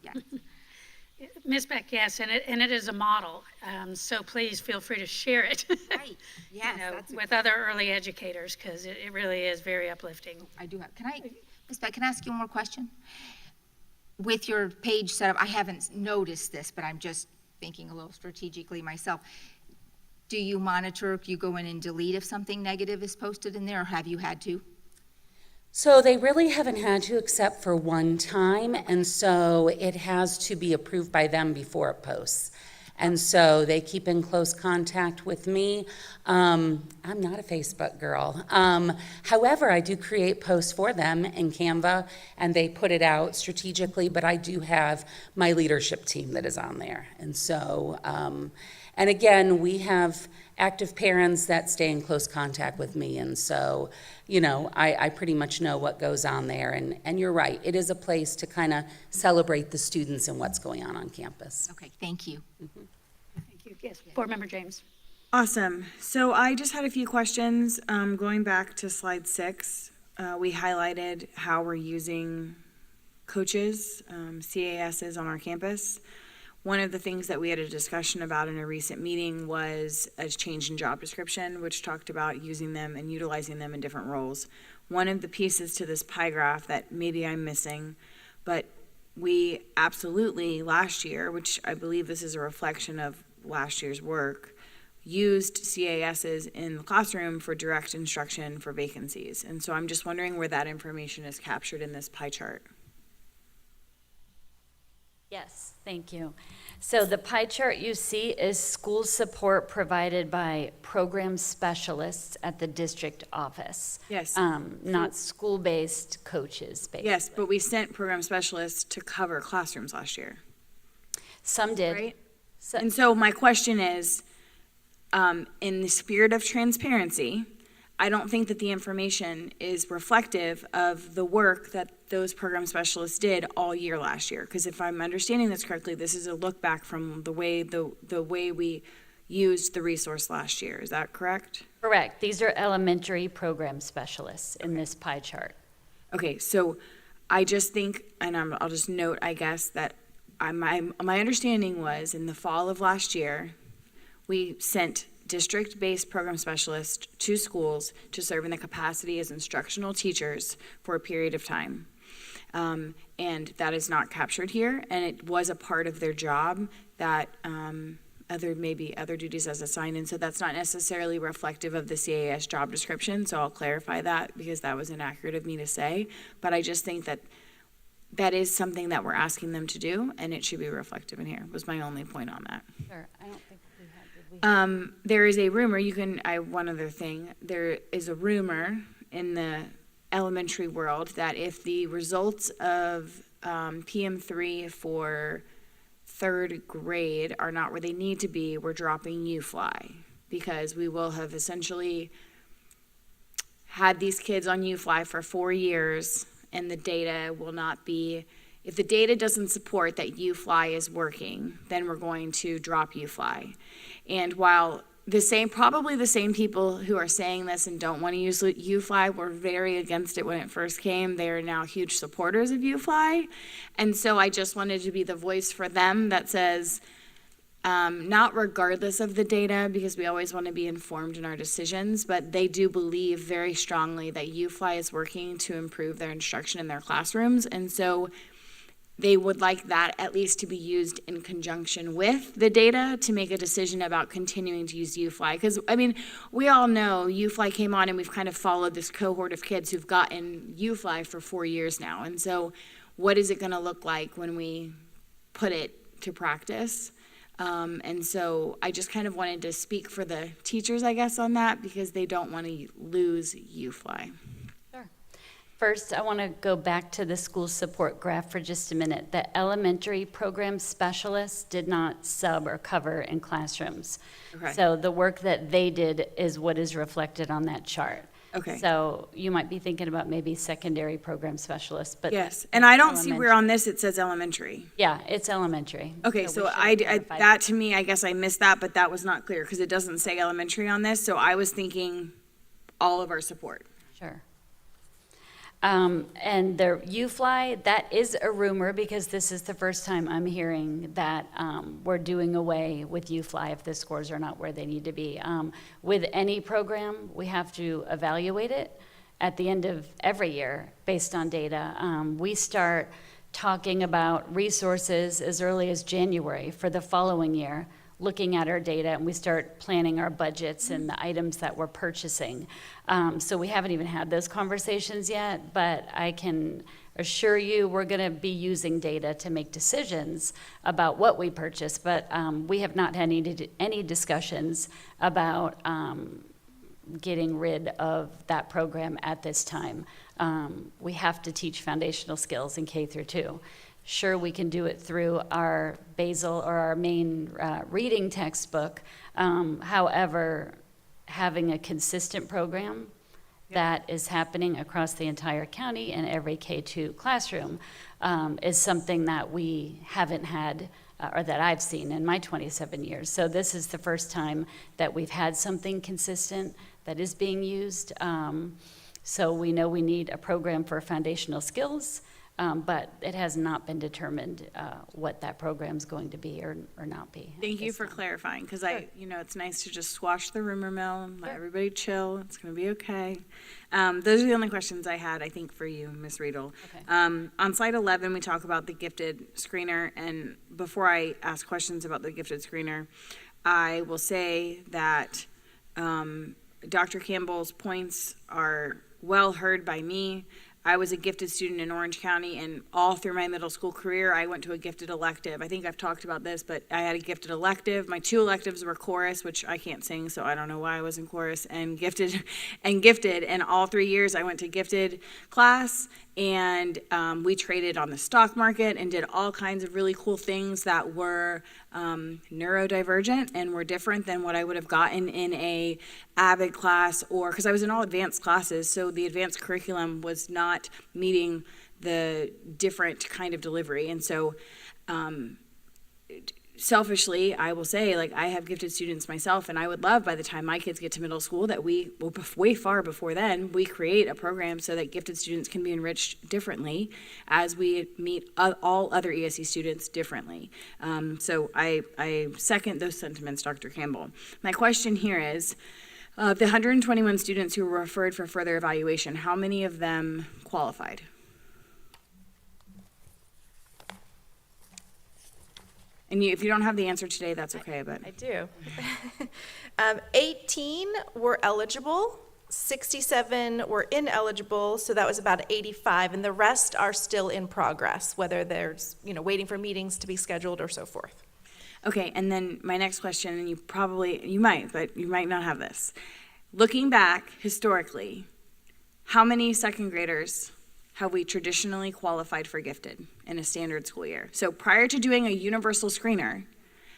Yeah. Ms. Beck, yes, and it is a model, so please feel free to share it. Right, yes. With other early educators, because it really is very uplifting. I do have, Ms. Beck, can I ask you one more question? With your page set up, I haven't noticed this, but I'm just thinking a little strategically myself. Do you monitor, you go in and delete if something negative is posted in there, or have you had to? So they really haven't had to, except for one time, and so it has to be approved by them before it posts. And so they keep in close contact with me. I'm not a Facebook girl. However, I do create posts for them in Canva, and they put it out strategically, but I do have my leadership team that is on there. And so, and again, we have active parents that stay in close contact with me, and so, you know, I pretty much know what goes on there, and you're right, it is a place to kind of celebrate the students and what's going on campus. Okay, thank you. Mm-hmm. Thank you. Yes, Board Member James. Awesome. So I just had a few questions. Going back to slide 6, we highlighted how we're using coaches, CASs on our campus. One of the things that we had a discussion about in a recent meeting was a change in job description, which talked about using them and utilizing them in different roles. One of the pieces to this pie graph that maybe I'm missing, but we absolutely last year, which I believe this is a reflection of last year's work, used CASs in the classroom for direct instruction for vacancies. And so I'm just wondering where that information is captured in this pie chart. Yes, thank you. So the pie chart you see is school support provided by program specialists at the district office. Yes. Not school-based coaches, basically. Yes, but we sent program specialists to cover classrooms last year. Some did. Right? And so my question is, in the spirit of transparency, I don't think that the information is reflective of the work that those program specialists did all year last year. Because if I'm understanding this correctly, this is a look back from the way we used the resource last year. Is that correct? Correct. These are elementary program specialists in this pie chart. Okay, so I just think, and I'll just note, I guess, that my understanding was in the fall of last year, we sent district-based program specialists to schools to serve in the capacity as instructional teachers for a period of time. And that is not captured here, and it was a part of their job that other duties as assigned, and so that's not necessarily reflective of the CAS job description, so I'll clarify that because that was inaccurate of me to say, but I just think that that is something that we're asking them to do, and it should be reflective in here, was my only point on that. Sure. I don't think we had. There is a rumor, one other thing, there is a rumor in the elementary world that if the results of PM3 for third grade are not where they need to be, we're dropping UFly, because we will have essentially had these kids on UFly for 4 years, and the data will not be, if the data doesn't support that UFly is working, then we're going to drop UFly. And while probably the same people who are saying this and don't want to use UFly were very against it when it first came, they are now huge supporters of UFly. And so I just wanted to be the voice for them that says, not regardless of the data, because we always want to be informed in our decisions, but they do believe very strongly that UFly is working to improve their instruction in their classrooms. And so they would like that at least to be used in conjunction with the data to make a decision about continuing to use UFly. Because, I mean, we all know UFly came on and we've kind of followed this cohort of kids who've gotten UFly for 4 years now. And so what is it going to look like when we put it to practice? And so I just kind of wanted to speak for the teachers, I guess, on that, because they don't want to lose UFly. First, I want to go back to the school support graph for just a minute. The elementary program specialists did not sub or cover in classrooms. Okay. So the work that they did is what is reflected on that chart. Okay. So you might be thinking about maybe secondary program specialists, but. Yes, and I don't see where on this it says elementary. Yeah, it's elementary. Okay, so that to me, I guess I missed that, but that was not clear because it doesn't say elementary on this, so I was thinking all of our support. Sure. And the UFly, that is a rumor because this is the first time I'm hearing that we're doing away with UFly if the scores are not where they need to be. With any program, we have to evaluate it at the end of every year based on data. We start talking about resources as early as January for the following year, looking at our data, and we start planning our budgets and the items that we're purchasing. So we haven't even had those conversations yet, but I can assure you we're going to be using data to make decisions about what we purchase, but we have not had any discussions about getting rid of that program at this time. We have to teach foundational skills in K through 2. Sure, we can do it through our basal or our main reading textbook. However, having a consistent program that is happening across the entire county in every K-2 classroom is something that we haven't had or that I've seen in my 27 years. So this is the first time that we've had something consistent that is being used. So we know we need a program for foundational skills. But it has not been determined what that program's going to be or not be. Thank you for clarifying, because it's nice to just squash the rumor mill and let everybody chill. It's going to be okay. Those are the only questions I had, I think, for you, Ms. Riedel. Okay. On slide 11, we talk about the gifted screener, and before I ask questions about the gifted screener, I will say that Dr. Campbell's points are well heard by me. I was a gifted student in Orange County, and all through my middle school career, I went to a gifted elective. I think I've talked about this, but I had a gifted elective. My 2 electives were chorus, which I can't sing, so I don't know why I was in chorus, and gifted. And all 3 years, I went to gifted class, and we traded on the stock market and did all kinds of really cool things that were neurodivergent and were different than what I would have gotten in a AVID class, or because I was in all advanced classes, so the advanced curriculum was not meeting the different kind of delivery. And so selfishly, I will say, I have gifted students myself, and I would love by the time my kids get to middle school that way far before then, we create a program so that gifted students can be enriched differently as we meet all other ESE students differently. So I second those sentiments, Dr. Campbell. My question here is, the 121 students who were referred for further evaluation, how many of them qualified? And if you don't have the answer today, that's okay, but. I do. 18 were eligible, 67 were ineligible, so that was about 85, and the rest are still in progress, whether there's, waiting for meetings to be scheduled or so forth. Okay, and then my next question, and you might, but you might not have this. Looking back historically, how many second graders have we traditionally qualified for gifted in a standard school year? So prior to doing a universal screener,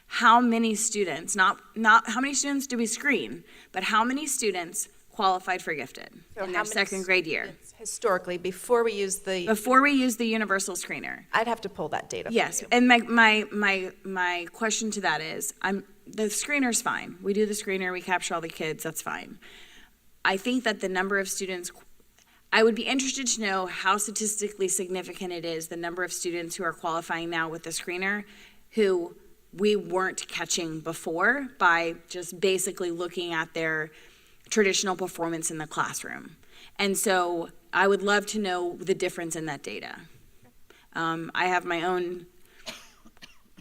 how many students, not how many students do we screen, but how many students qualified for gifted in their second grade year? Historically, before we use the universal screener. I'd have to pull that data. Yes, for you. and my question to that is, the screener's fine. We do the screener, we capture all the kids, that's fine. I think that the number of students, I would be interested to know how statistically significant it is, the number of students who are qualifying now with the screener who we weren't catching before by just basically looking at their traditional performance in the classroom. And so I would love to know the difference in that data. I have my own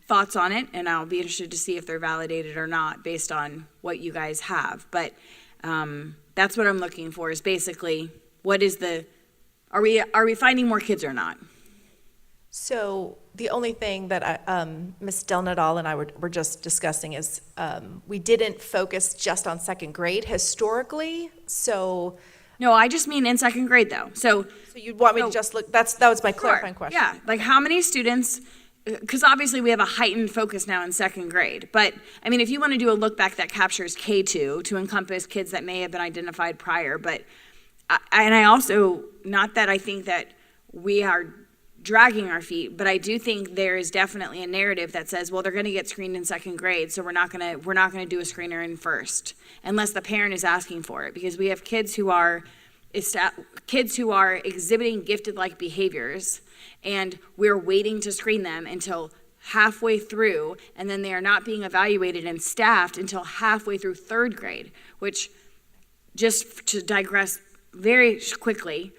thoughts on it, and I'll be interested to see if they're validated or not based on what you guys have. But that's what I'm looking for, is basically are we finding more kids or not? So the only thing that Ms. Del Nadal and I were just discussing is we didn't focus just on second grade historically, so. No, I just mean in second grade though. So you'd want me to just look, that was my clarifying question. Yeah, like how many students, because obviously we have a heightened focus now in second grade, but I mean, if you want to do a look back that captures K2 to encompass kids that may have been identified prior, but, I also, not that I think that we are dragging our feet, but I do think there is definitely a narrative that says, well, they're going to get screened in second grade, so we're not going to do a screener in first, unless the parent is asking for it, because we have kids who are exhibiting gifted-like behaviors, and we're waiting to screen them until halfway through, and then they are not being evaluated and staffed until halfway through third grade, which, just to digress very quickly,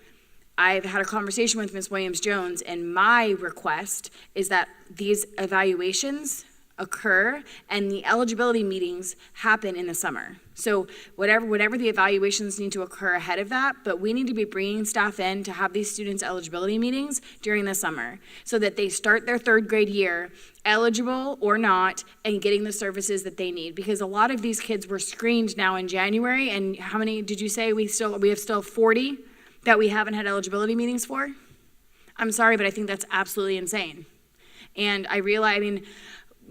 I've had a conversation with Ms. Williams-Jones, and my request is that these evaluations occur and the eligibility meetings happen in the summer. So whatever the evaluations need to occur ahead of that, but we need to be bringing staff in to have these students' eligibility meetings during the summer so that they start their third grade year eligible or not and getting the services that they need. Because a lot of these kids were screened now in January, and how many did you say we have still 40 that we haven't had eligibility meetings for? I'm sorry, but I think that's absolutely insane. And I realize,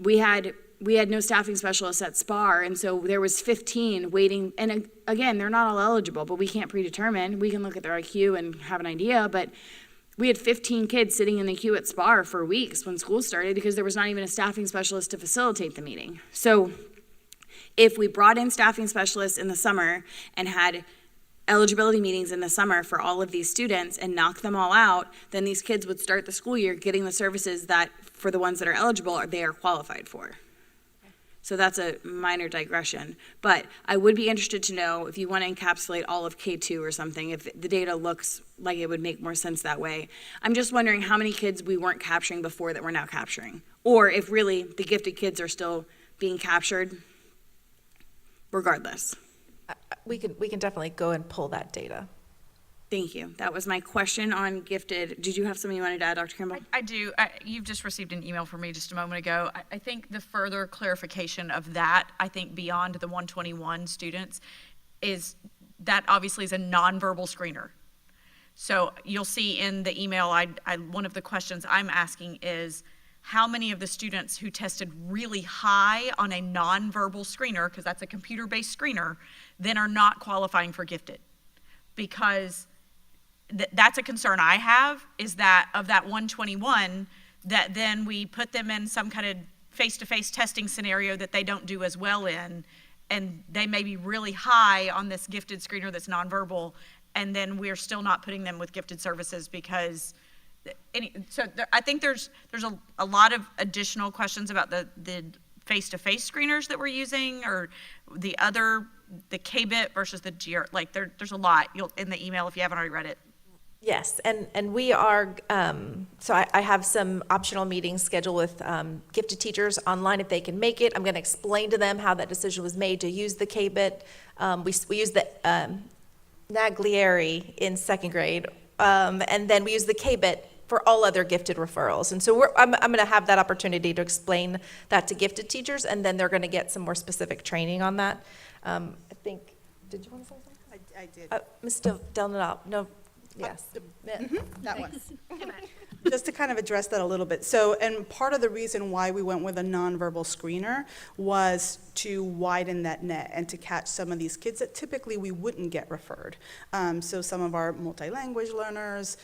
we had no staffing specialists at SPAR, and so there was 15 waiting, and again, they're not all eligible, but we can't predetermine. We can look at their IQ and have an idea, but we had 15 kids sitting in the queue at SPAR for weeks when school started because there was not even a staffing specialist to facilitate the meeting. So if we brought in staffing specialists in the summer and had eligibility meetings in the summer for all of these students and knock them all out, then these kids would start the school year getting the services that, for the ones that are eligible, they are qualified for. So that's a minor digression. But I would be interested to know if you want to encapsulate all of K2 or something, if the data looks like it would make more sense that way. I'm just wondering how many kids we weren't capturing before that we're now capturing. Or if really the gifted kids are still being captured regardless. We can definitely go and pull that data. Thank you. That was my question on gifted. Did you have something you wanted to add, Dr. Kimball? I do. You've just received an email from me just a moment ago. I think the further clarification of that, I think beyond the 121 students, is that obviously is a nonverbal screener. So you'll see in the email, one of the questions I'm asking is, how many of the students who tested really high on a nonverbal screener, because that's a computer-based screener, then are not qualifying for gifted? Because that's a concern I have, is that of that 121, that then we put them in some kind of face-to-face testing scenario that they don't do as well in, and they may be really high on this gifted screener that's nonverbal, and then we're still not putting them with gifted services because I think there's a lot of additional questions about the face-to-face screeners that we're using, or the KBIT versus the GR. Like there's a lot in the email if you haven't already read it. Yes, and we are, so I have some optional meetings scheduled with gifted teachers online if they can make it. I'm going to explain to them how that decision was made to use the KBIT. We use the Naglieri in second grade, and then we use the KBIT for all other gifted referrals. And so I'm going to have that opportunity to explain that to gifted teachers, and then they're going to get some more specific training on that. I think, did you want to say something? I did. Ms. Del Nadal, no. Yes. That one. Just to kind of address that a little bit. So, and part of the reason why we went with a nonverbal screener was to widen that net and to catch some of these kids that typically we wouldn't get referred. So some of our multi-language learners,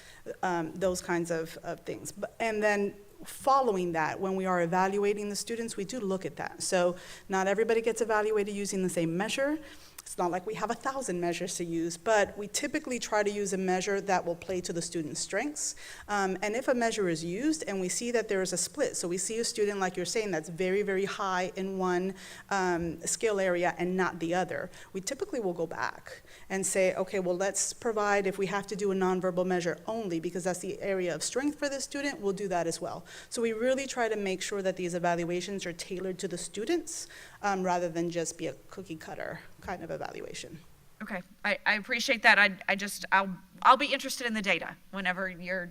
those kinds of things. And then following that, when we are evaluating the students, we do look at that. So not everybody gets evaluated using the same measure. It's not like we have 1,000 measures to use, but we typically try to use a measure that will play to the student's strengths. And if a measure is used and we see that there is a split, so we see a student, like you're saying, that's very, very high in one skill area and not the other, we typically will go back and say, okay, well, let's provide, if we have to do a nonverbal measure only because that's the area of strength for the student, we'll do that as well. So we really try to make sure that these evaluations are tailored to the students rather than just be a cookie cutter kind of evaluation. Okay, I appreciate that. I'll be interested in the data whenever you're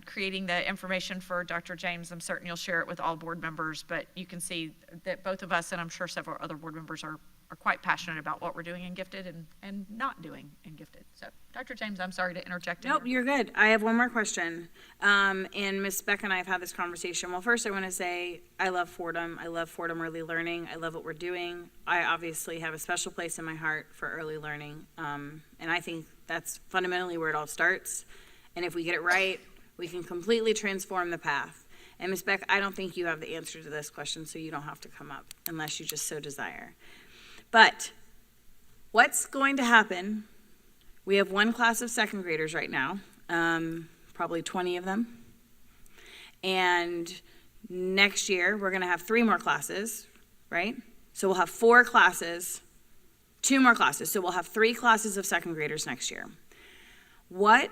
creating the information for Dr. James. I'm certain you'll share it with all board members, but you can see that both of us, and I'm sure several other board members are quite passionate about what we're doing in gifted and not doing in gifted. So, Dr. James, I'm sorry to interject. Nope, you're good. I have one more question. And Ms. Beck and I have had this conversation. Well, first I want to say I love Fordham. I love Fordham Early Learning. I love what we're doing. I obviously have a special place in my heart for early learning. And I think that's fundamentally where it all starts. And if we get it right, we can completely transform the path. And Ms. Beck, I don't think you have the answer to this question, so you don't have to come up unless you just so desire. But what's going to happen? We have one class of second graders right now, probably 20 of them. And next year, we're going to have 3 more classes, right? So we'll have 4 classes, 2 more classes. So we'll have 3 classes of second graders next year. What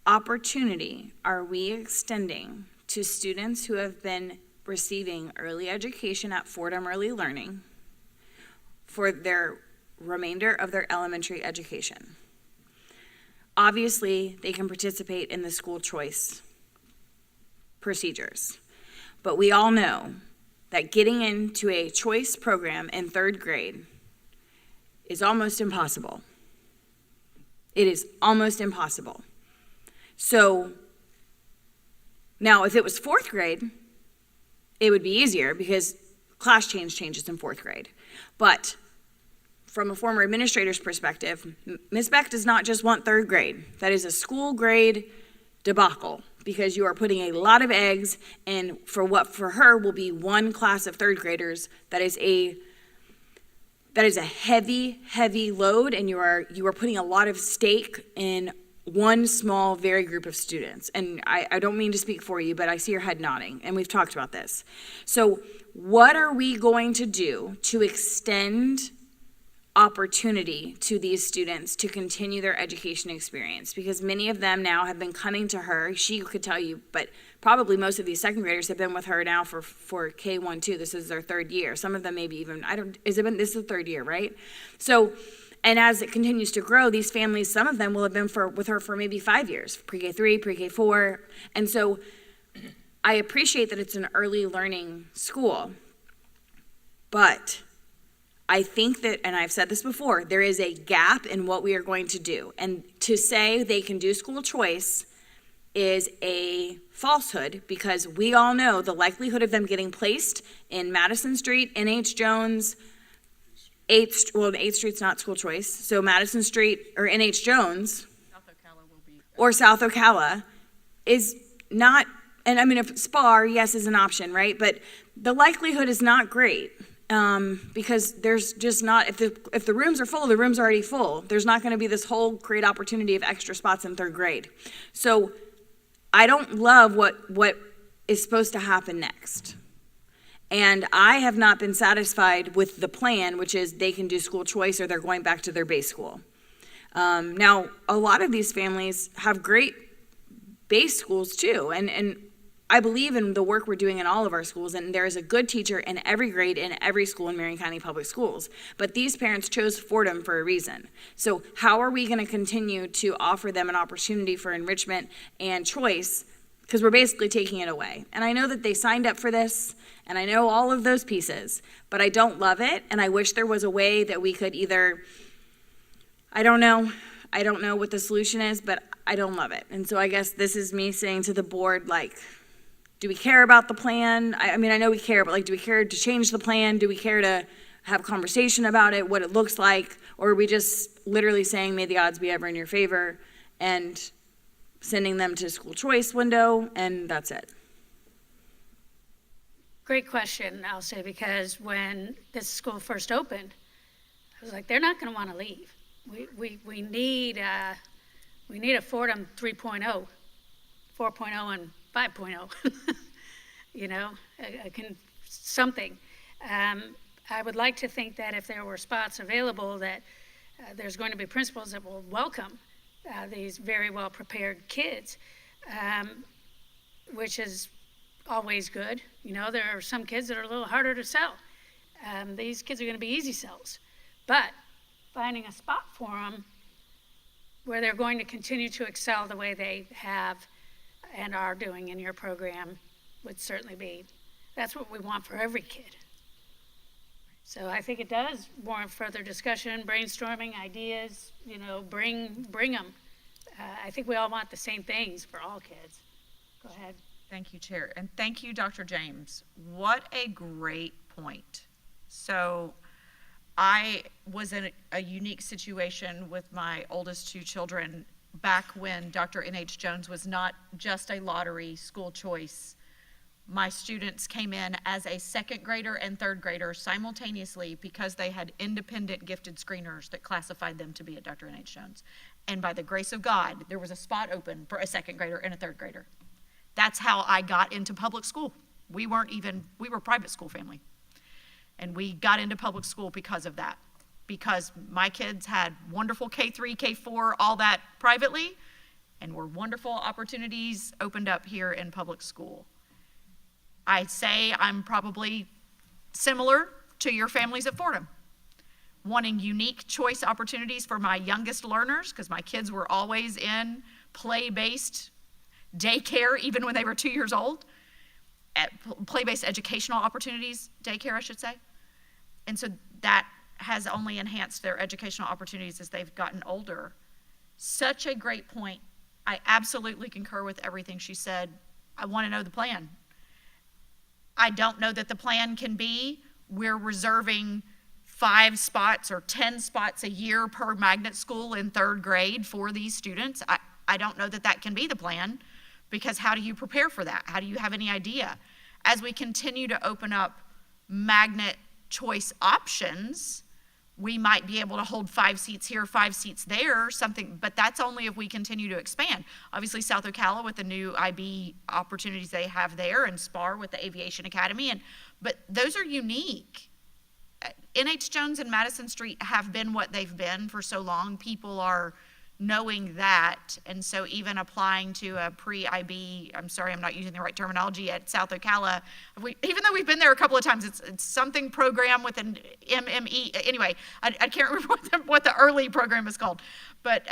opportunity are we extending to students who have been receiving early education at Fordham Early Learning for their remainder of their elementary education? Obviously, they can participate in the school choice procedures, but we all know that getting into a choice program in 3rd grade is almost impossible. It is almost impossible. So now, if it was 4th grade, it would be easier because class changes in 4th grade. But from a former administrator's perspective, Ms. Beck does not just want 3rd grade. That is a school grade debacle because you are putting a lot of eggs in for what for her will be one class of 3rd graders. That is a heavy load, and you are putting a lot of stake in one small, very group of students. And I don't mean to speak for you, but I see your head nodding, and we've talked about this. So what are we going to do to extend opportunity to these students to continue their education experience? Because many of them now have been coming to her. She could tell you, but probably most of these second graders have been with her now for K1, 2. This is their 3rd year. Some of them maybe even, this is the 3rd year, right? So, and as it continues to grow, these families, some of them will have been with her for maybe 5 years, pre-K3, pre-K4. And so I appreciate that it's an early learning school, but I think that, and I've said this before, there is a gap in what we are going to do. And to say they can do school choice is a falsehood because we all know the likelihood of them getting placed in Madison Street, N.H. Jones, 8th Street's not school choice, so Madison Street or N.H. Jones or South Ocala is not, and I mean, if SPAR, yes, is an option, right? But the likelihood is not great. Because there's just not, if the rooms are full, the room's already full. There's not going to be this whole great opportunity of extra spots in 3rd grade. So I don't love what is supposed to happen next. And I have not been satisfied with the plan, which is they can do school choice or they're going back to their base school. Now, a lot of these families have great base schools too. And I believe in the work we're doing in all of our schools, and there is a good teacher in every grade in every school in Marion County Public Schools. But these parents chose Fordham for a reason. So how are we going to continue to offer them an opportunity for enrichment and choice? Because we're basically taking it away. And I know that they signed up for this, and I know all of those pieces, but I don't love it, and I wish there was a way that we could either, I don't know, I don't know what the solution is, but I don't love it. And so I guess this is me saying to the board, like, do we care about the plan? I mean, I know we care, but like, do we care to change the plan? Do we care to have a conversation about it, what it looks like? Or are we just literally saying, may the odds be ever in your favor, and sending them to school choice window, and that's it? Great question, I'll say, because when this school first opened, I was like, they're not going to want to leave. We need a Fordham 3.0, 4.0, and 5.0. You know, something. I would like to think that if there were spots available, that there's going to be principals that will welcome these very well prepared kids, which is always good. You know, there are some kids that are a little harder to sell. These kids are going to be easy sells, but finding a spot for them where they're going to continue to excel the way they have and are doing in your program would certainly be, that's what we want for every kid. So I think it does warrant further discussion, brainstorming, ideas, you know, bring them. I think we all want the same things for all kids. Go ahead. Thank you, Chair. And thank you, Dr. James. What a great point. So I was in a unique situation with my oldest two children back when Dr. N.H. Jones was not just a lottery school choice. My students came in as a second grader and third grader simultaneously because they had independent gifted screeners that classified them to be at Dr. N.H. Jones. And by the grace of God, there was a spot open for a second grader and a third grader. That's how I got into public school. We were a private school family. And we got into public school because of that. Because my kids had wonderful K3, K4, all that privately, and were wonderful opportunities opened up here in public school. I say I'm probably similar to your families at Fordham, wanting unique choice opportunities for my youngest learners, because my kids were always in play-based daycare, even when they were 2 years old, at play-based educational opportunities, daycare, I should say. And so that has only enhanced their educational opportunities as they've gotten older. Such a great point. I absolutely concur with everything she said. I want to know the plan. I don't know that the plan can be we're reserving 5 spots or 10 spots a year per magnet school in third grade for these students. I don't know that that can be the plan, because how do you prepare for that? How do you have any idea? As we continue to open up magnet choice options, we might be able to hold 5 seats here, 5 seats there, something, but that's only if we continue to expand. Obviously, South Ocala with the new IB opportunities they have there, and SPAR with the Aviation Academy, but those are unique. N.H. Jones and Madison Street have been what they've been for so long. People are knowing that, and so even applying to a pre-IB, I'm sorry, I'm not using the right terminology, at South Ocala, even though we've been there a couple of times, it's something program with an MME, anyway, I can't remember what the early program is called, but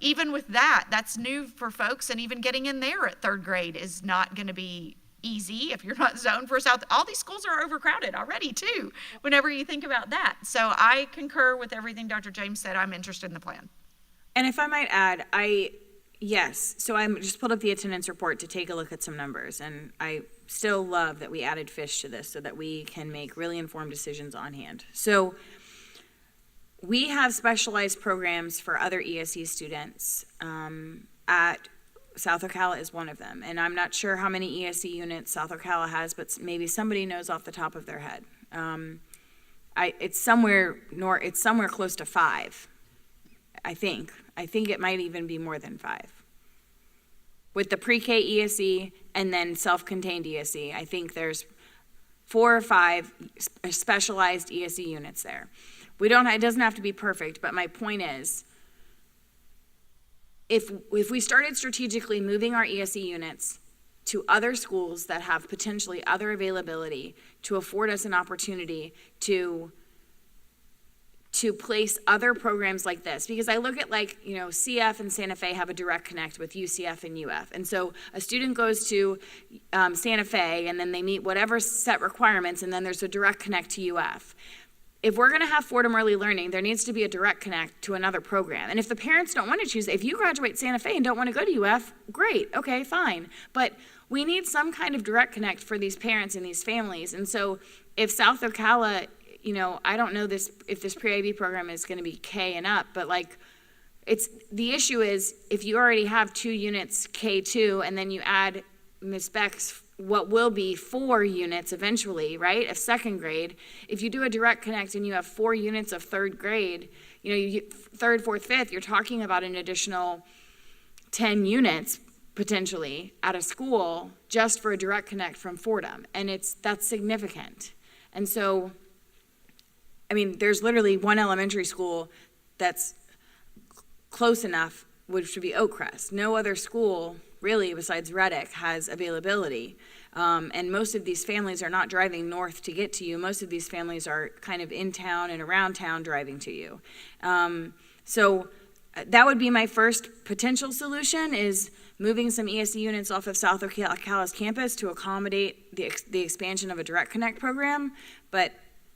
even with that, that's new for folks, and even getting in there at third grade is not going to be easy if you're not zoned for South. All these schools are overcrowded already too, whenever you think about that. So I concur with everything Dr. James said. I'm interested in the plan. And if I might add, yes, so I just pulled up the attendance report to take a look at some numbers, and I still love that we added fish to this so that we can make really informed decisions on hand. So we have specialized programs for other ESE students at South Ocala is one of them, and I'm not sure how many ESE units South Ocala has, but maybe somebody knows off the top of their head. It's somewhere close to 5. I think it might even be more than 5. With the pre-K ESE and then self-contained ESE, I think there's 4 or 5 specialized ESE units there. It doesn't have to be perfect, but my point is, if we started strategically moving our ESE units to other schools that have potentially other availability to afford us an opportunity to place other programs like this, because I look at CF and Santa Fe have a direct connect with UCF and UF, and so a student goes to Santa Fe and then they meet whatever set requirements, and then there's a direct connect to UF. if we're going to have Fordham Early Learning, there needs to be a direct connect to another program. And if the parents don't want to choose, if you graduate Santa Fe and don't want to go to UF, great, okay, fine. But we need some kind of direct connect for these parents and these families. And so if South Ocala, you know, I don't know if this pre-IB program is going to be K and up, but like, the issue is if you already have 2 units K2 and then you add Ms. Beck's what will be 4 units eventually, right, of second grade. If you do a direct connect and you have 4 units of third grade, you know, third, fourth, fifth, you're talking about an additional 10 units potentially at a school just for a direct connect from Fordham, and that's significant. And so, I mean, there's literally one elementary school that's close enough, which would be Oakcrest. No other school really besides Reddick has availability. And most of these families are not driving north to get to you. Most of these families are kind of in town and around town driving to you. So that would be my first potential solution, is moving some ESE units off of South Ocala's campus to accommodate the expansion of a direct connect program. But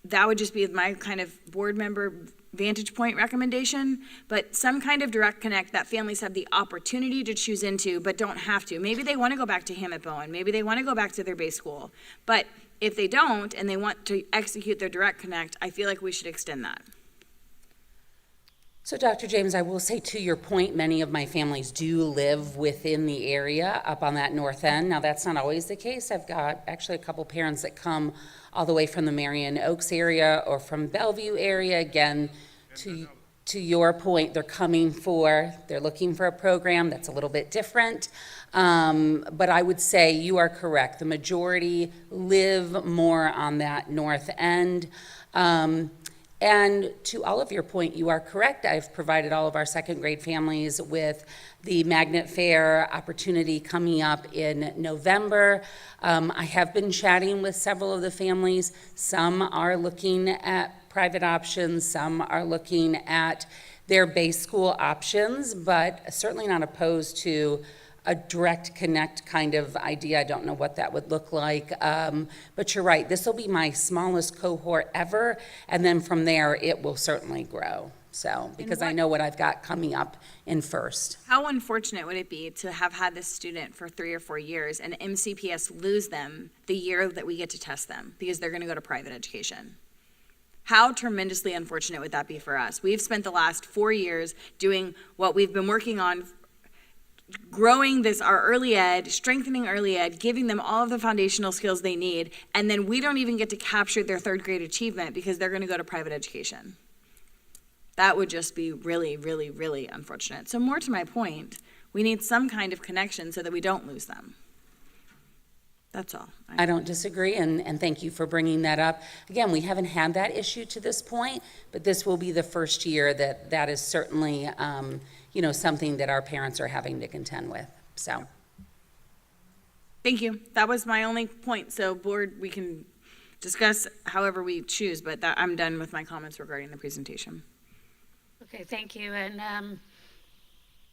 that would just be my kind of board member vantage point recommendation, but some kind of direct connect that families have the opportunity to choose into, but don't have to. Maybe they want to go back to Hammett Bowen. Maybe they want to go back to their base school. But if they don't and they want to execute their direct connect, I feel like we should extend that. So Dr. James, I will say to your point, many of my families do live within the area up on that north end. Now that's not always the case. I've got actually a couple parents that come all the way from the Marion Oaks area or from Bellevue area. Again, to your point, they're looking for a program that's a little bit different. But I would say you are correct. The majority live more on that north end. And to all of your point, you are correct. I've provided all of our second grade families with the Magnet Fair opportunity coming up in November. I have been chatting with several of the families. Some are looking at private options, some are looking at their base school options, but certainly not opposed to a direct connect kind of idea. I don't know what that would look like, but you're right, this will be my smallest cohort ever, and then from there it will certainly grow. So, because I know what I've got coming up in first. How unfortunate would it be to have had this student for 3 or 4 years and MCPS lose them the year that we get to test them because they're gonna go to private education? How tremendously unfortunate would that be for us? We've spent the last 4 years doing what we've been working on, growing our early ed, strengthening early ed, giving them all of the foundational skills they need, and then we don't even get to capture their third grade achievement because they're gonna go to private education. That would just be really, really, really unfortunate. So more to my point, we need some kind of connection so that we don't lose them. That's all. I don't disagree, and thank you for bringing that up. Again, we haven't had that issue to this point, but this will be the first year that is certainly something that our parents are having to contend with. So, thank you. That was my only point. So, board, we can discuss however we choose, but I'm done with my comments regarding the presentation. Okay, thank you. And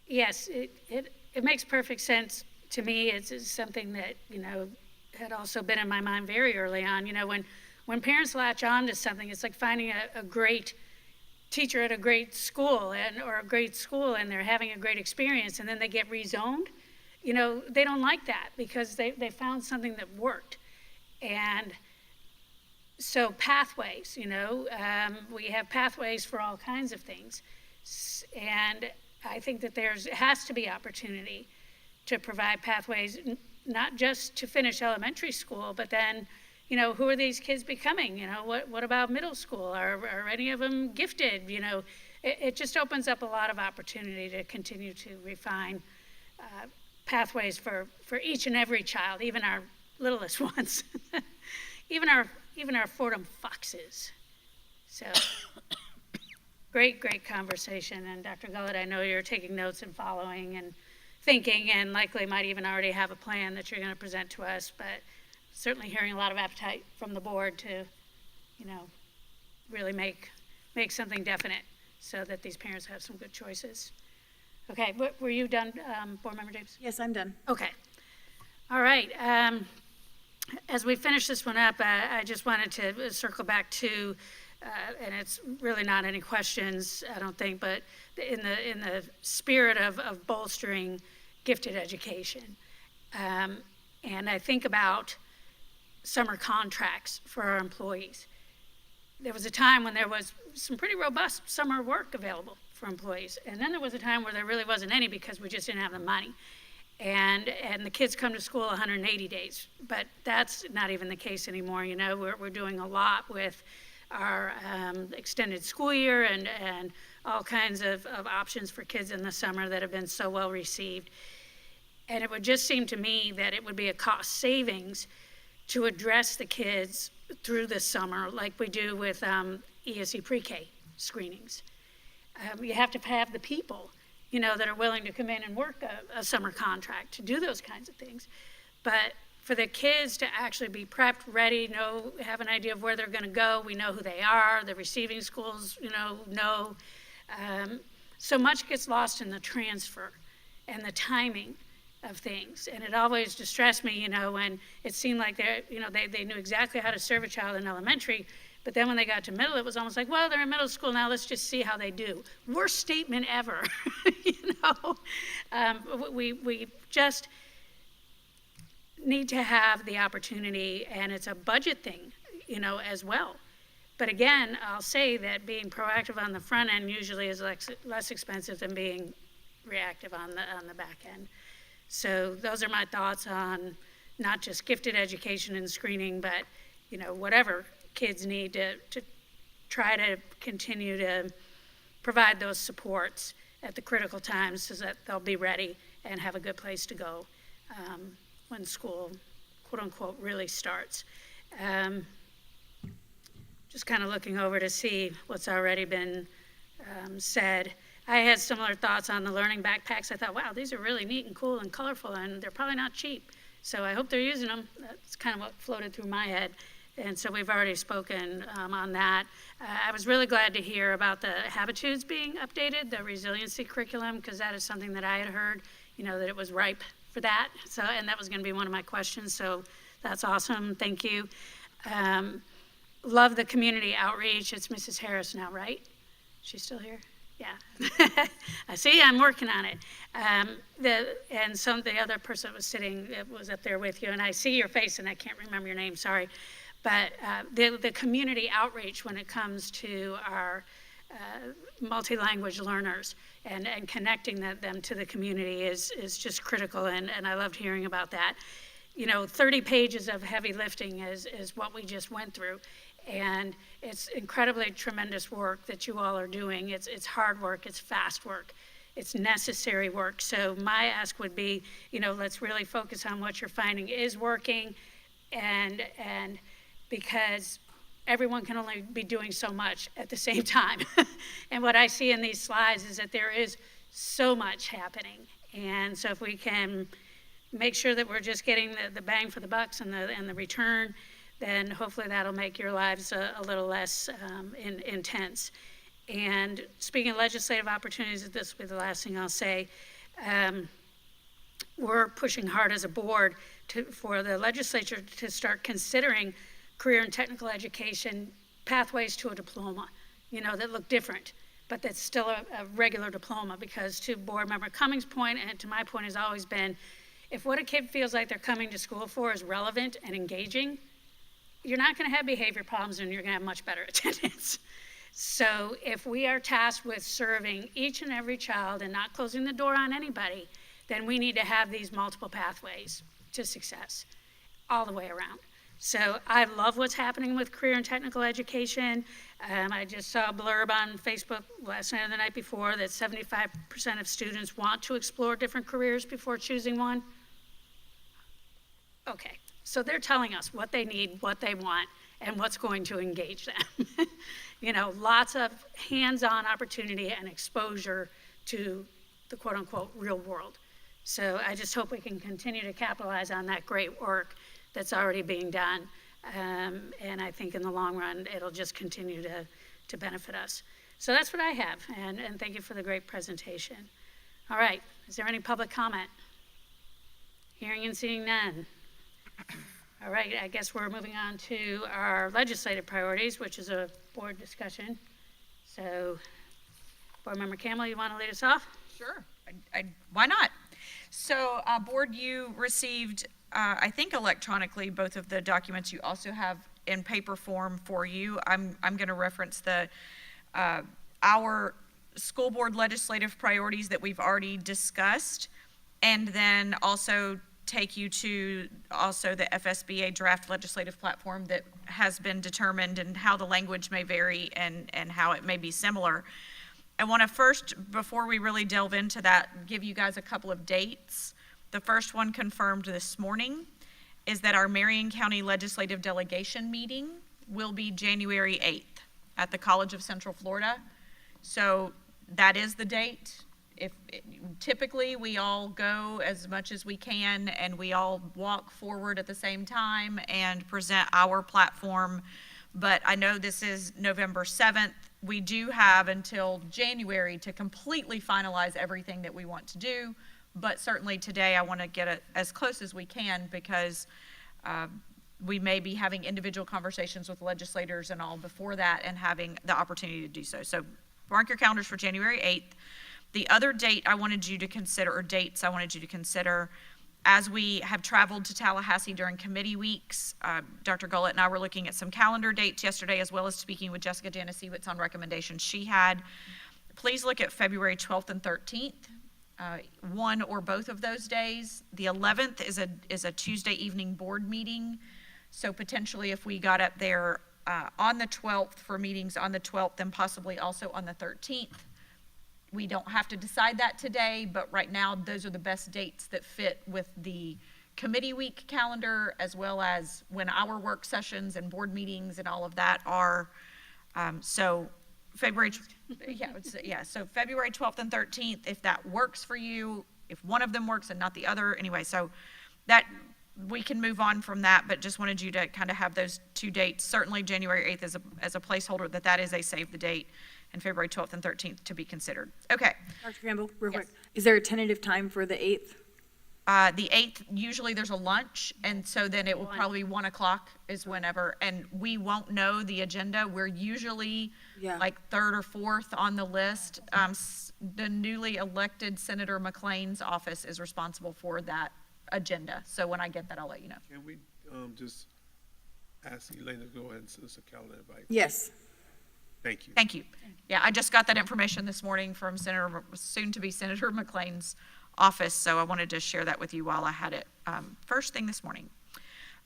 yes, it makes perfect sense to me. It's something that, had also been in my mind very early on. When parents latch on to something, it's like finding a great teacher at a great school or a great school, and they're having a great experience, and then they get rezoned. They don't like that because they found something that worked. And so pathways, we have pathways for all kinds of things. And I think that there has to be opportunity to provide pathways, not just to finish elementary school, but then, who are these kids becoming? What about middle school? Are any of them gifted? It just opens up a lot of opportunity to continue to refine pathways for each and every child, even our littlest ones, even our Fordham Foxes. So, great conversation. And Dr. Gullett, I know you're taking notes and following and thinking, and likely might even already have a plan that you're going to present to us, but certainly hearing a lot of appetite from the board to, really make something definite so that these parents have some good choices. Okay, were you done, Board Member James? Yes, I'm done. Okay. All right. As we finish this one up, I just wanted to circle back to and it's really not any questions, I don't think, but in the spirit of bolstering gifted education. And I think about summer contracts for our employees. There was a time when there was some pretty robust summer work available for employees, and then there was a time where there really wasn't any because we just didn't have the money. And the kids come to school 180 days, but that's not even the case anymore. You know, we're doing a lot with our extended school year and all kinds of options for kids in the summer that have been so well received. And it would just seem to me that it would be a cost savings to address the kids through the summer like we do with ESE pre-K screenings. You have to have the people, you know, that are willing to come in and work a summer contract to do those kinds of things. But for the kids to actually be prepped, ready, have an idea of where they're going to go, we know who they are, the receiving schools, know. So much gets lost in the transfer and the timing of things. And it always distressed me, when it seemed like they knew exactly how to serve a child in elementary, but then when they got to middle, it was almost like, well, they're in middle school now, let's just see how they do. Worst statement ever, We just need to have the opportunity, and it's a budget thing, as well. But again, I'll say that being proactive on the front end usually is less expensive than being reactive on the back end. So those are my thoughts on not just gifted education and screening, but whatever kids need to try to continue to provide those supports at the critical times so that they'll be ready and have a good place to go when school, quote unquote, really starts. Just kind of looking over to see what's already been said. I had similar thoughts on the learning backpacks. I thought, wow, these are really neat and cool and colorful, and they're probably not cheap. So I hope they're using them. That's kind of what floated through my head. And so we've already spoken on that. I was really glad to hear about the Habitudes being updated, the resiliency curriculum, because that is something that I had heard, that it was ripe for that. So, and that was going to be one of my questions. So that's awesome. Thank you. Love the community outreach. It's Mrs. Harris now, right? She's still here? Yeah. I see, I'm working on it. The other person that was sitting was up there with you, and I see your face, and I can't remember your name, sorry. But the community outreach when it comes to our multi-language learners and connecting them to the community is just critical, and I loved hearing about that. 30 pages of heavy lifting is what we just went through. And it's incredibly tremendous work that you all are doing. It's hard work, it's fast work, it's necessary work. So my ask would be, let's really focus on what you're finding is working, and because everyone can only be doing so much at the same time. And what I see in these slides is that there is so much happening. And so if we can make sure that we're just getting the bang for the bucks and the return, then hopefully that'll make your lives a little less intense. And speaking of legislative opportunities, this will be the last thing I'll say. We're pushing hard as a board for the legislature to start considering career and technical education pathways to a diploma, that look different, but that's still a regular diploma, because to Board Member Cummings' point, and to my point has always been, if what a kid feels like they're coming to school for is relevant and engaging, you're not going to have behavior problems, and you're going to have much better attendance. So if we are tasked with serving each and every child and not closing the door on anybody, then we need to have these multiple pathways to success all the way around. So I love what's happening with career and technical education. I just saw a blurb on Facebook last night or the night before that 75% of students want to explore different careers before choosing one. Okay. So they're telling us what they need, what they want, and what's going to engage them. Lots of hands-on opportunity and exposure to the quote-unquote real world. So I just hope we can continue to capitalize on that great work that's already being done. And I think in the long run, it'll just continue to benefit us. So that's what I have, and thank you for the great presentation. All right, is there any public comment? Hearing and seeing none. All right, I guess we're moving on to our legislative priorities, which is a board discussion. So, Board Member Campbell, you want to lead us off? Sure. Why not? So, Board, you received, I think electronically, both of the documents. You also have in paper form for you. I'm going to reference our school board legislative priorities that we've already discussed, and then also take you to also the FSBA draft legislative platform that has been determined and how the language may vary and how it may be similar. I want to first, before we really delve into that, give you guys a couple of dates. The first one confirmed this morning is that our Marion County Legislative Delegation meeting will be January 8th at the College of Central Florida. So that is the date. Typically, we all go as much as we can, and we all walk forward at the same time and present our platform. But I know this is November 7th. We do have until January to completely finalize everything that we want to do. But certainly today, I want to get it as close as we can, because we may be having individual conversations with legislators and all before that, and having the opportunity to do so. So mark your calendars for January 8th. The other date I wanted you to consider, or dates I wanted you to consider, as we have traveled to Tallahassee during committee weeks, Dr. Gullett and I were looking at some calendar dates yesterday, as well as speaking with Jessica Janasiewicz on recommendations she had. Please look at February 12th and 13th, one or both of those days. The 11th is a Tuesday evening board meeting, so potentially if we got up there on the 12th for meetings on the 12th, then possibly also on the 13th. We don't have to decide that today, but right now, those are the best dates that fit with the committee week calendar, as well as when our work sessions and board meetings and all of that are. So February 12th and 13th, if that works for you, if one of them works and not the other, anyway, so that we can move on from that, but just wanted you to kind of have those two dates. Certainly January 8th as a placeholder, that is a save the date, and February 12th and 13th to be considered. Okay. Dr. Campbell, real quick, is there a tentative time for the 8th? The 8th, usually there's a lunch, and so then it will probably be 1 o'clock is whenever, and we won't know the agenda. We're usually like third or fourth on the list. The newly elected Senator McLean's office is responsible for that agenda. So when I get that, I'll let you know. Can we just ask Elaine to go ahead and send us a calendar invite? Yes. Thank you. Thank you. Yeah, I just got that information this morning from soon-to-be Senator McLean's office, so I wanted to share that with you while I had it first thing this morning.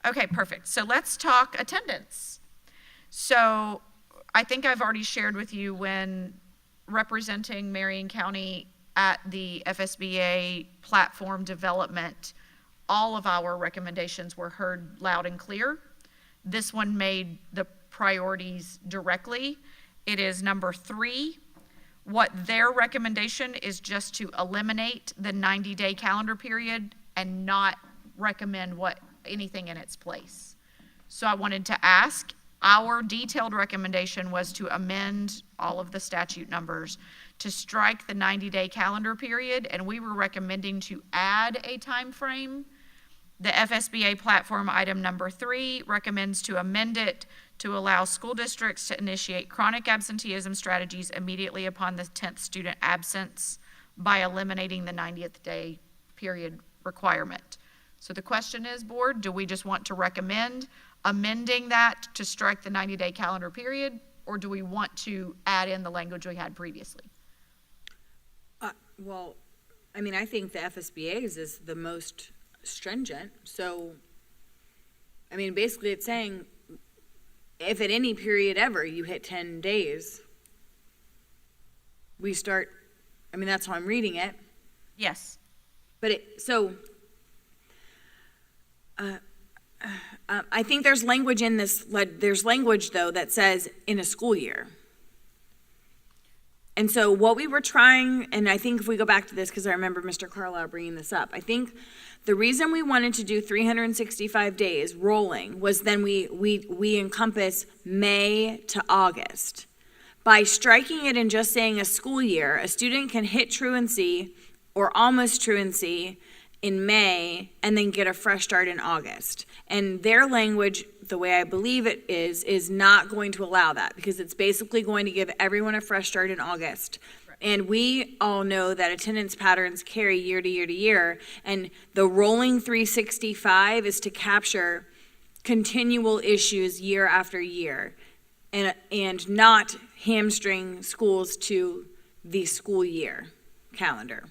Okay, perfect. So let's talk attendance. So I think I've already shared with you when representing Marion County at the FSBA platform development, all of our recommendations were heard loud and clear. This one made the priorities directly. It is number 3. What their recommendation is just to eliminate the 90-day calendar period and not recommend anything in its place. So I wanted to ask, our detailed recommendation was to amend all of the statute numbers to strike the 90-day calendar period, and we were recommending to add a time frame. The FSBA platform item number 3 recommends to amend it to allow school districts to initiate chronic absenteeism strategies immediately upon the 10th student absence by eliminating the 90th day period requirement. So the question is, board, do we just want to recommend amending that to strike the 90-day calendar period, or do we want to add in the language we had previously? Well, I mean, I think the FSBA's is the most stringent. So, I mean, basically it's saying if at any period ever you hit 10 days, we start, I mean, that's how I'm reading it. Yes. But I think there's language in this, there's language though that says in a school year. And so what we were trying, and I think if we go back to this, because I remember Mr. Carlisle bringing this up, I think the reason we wanted to do 365 days rolling was then we encompass May to August. By striking it and just saying a school year, a student can hit truancy or almost truancy in May and then get a fresh start in August. And their language, the way I believe it is not going to allow that, because it's basically going to give everyone a fresh start in August. And we all know that attendance patterns carry year to year to year, and the rolling 365 is to capture continual issues year after year and not hamstring schools to the school year calendar.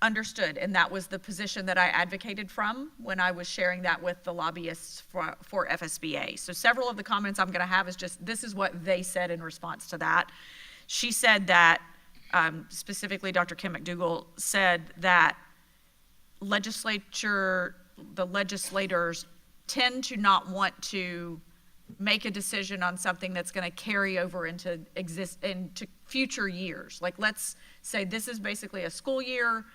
Understood, and that was the position that I advocated from when I was sharing that with the lobbyists for FSBA. So several of the comments I'm gonna have is just, this is what they said in response to that. She said that, specifically Dr. Kim McDougall said that the legislators tend to not want to make a decision on something that's going to carry over into future years. Like, let's say this is basically a school year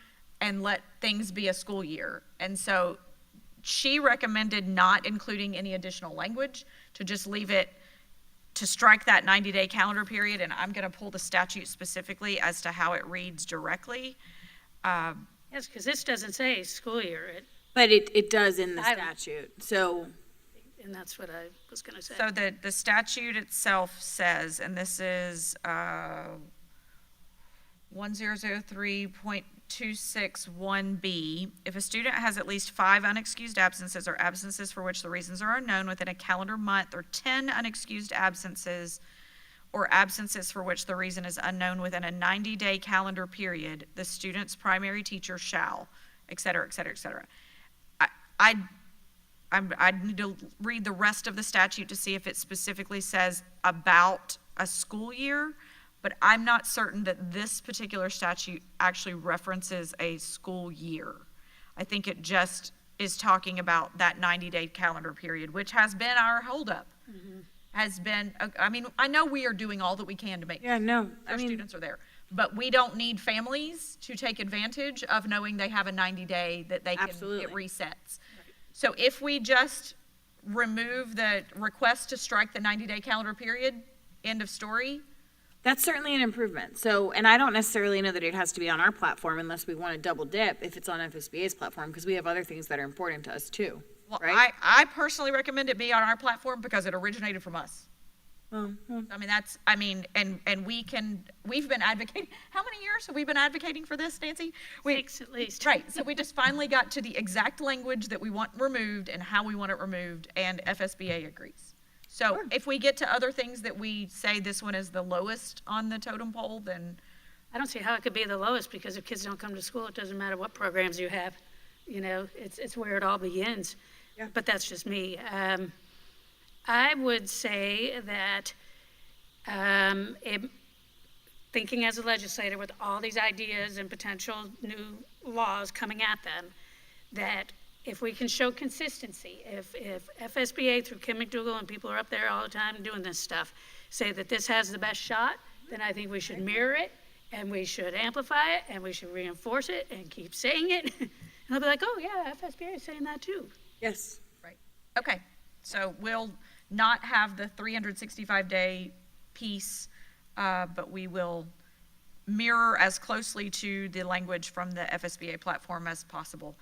and let things be a school year. And so she recommended not including any additional language, to just leave it, to strike that 90-day calendar period. And I'm going to pull the statute specifically as to how it reads directly. Yes, because this doesn't say school year. But it does in the statute, so. And that's what I was going to say. So the statute itself says, and this is 1003.261B, if a student has at least 5 unexcused absences or absences for which the reasons are unknown within a calendar month, or 10 unexcused absences or absences for which the reason is unknown within a 90-day calendar period, the student's primary teacher shall, et cetera, et cetera, et cetera. I need to read the rest of the statute to see if it specifically says about a school year, but I'm not certain that this particular statute actually references a school year. I think it just is talking about that 90-day calendar period, which has been our holdup. Has been, I mean, I know we are doing all that we can to make sure students are there, but we don't need families to take advantage of knowing they have a 90-day that they can, it resets. So if we just remove the request to strike the 90-day calendar period, end of story. That's certainly an improvement. So, and I don't necessarily know that it has to be on our platform unless we want to double dip if it's on FSBA's platform, because we have other things that are important to us too. Well, right? I personally recommend it be on our platform because it originated from us. I mean, and we've been advocating, how many years have we been advocating for this, Nancy? 6 at least. Right, so we just finally got to the exact language that we want removed and how we want it removed, and FSBA agrees. So if we get to other things that we say this one is the lowest on the totem pole, then. I don't see how it could be the lowest, because if kids don't come to school, it doesn't matter what programs you have. You know, it's where it all begins. Yeah. But that's just me. I would say that thinking as a legislator with all these ideas and potential new laws coming at them, that if we can show consistency, if FSBA through Kim McDougall and people are up there all the time doing this stuff, say that this has the best shot, then I think we should mirror it, and we should amplify it, and we should reinforce it and keep saying it. And they'll be like, oh yeah, FSBA is saying that too. Yes. Right. Okay. So we'll not have the 365-day piece, but we will mirror as closely to the language from the FSBA platform as possible.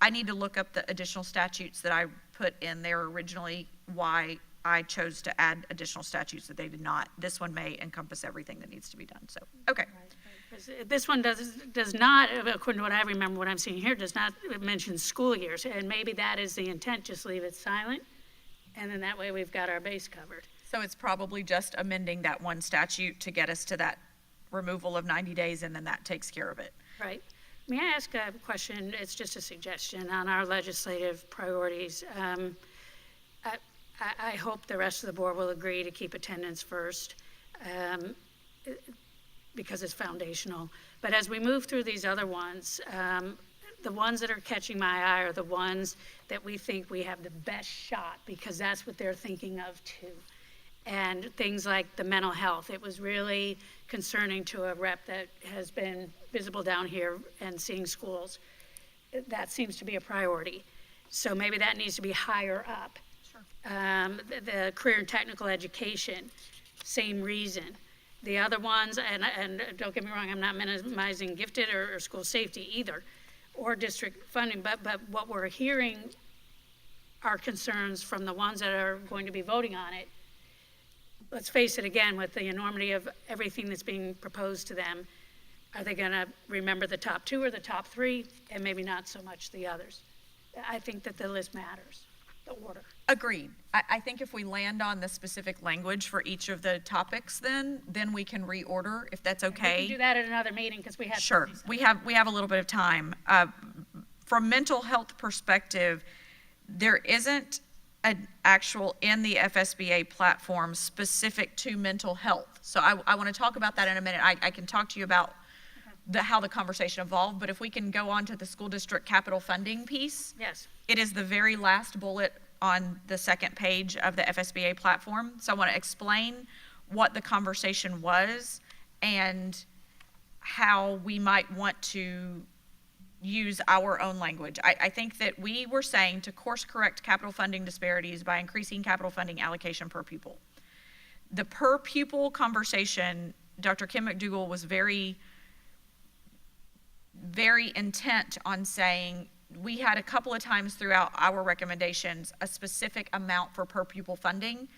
I need to look up the additional statutes that I put in there originally, why I chose to add additional statutes that they did not. This one may encompass everything that needs to be done, so, okay. This one does not, according to what I remember, what I'm seeing here, does not mention school years, and maybe that is the intent, just leave it silent, and then that way we've got our base covered. So it's probably just amending that one statute to get us to that removal of 90 days, and then that takes care of it. Right. May I ask a question? It's just a suggestion on our legislative priorities. I hope the rest of the board will agree to keep attendance first, because it's foundational. But as we move through these other ones, the ones that are catching my eye are the ones that we think we have the best shot, because that's what they're thinking of too. And things like the mental health. It was really concerning to a rep that has been visible down here and seeing schools. That seems to be a priority. So maybe that needs to be higher up. Sure. The career and technical education, same reason. The other ones, and don't get me wrong, I'm not minimizing gifted or school safety either, or district funding, but what we're hearing are concerns from the ones that are going to be voting on it. Let's face it again, with the enormity of everything that's being proposed to them, are they going to remember the top 2 or the top 3, and maybe not so much the others? I think that the list matters, the order. Agreed. I think if we land on the specific language for each of the topics, then we can reorder, if that's okay. We can do that at another meeting, because we have. Sure, we have a little bit of time. From mental health perspective, there isn't an actual in the FSBA platform specific to mental health. So I want to talk about that in a minute. I can talk to you about how the conversation evolved, but if we can go on to the school district capital funding piece. Yes. It is the very last bullet on the second page of the FSBA platform. So I want to explain what the conversation was and how we might want to use our own language. I think that we were saying to course correct capital funding disparities by increasing capital funding allocation per pupil. The per pupil conversation, Dr. Kim McDougall was very intent on saying we had a couple of times throughout our recommendations a specific amount for per pupil funding.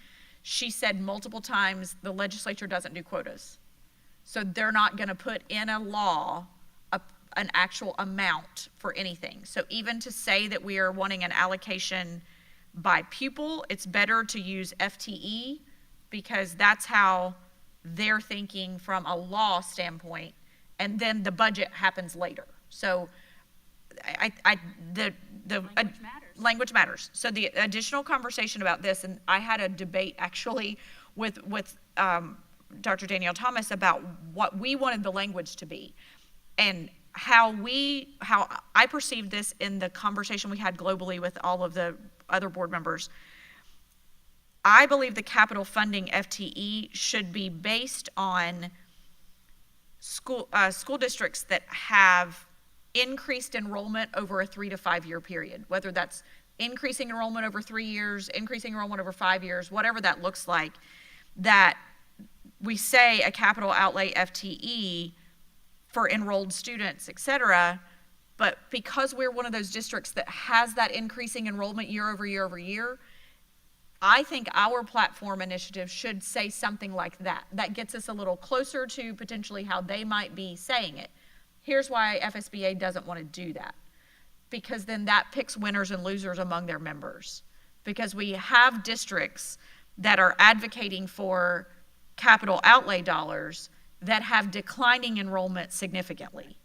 She said multiple times the legislature doesn't do quotas. So they're not going to put in a law an actual amount for anything. So even to say that we are wanting an allocation by pupil, it's better to use FTE because that's how they're thinking from a law standpoint, and then the budget happens later. So language matters. So the additional conversation about this, and I had a debate actually with Dr. Danielle Thomas about what we wanted the language to be, and how I perceived this in the conversation we had globally with all of the other board members. I believe the capital funding FTE should be based on school districts that have increased enrollment over a 3 to 5 year period, whether that's increasing enrollment over 3 years, increasing enrollment over 5 years, whatever that looks like, that we say a capital outlay FTE for enrolled students, et cetera, but because we're one of those districts that has that increasing enrollment year over year over year, I think our platform initiative should say something like that. That gets us a little closer to potentially how they might be saying it. Here's why FSBA doesn't want to do that. Because then that picks winners and losers among their members. Because we have districts that are advocating for capital outlay dollars that have declining enrollment significantly.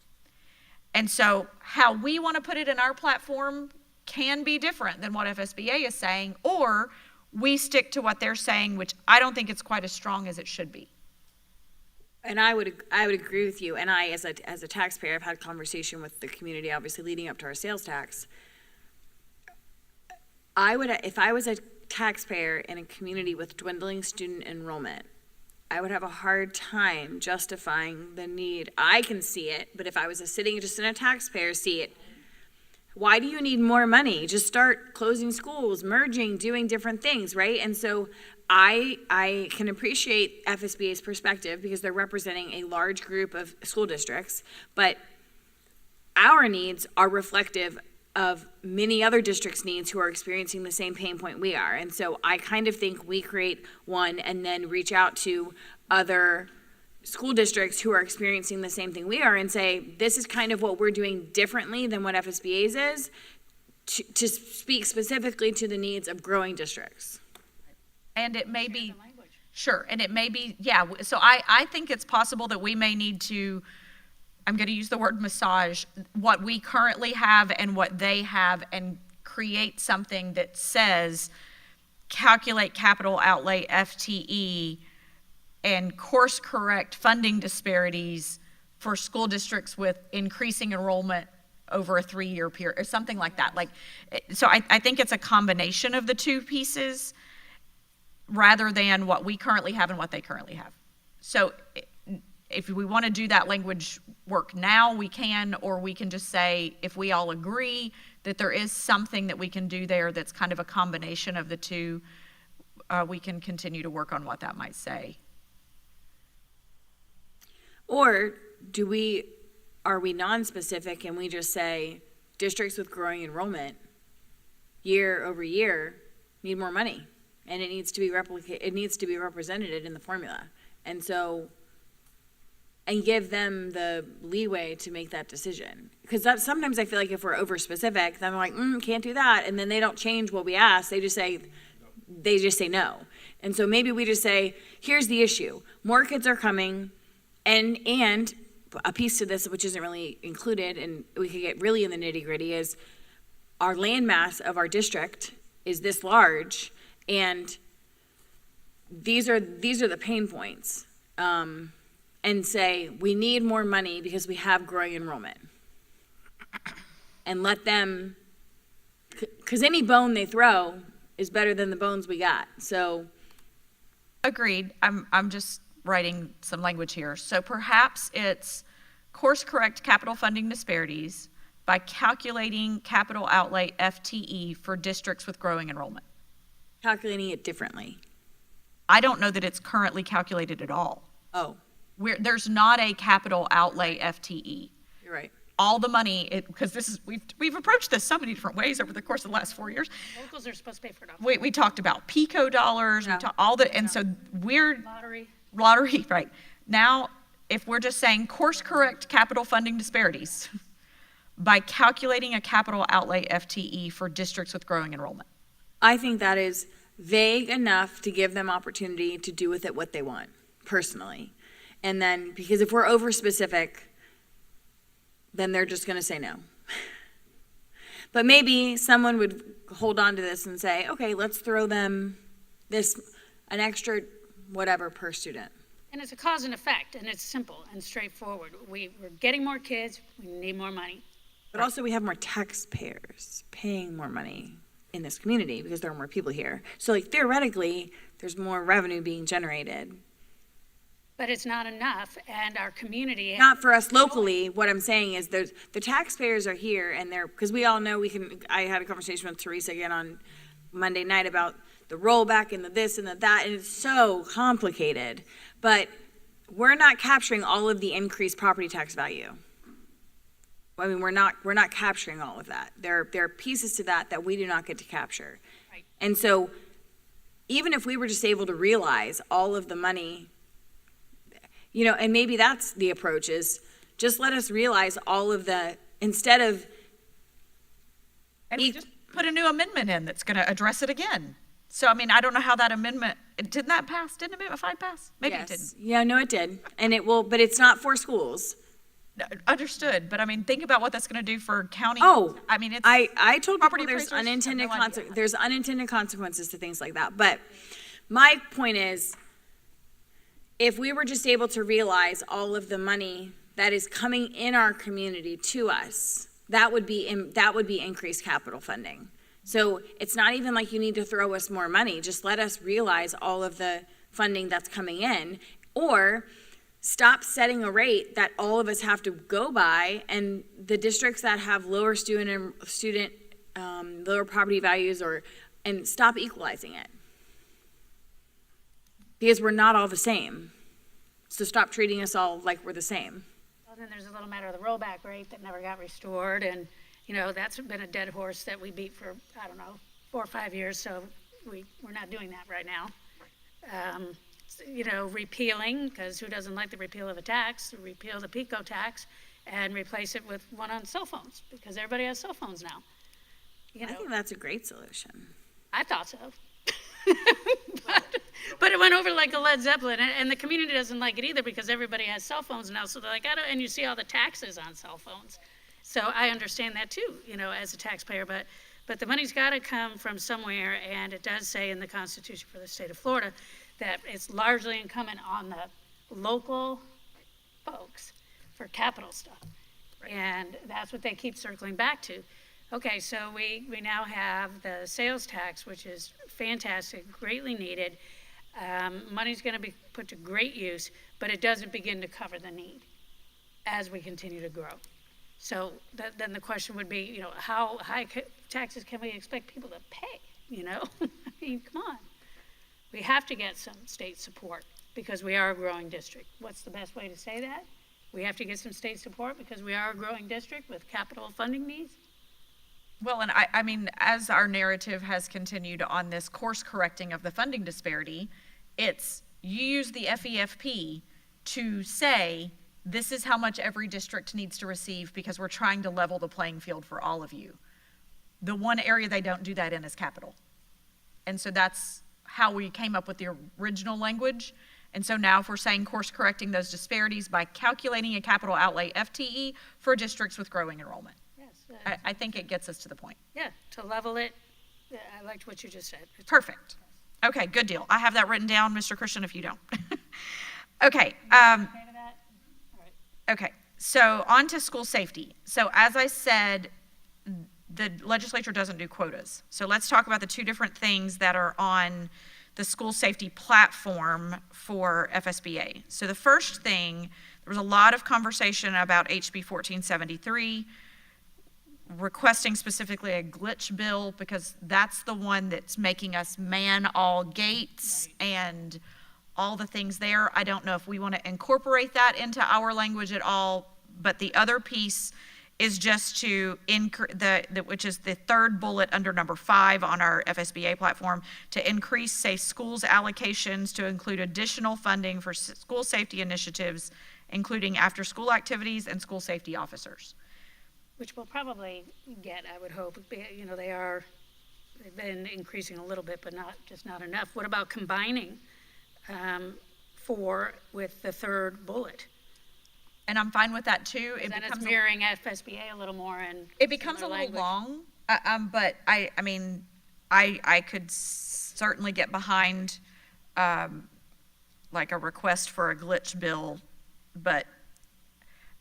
And so how we want to put it in our platform can be different than what FSBA is saying, or we stick to what they're saying, which I don't think it's quite as strong as it should be. And I would agree with you. And I, as a taxpayer, I've had conversation with the community, obviously leading up to our sales tax. If I was a taxpayer in a community with dwindling student enrollment, I would have a hard time justifying the need. I can see it, but if I was sitting just in a taxpayer seat, why do you need more money? Just start closing schools, merging, doing different things, right? And so I can appreciate FSBA's perspective because they're representing a large group of school districts, but our needs are reflective of many other districts' needs who are experiencing the same pain point we are. And so I kind of think we create one and then reach out to other school districts who are experiencing the same thing we are and say, this is kind of what we're doing differently than what FSBA's is to speak specifically to the needs of growing districts. And it may be, sure, and it may be, yeah. So I think it's possible that we may need to, I'm going to use the word massage, what we currently have and what they have and create something that says calculate capital outlay FTE and course correct funding disparities for school districts with increasing enrollment over a 3-year period or something like that. Like, so I think it's a combination of the two pieces rather than what we currently have and what they currently have. So if we want to do that language work now, we can, or we can just say, if we all agree that there is something that we can do there that's kind of a combination of the two, we can continue to work on what that might say. Or are we non-specific and we just say, districts with growing enrollment year over year need more money, and it needs to be represented in the formula. And so, and give them the leeway to make that decision. Because sometimes I feel like if we're over specific, then I'm like, can't do that. And then they don't change what we ask. They just say no. And so maybe we just say, here's the issue. More kids are coming, and a piece to this, which isn't really included, and we could get really in the nitty gritty, is our land mass of our district is this large, and these are the pain points. And say, we need more money because we have growing enrollment. And let them, because any bone they throw is better than the bones we got, so. Agreed. I'm just writing some language here. So perhaps it's course correct capital funding disparities by calculating capital outlay FTE for districts with growing enrollment. Calculating it differently. I don't know that it's currently calculated at all. Oh. There's not a capital outlay FTE. You're right. All the money, because we've approached this so many different ways over the course of the last 4 years. Locals are supposed to pay for it all. We talked about PICO dollars, and so we're lottery, right? Now, if we're just saying course correct capital funding disparities by calculating a capital outlay FTE for districts with growing enrollment. I think that is vague enough to give them opportunity to do with it what they want, personally. And then, because if we're over specific, then they're just going to say no. But maybe someone would hold on to this and say, okay, let's throw them an extra whatever per student. And it's a cause and effect, and it's simple and straightforward. We're getting more kids, we need more money. But also we have more taxpayers paying more money in this community because there are more people here. So like theoretically, there's more revenue being generated. But it's not enough, and our community. Not for us locally. What I'm saying is the taxpayers are here, and because we all know I had a conversation with Teresa again on Monday night about the rollback and the this and the that, and it's so complicated. But we're not capturing all of the increased property tax value. I mean, we're not capturing all of that. There are pieces to that we do not get to capture. Right. And so even if we were just able to realize all of the money, and maybe that's the approach, is just let us realize all of instead of. And we just put a new amendment in that's going to address it again. So, I mean, I don't know how that amendment, didn't that pass? Didn't Amendment 5 pass? Maybe Yes. it didn't. Yeah, no, it did. And it will, but it's not for schools. Understood, but I mean, think about what that's going to do for county. Oh, I mean, it's. I told people property there's appraisers have no idea. there's unintended consequences to things like that. But my point is, if we were just able to realize all of the money that is coming in our community to us, that would be increased capital funding. So it's not even like you need to throw us more money. Just let us realize all of the funding that's coming in, or stop setting a rate that all of us have to go by, and the districts that have lower lower property values, and stop equalizing it. Because we're not all the same. So stop treating us all like we're the same. Well, then there's a little matter of the rollback rate that never got restored, and, that's been a dead horse that we beat for, 4 or 5 years, so we're not doing that right now. Repealing, because who doesn't like the repeal of a tax, repeal the PICO tax and replace it with one on cell phones, because everybody has cell phones now. I think that's a great solution. I thought so. but it went over like a Led Zeppelin, and the community doesn't like it either because everybody has cell phones now, so they're like, and you see all the taxes on cell phones. So I understand that too, as a taxpayer, but the money's got to come from somewhere, and it does say in the Constitution for the state of Florida that it's largely incumbent on the local folks for capital stuff. Right. And that's what they keep circling back to. Okay, so we now have the sales tax, which is fantastic, greatly needed. Money's going to be put to great use, but it doesn't begin to cover the need as we continue to grow. So then the question would be, how high taxes can we expect people to pay? I mean, come on. We have to get some state support because we are a growing district. What's the best way to say that? We have to get some state support because we are a growing district with capital funding needs? Well, and I mean, as our narrative has continued on this course correcting of the funding disparity, it's you use the FEFP to say, this is how much every district needs to receive because we're trying to level the playing field for all of you. The one area they don't do that in is capital. And so that's how we came up with the original language. And so now if we're saying course correcting those disparities by calculating a capital outlay FTE for districts with growing enrollment. Yes. I think it gets us to the point. Yeah, to level it. I liked what you just said. Perfect. Okay, good deal. I have that written down, Mr. Christian, if you don't. Okay. Okay, so on to school safety. So as I said, the legislature doesn't do quotas. So let's talk about the two different things that are on the school safety platform for FSBA. So the first thing, there was a lot of conversation about HB 1473, requesting specifically a glitch bill because that's the one that's making us man all gates and all the things there. I don't know if we want to incorporate that into our language at all, but the other piece is just to which is the third bullet under number 5 on our FSBA platform, to increase safe schools allocations to include additional funding for school safety initiatives, including after-school activities and school safety officers. Which we'll probably get, I would hope. You know, they've been increasing a little bit, but not enough. What about combining 4 with the third bullet? And I'm fine with that too. Then it's mirroring FSBA a little more, and it becomes a little long. But I mean, I could certainly get behind like a request for a glitch bill, but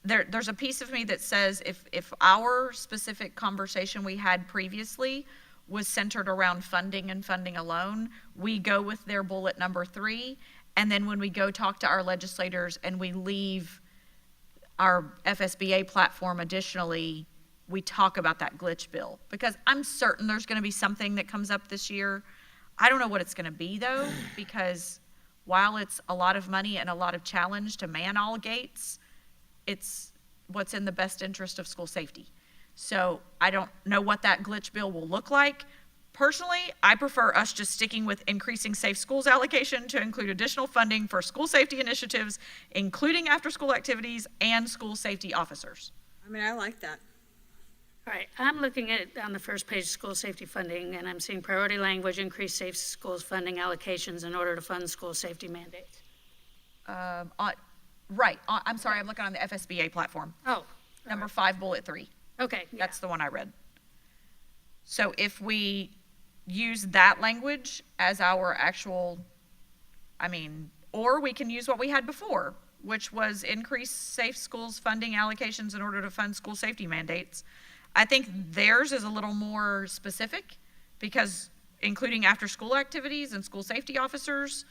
there's a piece of me that says if our specific conversation we had previously was centered around funding and funding alone, we go with their bullet number 3, and then when we go talk to our legislators and we leave our FSBA platform additionally, we talk about that glitch bill, because I'm certain there's going to be something that comes up this year. I don't know what it's going to be though, because while it's a lot of money and a lot of challenge to man all gates, it's what's in the best interest of school safety. So I don't know what that glitch bill will look like. Personally, I prefer us just sticking with increasing safe schools allocation to include additional funding for school safety initiatives, including after-school activities and school safety officers. I mean, I like that. All right, I'm looking at on the first page, school safety funding, and I'm seeing priority language, increase safe schools funding allocations in order to fund school safety mandates. Right, I'm sorry, I'm looking on the FSBA platform. Oh. Number 5, bullet 3. Okay. Yeah. That's the one I read. So if we use that language as our actual, or we can use what we had before, which was increase safe schools funding allocations in order to fund school safety mandates. I think theirs is a little more specific because including after-school activities and school safety officers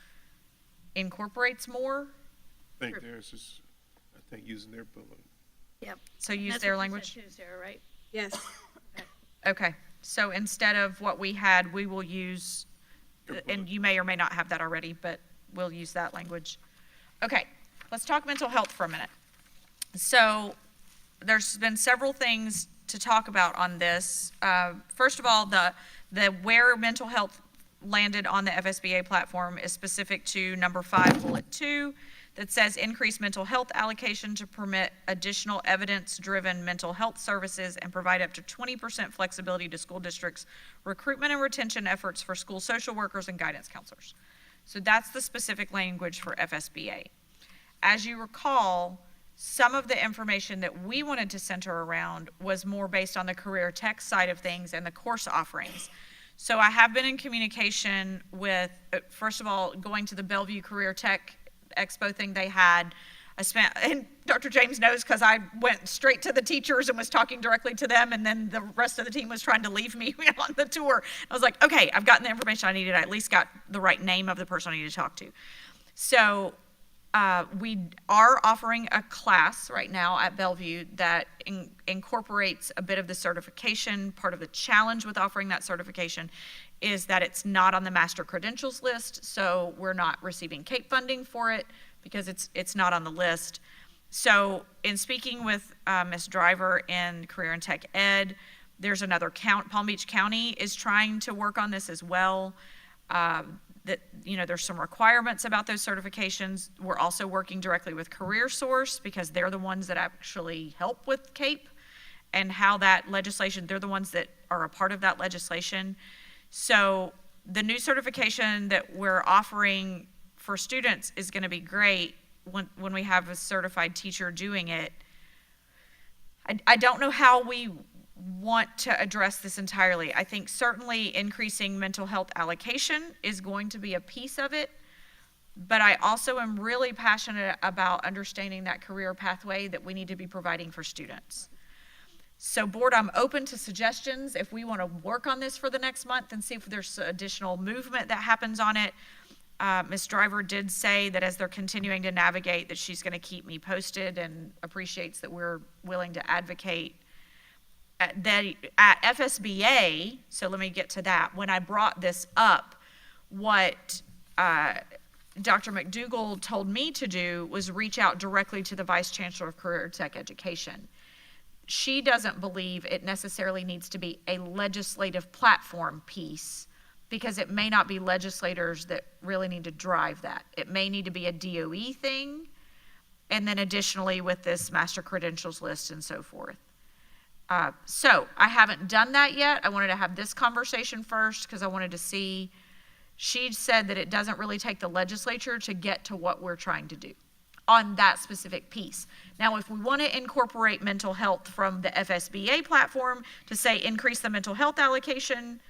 incorporates more. I think theirs is, using their bullet. Yep. So use their language? Use there, right? Yes. Okay. So instead of what we had, we will use, and you may or may not have that already, but we'll use that language. Okay. Let's talk mental health for a minute. So there's been several things to talk about on this. First of all, the where mental health landed on the FSBA platform is specific to number 5, bullet 2, that says increase mental health allocation to permit additional evidence-driven mental health services and provide up to 20% flexibility to school districts' recruitment and retention efforts for school social workers and guidance counselors. So that's the specific language for FSBA. As you recall, some of the information that we wanted to center around was more based on the career tech side of things and the course offerings. So I have been in communication with, first of all, going to the Bellevue Career Tech Expo thing they had. And Dr. James knows because I went straight to the teachers and was talking directly to them, and then the rest of the team was trying to leave me on the tour. I was like, okay, I've gotten the information I needed. I at least got the right name of the person I need to talk to. So we are offering a class right now at Bellevue that incorporates a bit of the certification. Part of the challenge with offering that certification is that it's not on the master credentials list, so we're not receiving CAPE funding for it because it's not on the list. So in speaking with Ms. Driver in Career and Tech Ed, There's another Palm Beach County is trying to work on this as well. That, there's some requirements about those certifications. We're also working directly with CareerSource because they're the ones that actually help with CAPE and how that legislation, they're the ones that are a part of that legislation. So the new certification that we're offering for students is going to be great when we have a certified teacher doing it. I don't know how we want to address this entirely. I think certainly increasing mental health allocation is going to be a piece of it, but I also am really passionate about understanding that career pathway that we need to be providing for students. So board, I'm open to suggestions if we want to work on this for the next month and see if there's additional movement that happens on it. Ms. Driver did say that as they're continuing to navigate that she's going to keep me posted and appreciates that we're willing to advocate. At FSBA, so let me get to that. When I brought this up, what Dr. McDougall told me to do was reach out directly to the Vice Chancellor of Career Tech Education. She doesn't believe it necessarily needs to be a legislative platform piece because it may not be legislators that really need to drive that. It may need to be a DOE thing, and then additionally with this master credentials list and so forth. So I haven't done that yet. I wanted to have this conversation first because I wanted to see, she said that it doesn't really take the legislature to get to what we're trying to do on that specific piece. Now, if we want to incorporate mental health from the FSBA platform to say increase the mental health allocation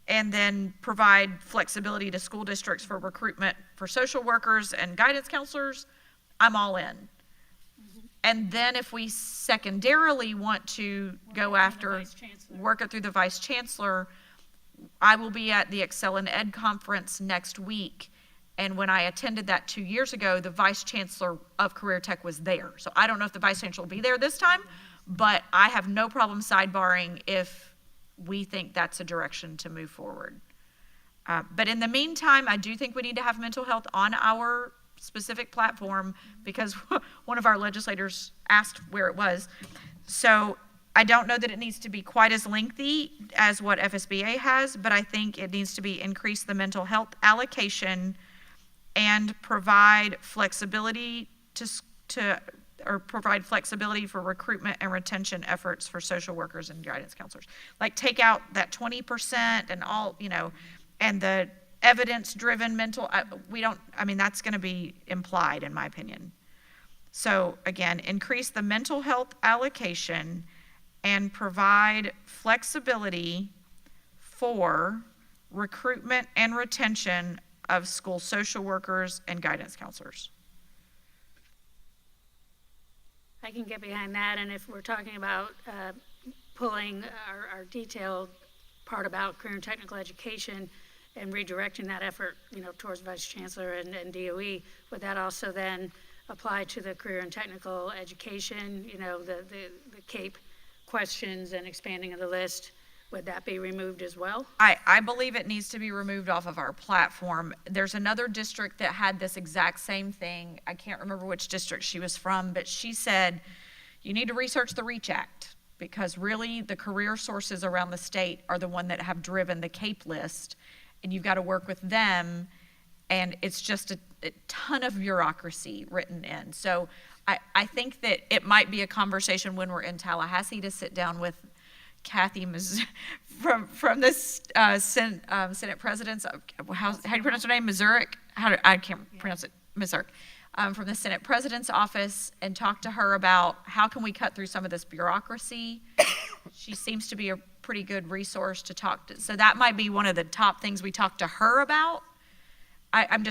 and then provide flexibility to school districts for recruitment for social workers and guidance counselors, I'm all in. And then if we secondarily want to go after, work it through the Vice Chancellor, I will be at the Excel and Ed conference next week. And when I attended that 2 years ago, the Vice Chancellor of Career Tech was there. So I don't know if the Vice Chancellor will be there this time, but I have no problem sidebarring if we think that's a direction to move forward. But in the meantime, I do think we need to have mental health on our specific platform because one of our legislators asked where it was. So I don't know that it needs to be quite as lengthy as what FSBA has, but I think it needs to be increase the mental health allocation and provide flexibility provide flexibility for recruitment and retention efforts for social workers and guidance counselors. Like take out that 20% and all, and the evidence-driven mental, that's going to be implied in my opinion. So again, increase the mental health allocation and provide flexibility for recruitment and retention of school social workers and guidance counselors. I can get behind that, and if we're talking about pulling our detailed part about career and technical education and redirecting that effort, towards Vice Chancellor and DOE, would that also then apply to the career and technical education, the CAPE questions and expanding of the list? Would that be removed as well? I believe it needs to be removed off of our platform. There's another district that had this exact same thing. I can't remember which district she was from, but she said, you need to research the REACH Act because really the career sources around the state are the one that have driven the CAPE list, and you've got to work with them, and it's just a ton of bureaucracy written in. So I think that it might be a conversation when we're in Tallahassee to sit down with Kathy from this Senate President's, how do you pronounce her name? Mazurek? I can't pronounce it. Mazurek. From the Senate President's office and talk to her about how can we cut through some of this bureaucracy. She seems to be a pretty good resource to talk to. So that might be one of the top things we talk to her about. I'm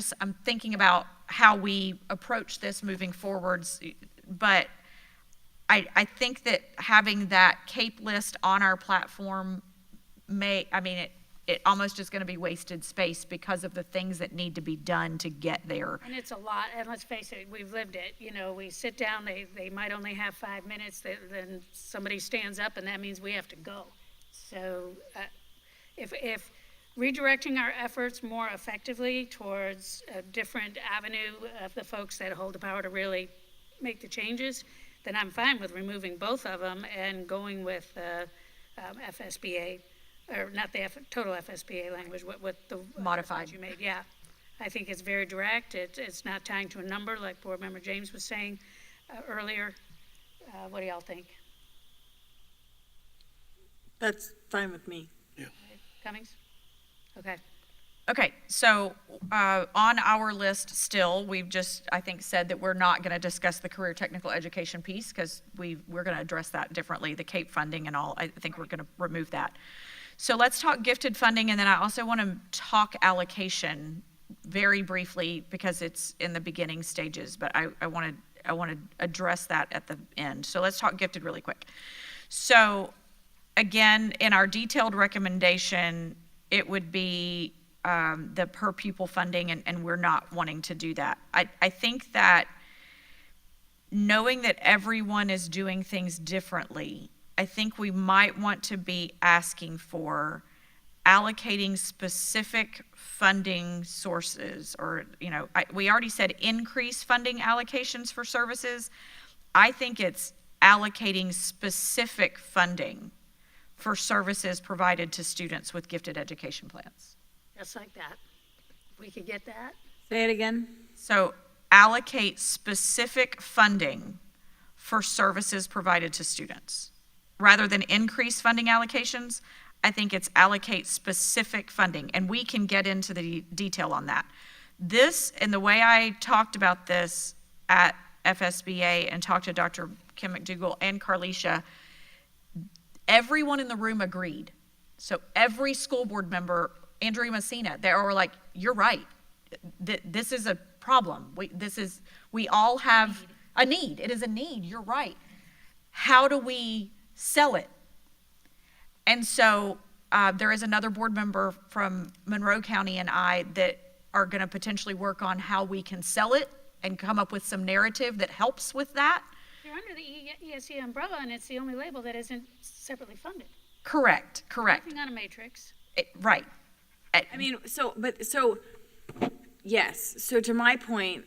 thinking about how we approach this moving forwards, but I think that having that CAPE list on our platform it almost is going to be wasted space because of the things that need to be done to get there. And it's a lot, and let's face it, we've lived it. We sit down, they might only have 5 minutes, then somebody stands up and that means we have to go. So if redirecting our efforts more effectively towards a different avenue of the folks that hold the power to really make the changes, then I'm fine with removing both of them and going with FSBA, or not the total FSBA language, what the. Modified. You made, yeah. I think it's very direct. It's not tying to a number like Board Member James was saying earlier. What do y'all think? That's fine with me. Cummings? Okay. Okay, so on our list still, we've just, I think, said that we're not going to discuss the career technical education piece because we're going to address that differently, the CAPE funding and all. I think we're going to remove that. So let's talk gifted funding, and then I also want to talk allocation very briefly because it's in the beginning stages, but I want to address that at the end. So let's talk gifted really quick. So again, in our detailed recommendation, it would be the per pupil funding, and we're not wanting to do that. I think that knowing that everyone is doing things differently, I think we might want to be asking for allocating specific funding sources, or, we already said increase funding allocations for services. I think it's allocating specific funding for services provided to students with gifted education plans. Just like that. If we could get that. Say it again. So allocate specific funding for services provided to students. Rather than increase funding allocations, I think it's allocate specific funding, and we can get into the detail on that. This, and the way I talked about this at FSBA and talked to Dr. Kim McDougall and Carlicia, everyone in the room agreed. So every school board member, Andrea Messina, they were like, you're right. This is a problem. We all have a need. It is a need. You're right. How do we sell it? And so there is another board member from Monroe County and I that are going to potentially work on how we can sell it and come up with some narrative that helps with that. You're under the ESE umbrella, and it's the only label that isn't separately funded. Correct. Nothing on a matrix. Right. I mean, yes. So to my point,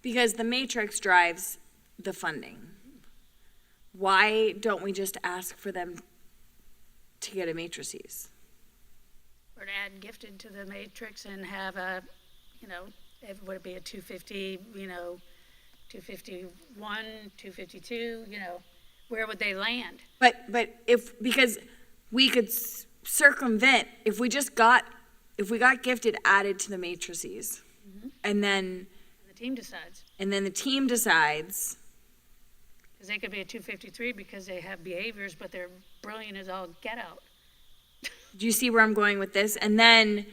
because the matrix drives the funding, why don't we just ask for them to get a matrices? Or to add gifted to the matrix and have a, would it be a 250, 251, 252, where would they land? But because we could circumvent, if we got gifted added to the matrices, and then The team decides. the team decides. Because they could be a 253 because they have behaviors, but they're brilliant as all get out. Do you see where I'm going with this? And then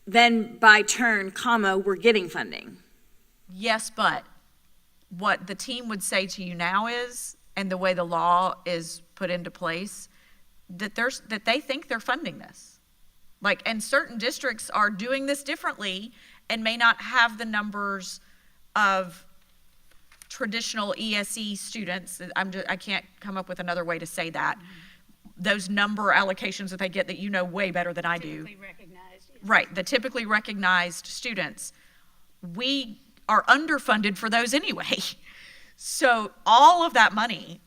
then by turn, we're getting funding. Yes, but what the team would say to you now is, and the way the law is put into place, that they think they're funding this. And certain districts are doing this differently and may not have the numbers of traditional ESE students. I can't come up with another way to say that. Those number allocations that they get that you know way better than I do. Typically recognized. Right, the typically recognized students. We are underfunded for those anyway. So all of that money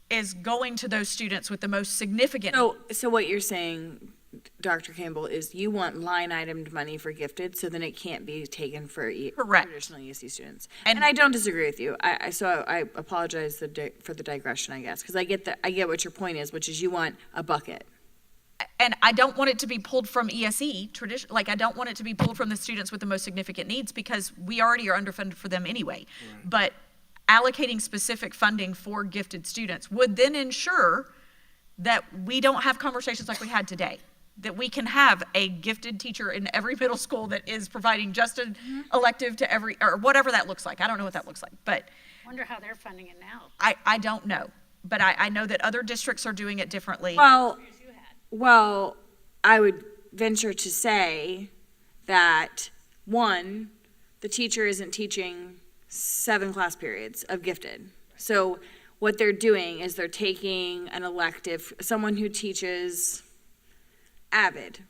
is going to those students with the most significant. So what you're saying, Dr. Campbell, is you want line itemed money for gifted, so then it can't be taken for traditional ESE students. And I don't disagree with you. I apologize for the digression, I guess, because I get what your point is, which is you want a bucket. And I don't want it to be pulled from ESE tradition. I don't want it to be pulled from the students with the most significant needs because we already are underfunded for them anyway. Right. But allocating specific funding for gifted students would then ensure that we don't have conversations like we had today. That we can have a gifted teacher in every middle school that is providing just an elective to every, or whatever that looks like. I don't know what that looks like, but. Wonder how they're funding it now. I don't know, but I know that other districts are doing it differently. Well, I would venture to say that, one, the teacher isn't teaching 7 class periods of gifted. So what they're doing is they're taking an elective, someone who teaches Avid,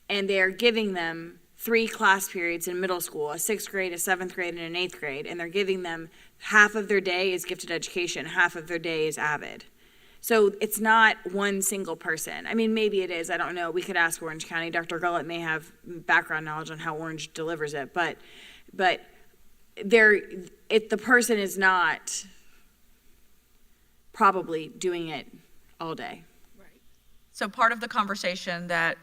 and they are giving them 3 class periods in middle school, a 6th grade, a 7th grade, and an 8th grade, and they're giving them half of their day is gifted education, half of their day is Avid. So it's not one single person. I mean, maybe it is, I don't know. We could ask Orange County. Dr. Gullett may have background knowledge on how Orange delivers it, but the person is not probably doing it all day. So part of the conversation that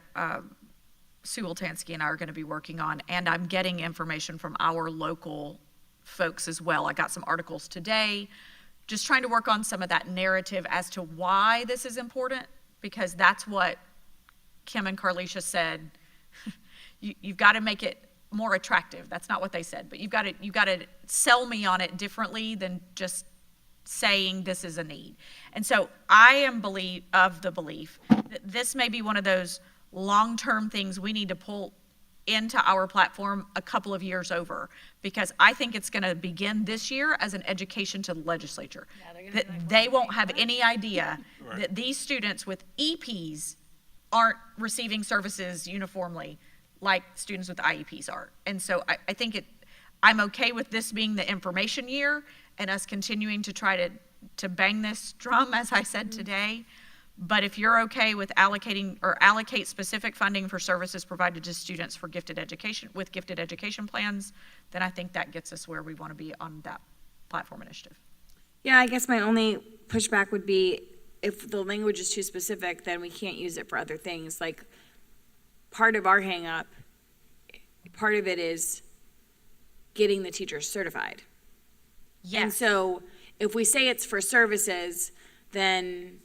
Sue Wiltansky and I are going to be working on, and I'm getting information from our local folks as well. I got some articles today, just trying to work on some of that narrative as to why this is important, because that's what Kim and Carlicia said. You've got to make it more attractive. That's not what they said, but you've got to sell me on it differently than just saying this is a need. And so I am of the belief that this may be one of those long-term things we need to pull into our platform a couple of years over, because I think it's going to begin this year as an education to the legislature. That they won't have any idea that these students with EPs aren't receiving services uniformly like students with IEPs are. And so I think I'm okay with this being the information year and us continuing to try to bang this drum, as I said today. But if you're okay with allocate specific funding for services provided to students for gifted education, with gifted education plans, then I think that gets us where we want to be on that platform initiative. Yeah, I guess my only pushback would be if the language is too specific, then we can't use it for other things. Like, part of our hang up, part of it is getting the teachers certified. Yes. And so if we say it's for services, then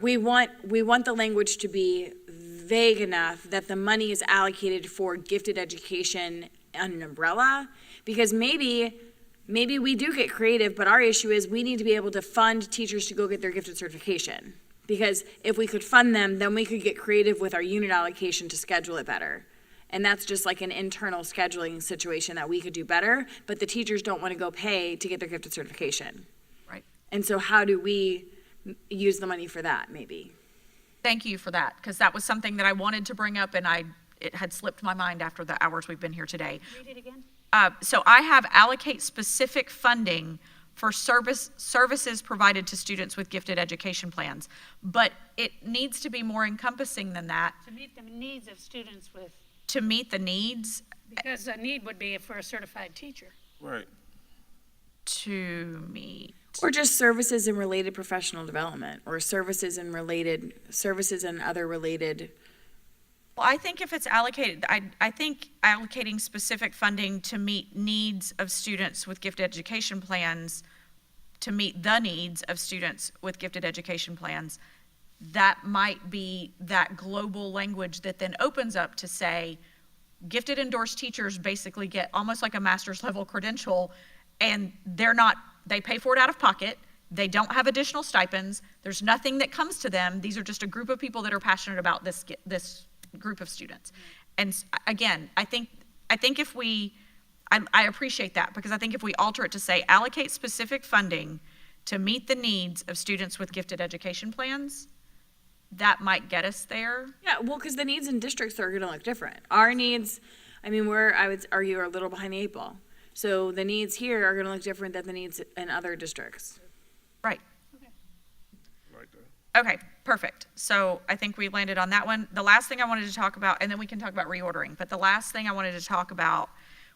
we want the language to be vague enough that the money is allocated for gifted education an umbrella, because maybe we do get creative, but our issue is we need to be able to fund teachers to go get their gifted certification. Because if we could fund them, then we could get creative with our unit allocation to schedule it better. And that's just like an internal scheduling situation that we could do better, but the teachers don't want to go pay to get their gifted certification. Right. And so how do we use the money for that, maybe? Thank you for that, because that was something that I wanted to bring up, and it had slipped my mind after the hours we've been here today. Read it again. So I have allocate specific funding for services provided to students with gifted education plans, but it needs to be more encompassing than that. To meet the needs of students with, To meet the needs, because a need would be for a certified teacher. Right. to meet. Or just services and related professional development, or services and other related. Well, I think if it's allocated, I think allocating specific funding to meet needs of students with gifted education plans, to meet the needs of students with gifted education plans, that might be that global language that then opens up to say, gifted endorsed teachers basically get almost like a master's level credential, and they pay for it out of pocket. They don't have additional stipends. There's nothing that comes to them. These are just a group of people that are passionate about this group of students. And again, I think if I appreciate that, because I think if we alter it to say allocate specific funding to meet the needs of students with gifted education plans, that might get us there. Yeah, well, because the needs in districts are gonna look different. Our needs, I would argue, are a little behind the eight ball. So the needs here are gonna look different than the needs in other districts. Right. Right there. Okay, perfect. So I think we landed on that one. The last thing I wanted to talk about, and then we can talk about reordering, but the last thing I wanted to talk about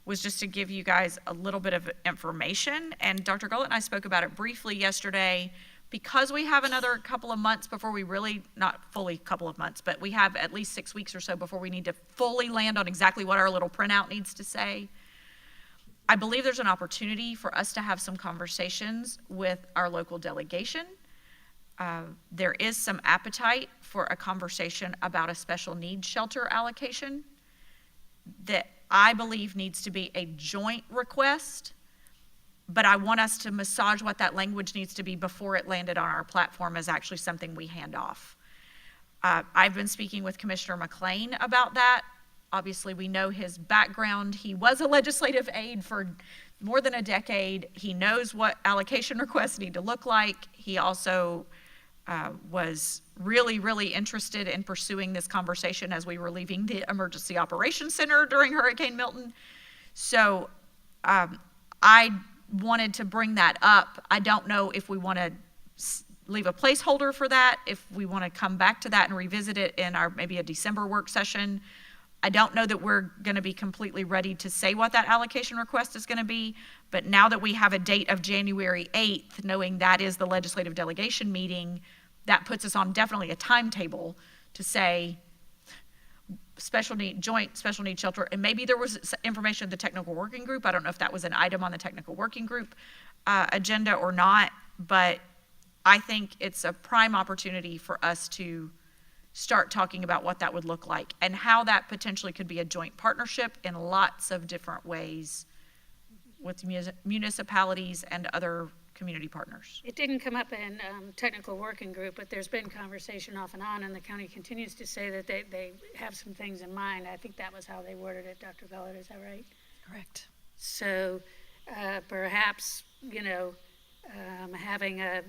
was just to give you guys a little bit of information. And Dr. Gullett and I spoke about it briefly yesterday. Because we have another couple of months before we really, not fully couple of months, but we have at least 6 weeks or so before we need to fully land on exactly what our little printout needs to say. I believe there's an opportunity for us to have some conversations with our local delegation. There is some appetite for a conversation about a special needs shelter allocation that I believe needs to be a joint request, but I want us to massage what that language needs to be before it landed on our platform as actually something we hand off. I've been speaking with Commissioner McLean about that. Obviously, we know his background. He was a legislative aide for more than a decade. He knows what allocation requests need to look like. He also was really, really interested in pursuing this conversation as we were leaving the Emergency Operations Center during Hurricane Milton. So I wanted to bring that up. I don't know if we want to leave a placeholder for that, if we want to come back to that and revisit it in our, maybe a December work session. I don't know that we're going to be completely ready to say what that allocation request is going to be, but now that we have a date of January 8th, knowing that is the legislative delegation meeting, that puts us on definitely a timetable to say joint special needs shelter. And maybe there was information of the technical working group. I don't know if that was an item on the technical working group agenda or not, but I think it's a prime opportunity for us to start talking about what that would look like and how that potentially could be a joint partnership in lots of different ways with municipalities and other community partners. It didn't come up in technical working group, but there's been conversation off and on, and the county continues to say that they have some things in mind. I think that was how they worded it, Dr. Bellard, is that right? Correct. So perhaps, having a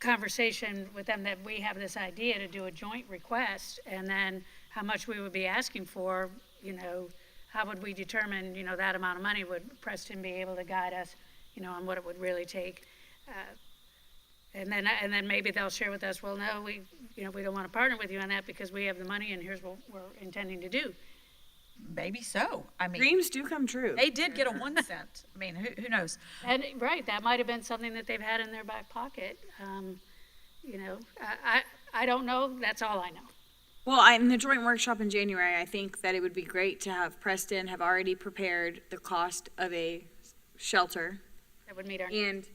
conversation with them that we have this idea to do a joint request, and then how much we would be asking for, how would we determine, that amount of money? Would Preston be able to guide us, on what it would really take? And then maybe they'll share with us, well, no, we don't want to partner with you on that because we have the money and here's what we're intending to do. Maybe so. I mean, Dreams do come true. they did get a 1 cent. I mean, who knows? And right, that might have been something that they've had in their back pocket. I don't know. That's all I know. Well, in the joint workshop in January, I think that it would be great to have Preston have already prepared the cost of a shelter. That would meet our needs. And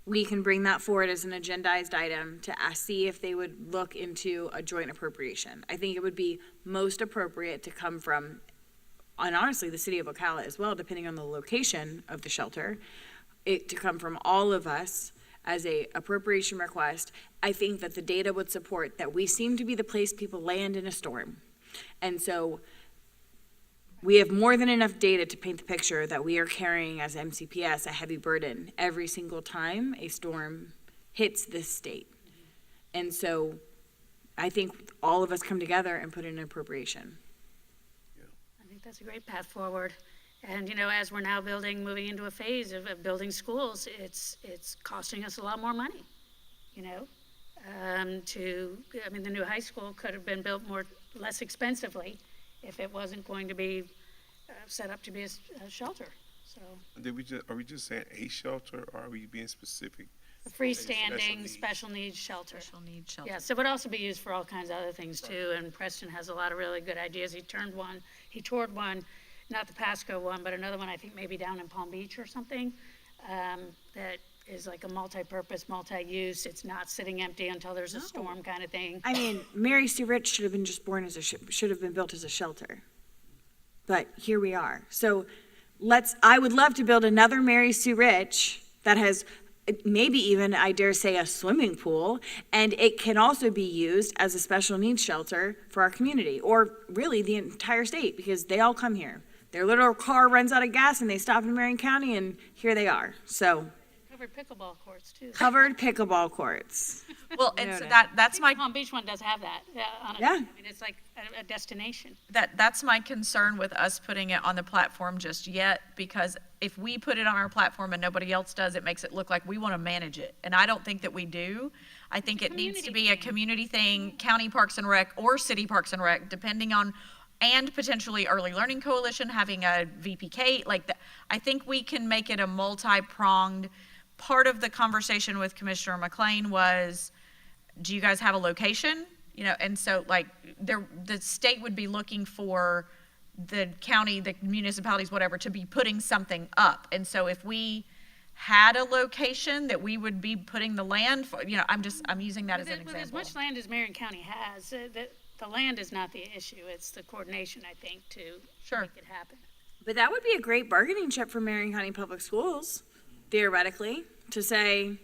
we can bring that forward as an agendized item to see if they would look into a joint appropriation. I think it would be most appropriate to come from, and honestly, the city of Ocala as well, depending on the location of the shelter, to come from all of us as a appropriation request. I think that the data would support that we seem to be the place people land in a storm. And so we have more than enough data to paint the picture that we are carrying as MCPS a heavy burden every single time a storm hits this state. And so I think all of us come together and put in an appropriation. I think that's a great path forward. And, as we're now moving into a phase of building schools, it's costing us a lot more money, the new high school could have been built less expensively if it wasn't going to be set up to be a shelter. So Are we just saying a shelter, or are we being specific? a freestanding special needs shelter. Special needs shelter. Yes, it would also be used for all kinds of other things too, and Preston has a lot of really good ideas. He toured one, not the Pasco one, but another one I think maybe down in Palm Beach or something, that is like a multi-purpose, multi-use. It's not sitting empty until there's a storm kind of thing. I mean, Mary Sue Rich should have been just born as should have been built as a shelter. But here we are. So I would love to build another Mary Sue Rich that has maybe even, I dare say, a swimming pool, and it can also be used as a special needs shelter for our community, or really the entire state, because they all come here. Their little car runs out of gas and they stop in Marion County, and here they are. So Covered pickleball courts too. covered pickleball courts. Well, and so Noted. that's my Palm Beach one does have that. Yeah. It's like a destination. that's my concern with us putting it on the platform just yet, because if we put it on our platform and nobody else does, it makes it look like we want to manage it. And I don't think that we do. I think it needs to be a community thing, county Parks and Rec or city Parks and Rec, depending on, and potentially Early Learning Coalition having a VPK like that. I think we can make it a multi-pronged. Part of the conversation with Commissioner McLean was, do you guys have a location? And so the state would be looking for the county, the municipalities, whatever, to be putting something up. And so if we had a location that we would be putting the land for, I'm using that as an example. With as much land as Marion County has, the land is not the issue. It's the coordination, I think, to make it happen. But that would be a great bargaining chip for Marion County Public Schools, theoretically, to say,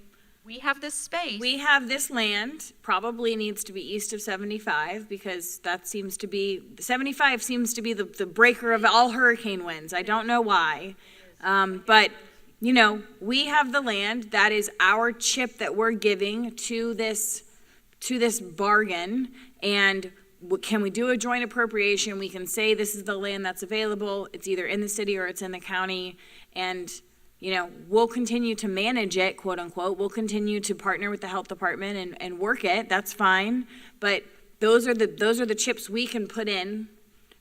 we have this space. We have this land, probably needs to be east of 75, because that seems to be, 75 seems to be the breaker of all hurricane winds. I don't know why. But, we have the land. That is our chip that we're giving to this bargain. And can we do a joint appropriation? We can say this is the land that's available. It's either in the city or it's in the county. And we'll continue to manage it, quote unquote. We'll continue to partner with the health department and work it. That's fine. But those are the chips we can put in,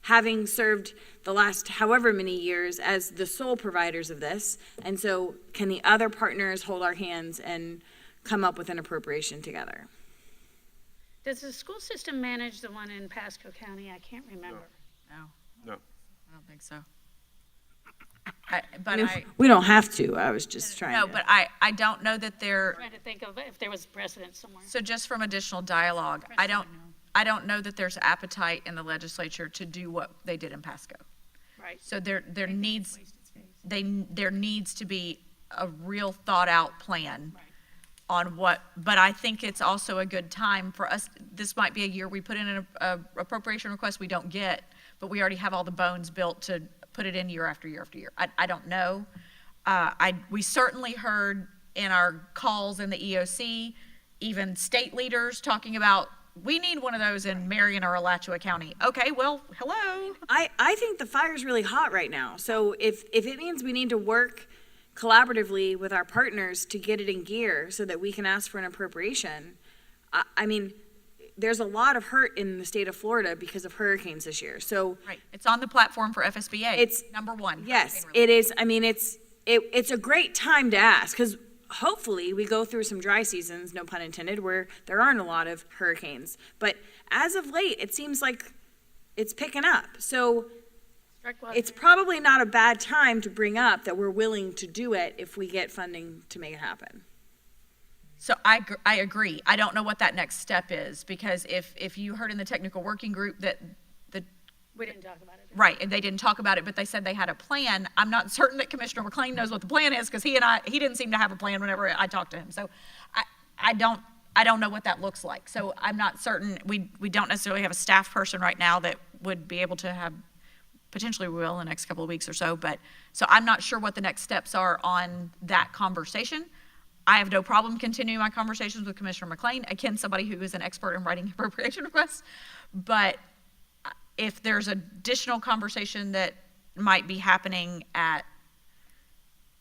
having served the last however many years as the sole providers of this. And so can the other partners hold our hands and come up with an appropriation together? Does the school system manage the one in Pasco County? I can't remember. No. I don't think so. We don't have to. I was just trying No, to. but I don't know that they're, Trying to think of if there was precedent somewhere. so just from additional dialogue, I don't know that there's appetite in the legislature to do what they did in Pasco. Right. So there needs to be a real thought out plan on what, but I think it's also a good time for us. This might be a year we put in an appropriation request we don't get, but we already have all the bones built to put it in year after year after year. I don't know. We certainly heard in our calls in the EOC, even state leaders talking about, we need one of those in Marion or Alachua County. Okay, well, hello. I think the fire's really hot right now. So if it means we need to work collaboratively with our partners to get it in gear so that we can ask for an appropriation, I mean, there's a lot of hurt in the state of Florida because of hurricanes this year. So Right, it's on the platform for FSBA. It's number one. yes, it is. I mean, it's a great time to ask because hopefully we go through some dry seasons, no pun intended, where there aren't a lot of hurricanes. But as of late, it seems like it's picking up. So it's probably not a bad time to bring up that we're willing to do it if we get funding to make it happen. So I agree. I don't know what that next step is, because if you heard in the technical working group that We didn't talk about it. right, and they didn't talk about it, but they said they had a plan, I'm not certain that Commissioner McLean knows what the plan is, because he didn't seem to have a plan whenever I talked to him. So I don't know what that looks like. So I'm not certain. We don't necessarily have a staff person right now that would be able to have, potentially we will in the next couple of weeks or so, but so I'm not sure what the next steps are on that conversation. I have no problem continuing my conversations with Commissioner McLean, again, somebody who is an expert in writing appropriation requests. But if there's additional conversation that might be happening at.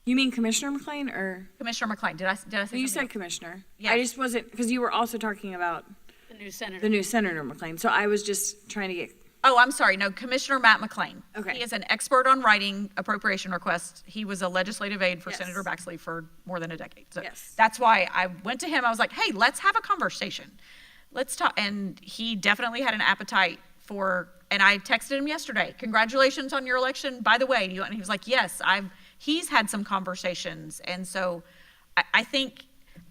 You mean Commissioner McLean or? Commissioner McLean, did I say something You said else? Commissioner. Yeah. I just wasn't, because you were also talking about The new senator. the new Senator McLean. So I was just trying to get, Oh, I'm sorry, no, Commissioner Matt McLean. Okay. He is an expert on writing appropriation requests. He was a legislative aide for Yes. Senator Baxley for more than a decade. So Yes. that's why I went to him. I was like, hey, let's have a conversation. Let's talk. And he definitely had an appetite for, and I texted him yesterday, congratulations on your election. By the way, and he was like, yes, he's had some conversations. And so I think,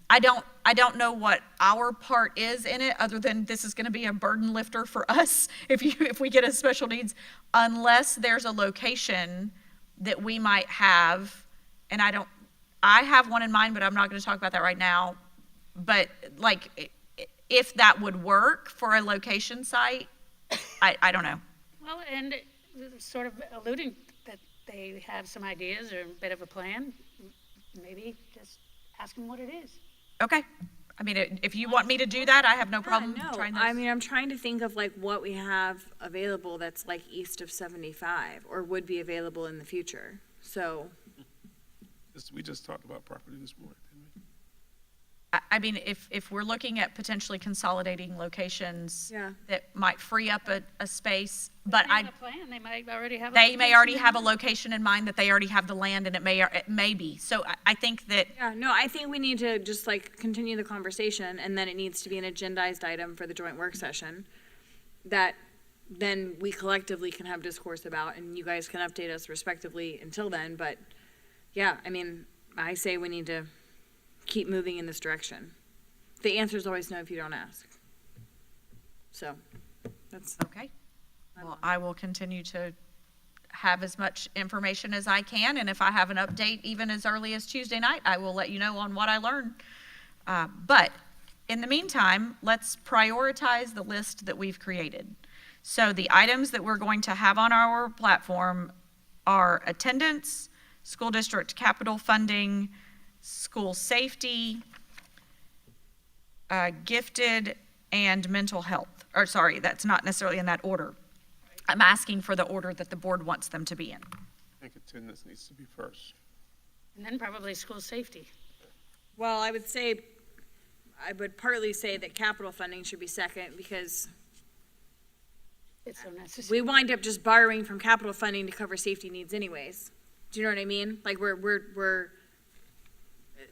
I don't know what our part is in it, other than this is going to be a burden lifter for us if we get a special needs, unless there's a location that we might have, and I have one in mind, but I'm not going to talk about that right now. But like, if that would work for a location site, I don't know. Well, and sort of alluding that they have some ideas or a bit of a plan, maybe just ask them what it is. Okay. I mean, if you want me to do that, I have no problem no, trying this. I mean, I'm trying to think of like what we have available that's like east of 75 or would be available in the future. So, We just talked about property this morning, didn't we? I mean, if we're looking at potentially consolidating locations Yeah. that might free up a space, but They have a plan. They might already have. they may already have a location in mind that they already have the land, and it may be. So I think that, yeah, no, I think we need to just like continue the conversation and then it needs to be an agendized item for the joint work session that then we collectively can have discourse about and you guys can update us respectively until then. But yeah, I mean, I say we need to keep moving in this direction. The answer is always no if you don't ask. So that's okay. Well, I will continue to have as much information as I can, and if I have an update even as early as Tuesday night, I will let you know on what I learn. But in the meantime, let's prioritize the list that we've created. So the items that we're going to have on our platform are attendance, school district capital funding, school safety, gifted, and mental health. Or sorry, that's not necessarily in that order. I'm asking for the order that the board wants them to be in. I think attendance needs to be first. And then probably school safety. Well, I would partly say that capital funding should be second, because It's so necessary. we wind up just borrowing from capital funding to cover safety needs anyways. Do you know what I mean? Like,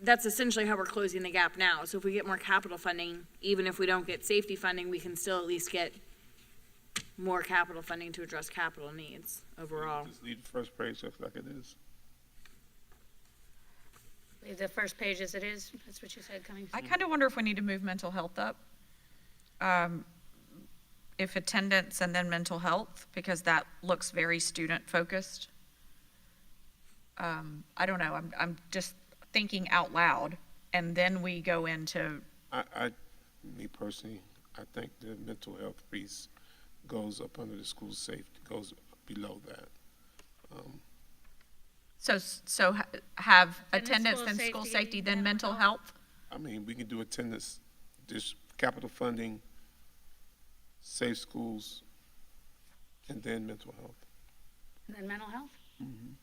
that's essentially how we're closing the gap now. So if we get more capital funding, even if we don't get safety funding, we can still at least get more capital funding to address capital needs overall. Just leave the first page just like it is. Leave the first page as it is. That's what you said coming. I kind of wonder if we need to move mental health up. If attendance and then mental health, because that looks very student-focused. I don't know, I'm just thinking out loud, and then we go into, Me personally, I think the mental health piece goes up under the school safety, goes below that. so have And then attendance, school then school safety, safety, then then mental health? I mean, we can do attendance, this capital funding, safe schools, and then mental health. And then mental health?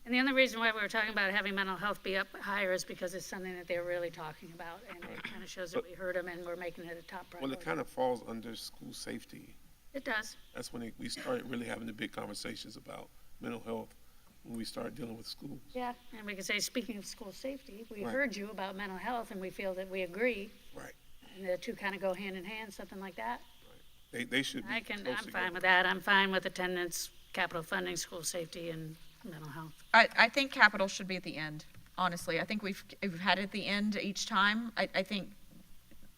And the only reason why we were talking about having mental health be up higher is because it's something that they're really talking about, and it kind of shows that we heard them and we're making it a top Well, priority. it kind of falls under school safety. It does. That's when we started really having the big conversations about mental health, when we started dealing with schools. Yeah, and we could say, speaking of school safety, we Right. heard you about mental health and we feel that we agree. Right. And the two kind of go hand in hand, something like that. They should be I'm close fine together. with that. I'm fine with attendance, capital funding, school safety, and mental health. I think capital should be at the end, honestly. I think we've had it at the end each time. I think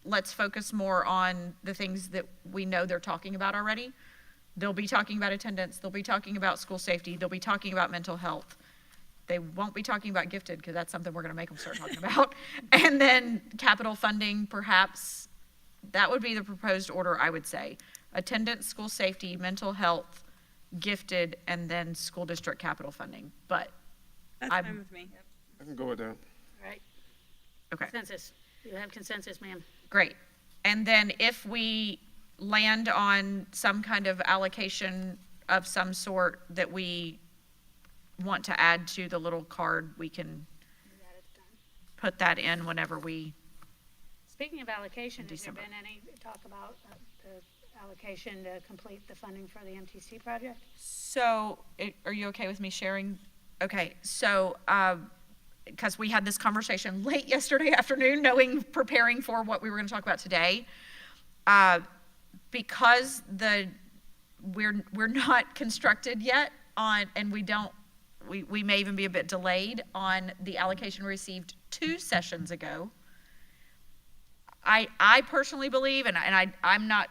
let's focus more on the things that we know they're talking about already. They'll be talking about attendance, they'll be talking about school safety, they'll be talking about mental health. They won't be talking about gifted, because that's something we're gonna make them start talking about. And then capital funding, perhaps, that would be the proposed order, I would say. Attendance, school safety, mental health, gifted, and then school district capital funding. But That's I'm- fine with me. I can go with that. All right, Okay, consensus. You have consensus, ma'am. great. And then if we land on some kind of allocation of some sort that we want to add to the little card, we can put that in whenever we, Speaking of allocation, has there December. been any talk about the allocation to complete the funding for the MTC project? so, are you okay with me sharing? Okay, so, because we had this conversation late yesterday afternoon, preparing for what we were gonna talk about today. Because we're not constructed yet on, and we may even be a bit delayed on the allocation received 2 sessions ago. I personally believe, and I'm not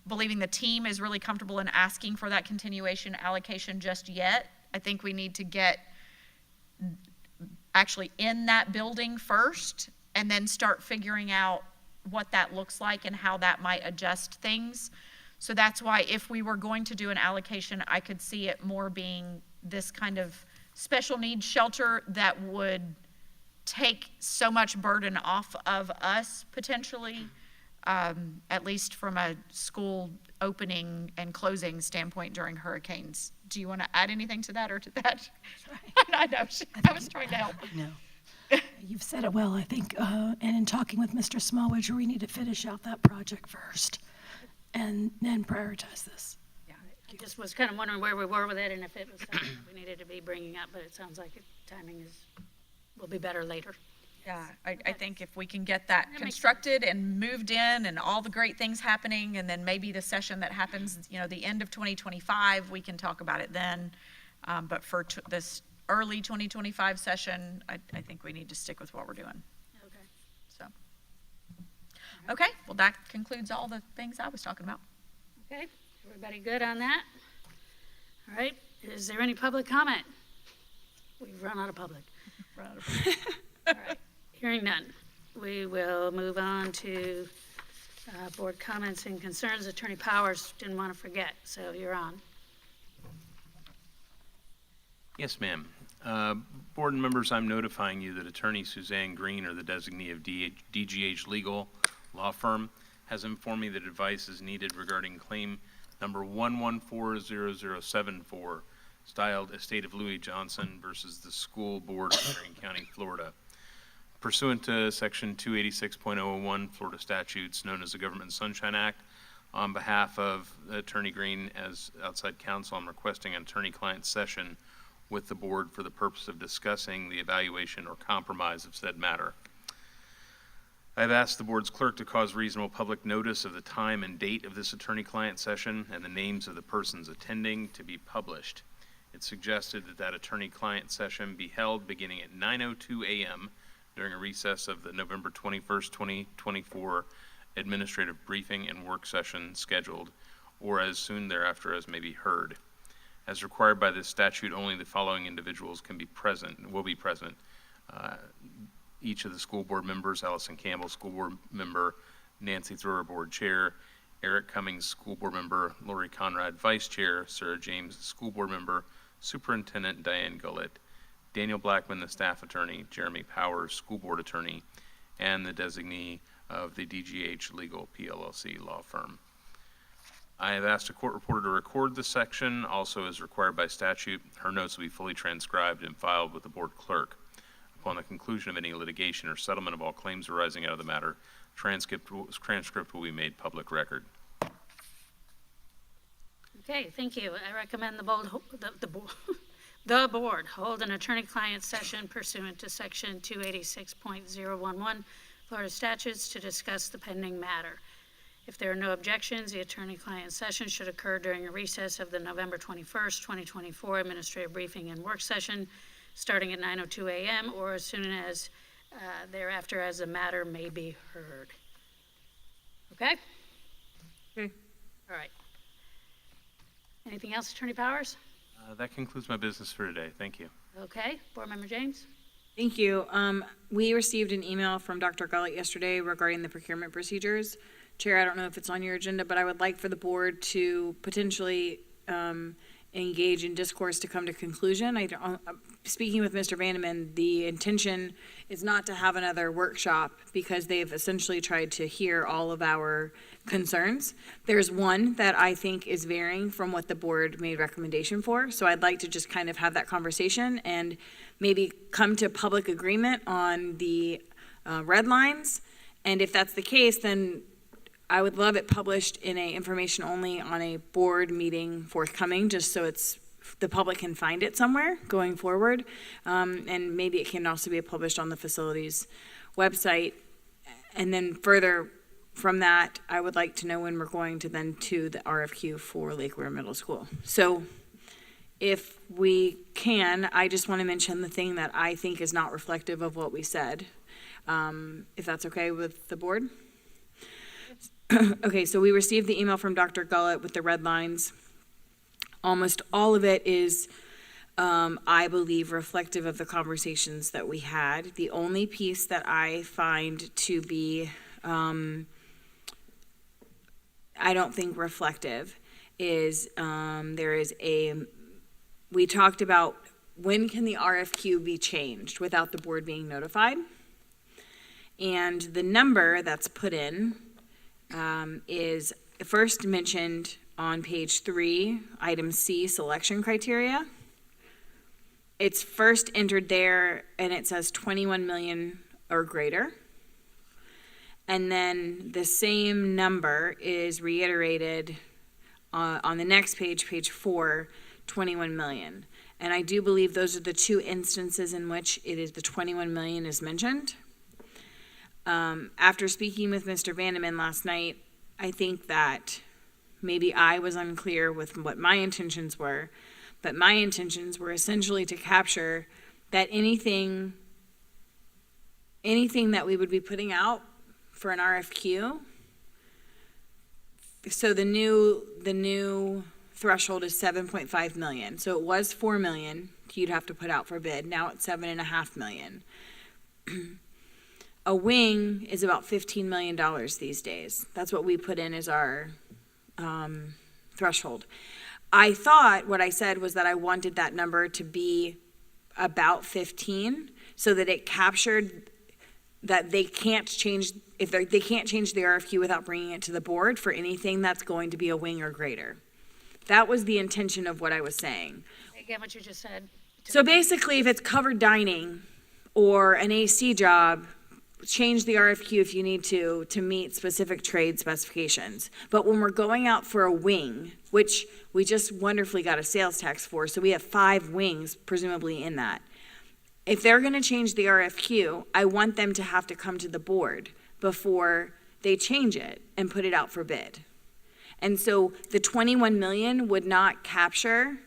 believing the team is really comfortable in asking for that continuation allocation just yet. I think we need to get actually in that building first, and then start figuring out what that looks like and how that might adjust things. So that's why if we were going to do an allocation, I could see it more being this kind of special needs shelter that would take so much burden off of us potentially, at least from a school opening and closing standpoint during hurricanes. Do you want to add anything to that or to that? I know, I was trying to help. No. You've said it well, I think, and in talking with Mr. Smallwood, we need to finish out that project first and then prioritize this. Yeah, I just was kind of wondering where we were with it and if it was something we needed to be bringing up, but it sounds like timing will be better later. Yeah, I think if we can get that makes constructed and moved in and all the great things happening, and then maybe the session that happens, the end of 2025, we can talk about it then. But for this early 2025 session, I think we need to stick with what we're doing, Okay. so. Okay, well, that concludes all the things I was talking about. Okay, everybody good on that? All right, is there any public comment? We've run out of public. All right, hearing none. We will move on to board comments and concerns. Attorney Powers didn't want to forget, so you're on. Yes, ma'am. Board members, I'm notifying you that Attorney Suzanne Green, or the designee of DGH Legal Law Firm, has informed me that advice is needed regarding claim number 1140074 styled Estate of Louis Johnson versus the School Board of Marion County, Florida. Pursuant to Section 286.001 Florida statutes, known as the Government Sunshine Act, on behalf of Attorney Green as outside counsel, I'm requesting an attorney-client session with the board for the purpose of discussing the evaluation or compromise of said matter. I have asked the board's clerk to cause reasonable public notice of the time and date of this attorney-client session and the names of the persons attending to be published. It's suggested that attorney-client session be held beginning at 9:02 a.m. during a recess of the November 21st, 2024 administrative briefing and work session scheduled, or as soon thereafter as may be heard. As required by this statute, only the following individuals will be present. Each of the school board members: Allison Campbell, school board member; Nancy Thrower, board chair; Eric Cummings, school board member; Lori Conrad, vice chair; Sarah James, school board member; Superintendent Diane Gullett; Daniel Blackman, the staff attorney; Jeremy Powers, school board attorney, and the designee of the DGH Legal PLLC law firm. I have asked a court reporter to record this section, also as required by statute. Her notes will be fully transcribed and filed with the board clerk. Upon the conclusion of any litigation or settlement of all claims arising out of the matter, transcript will be made public record. Okay, thank you. I recommend the board hold an attorney-client session pursuant to Section 286.011 Florida statutes to discuss the pending matter. If there are no objections, the attorney-client session should occur during a recess of the November 21st, 2024 administrative briefing and work session, starting at 9:02 a.m. or as soon as thereafter as the matter may be heard. Okay? Okay. All right. Anything else, Attorney Powers? That concludes my business for today. Thank you. Okay. Board Member James? Thank you. We received an email from Dr. Gullett yesterday regarding the procurement procedures. Chair, I don't know if it's on your agenda, but I would like for the board to potentially engage in discourse to come to conclusion. Speaking with Mr. Vandeman, the intention is not to have another workshop because they've essentially tried to hear all of our concerns. There's one that I think is varying from what the board made recommendation for, so I'd like to just kind of have that conversation and maybe come to public agreement on the red lines. And if that's the case, then I would love it published in a information only on a board meeting forthcoming, just so the public can find it somewhere going forward. And maybe it can also be published on the facilities website. And then further from that, I would like to know when we're going to then to the RFQ for Lake Weir Middle School. So if we can, I just want to mention the thing that I think is not reflective of what we said, if that's okay with the board. Okay, so we received the email from Dr. Gullett with the red lines. Almost all of it is, I believe, reflective of the conversations that we had. The only piece that I find to be, I don't think reflective is we talked about when can the RFQ be changed without the board being notified? And the number that's put in is first mentioned on page 3, item C, selection criteria. It's first entered there and it says 21 million or greater. And then the same number is reiterated on the next page, page 4, 21 million. And I do believe those are the two instances in which it is the 21 million is mentioned. After speaking with Mr. Vandeman last night, I think that maybe I was unclear with what my intentions were, but my intentions were essentially to capture that anything that we would be putting out for an RFQ. So the new threshold is 7.5 million. So it was 4 million you'd have to put out for bid. Now it's 7.5 million. A wing is about $15 million these days. That's what we put in as our threshold. I thought what I said was that I wanted that number to be about 15 so that it captured that they can't change, they can't change the RFQ without bringing it to the board for anything that's going to be a wing or greater. That was the intention of what I was saying. again what you just said? So basically, if it's covered dining or an AC job, change the RFQ if you need to meet specific trade specifications. But when we're going out for a wing, which we just wonderfully got a sales tax for, so we have 5 wings presumably in that. If they're going to change the RFQ, I want them to have to come to the board before they change it and put it out for bid. And so the 21 million would not capture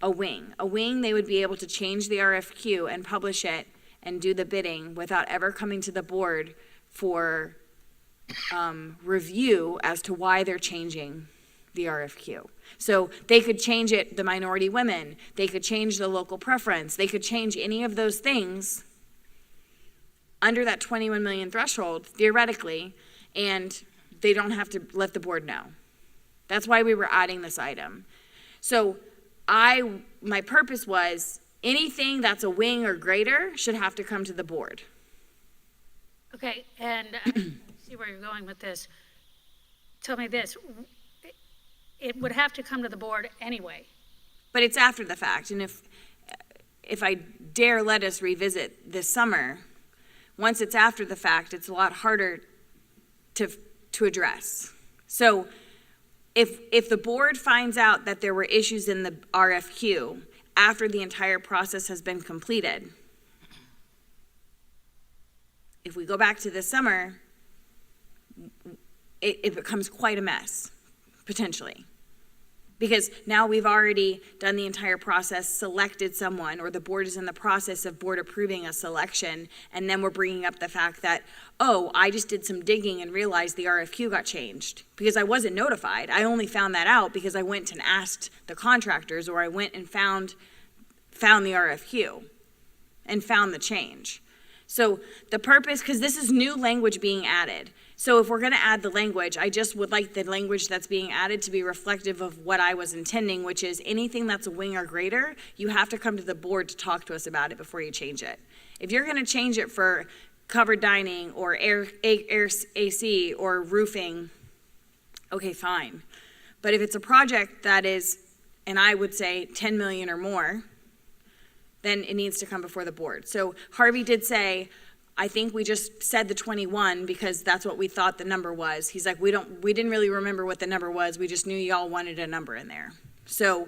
a wing. A wing, they would be able to change the RFQ and publish it and do the bidding without ever coming to the board for review as to why they're changing the RFQ. So they could change it, the minority women, they could change the local preference, they could change any of those things under that 21 million threshold, theoretically, and they don't have to let the board know. That's why we were adding this item. So my purpose was anything that's a wing or greater should have to come to the board. Okay, and I see where you're going with this. Tell me this, it would have to come to the board anyway. But it's after the fact, and if I dare let us revisit this summer, once it's after the fact, it's a lot harder to address. So if the board finds out that there were issues in the RFQ after the entire process has been completed, if we go back to this summer, it becomes quite a mess, potentially. Because now we've already done the entire process, selected someone, or the board is in the process of board approving a selection, and then we're bringing up the fact that, oh, I just did some digging and realized the RFQ got changed. Because I wasn't notified. I only found that out because I went and asked the contractors, or I went and found the RFQ and found the change. So the purpose, because this is new language being added. So if we're going to add the language, I just would like the language that's being added to be reflective of what I was intending, which is anything that's a wing or greater, you have to come to the board to talk to us about it before you change it. If you're going to change it for covered dining or air AC or roofing, okay, fine. But if it's a project that is, and I would say 10 million or more, then it needs to come before the board. So Harvey did say, I think we just said the 21 because that's what we thought the number was. He's like, we didn't really remember what the number was. We just knew y'all wanted a number in there. So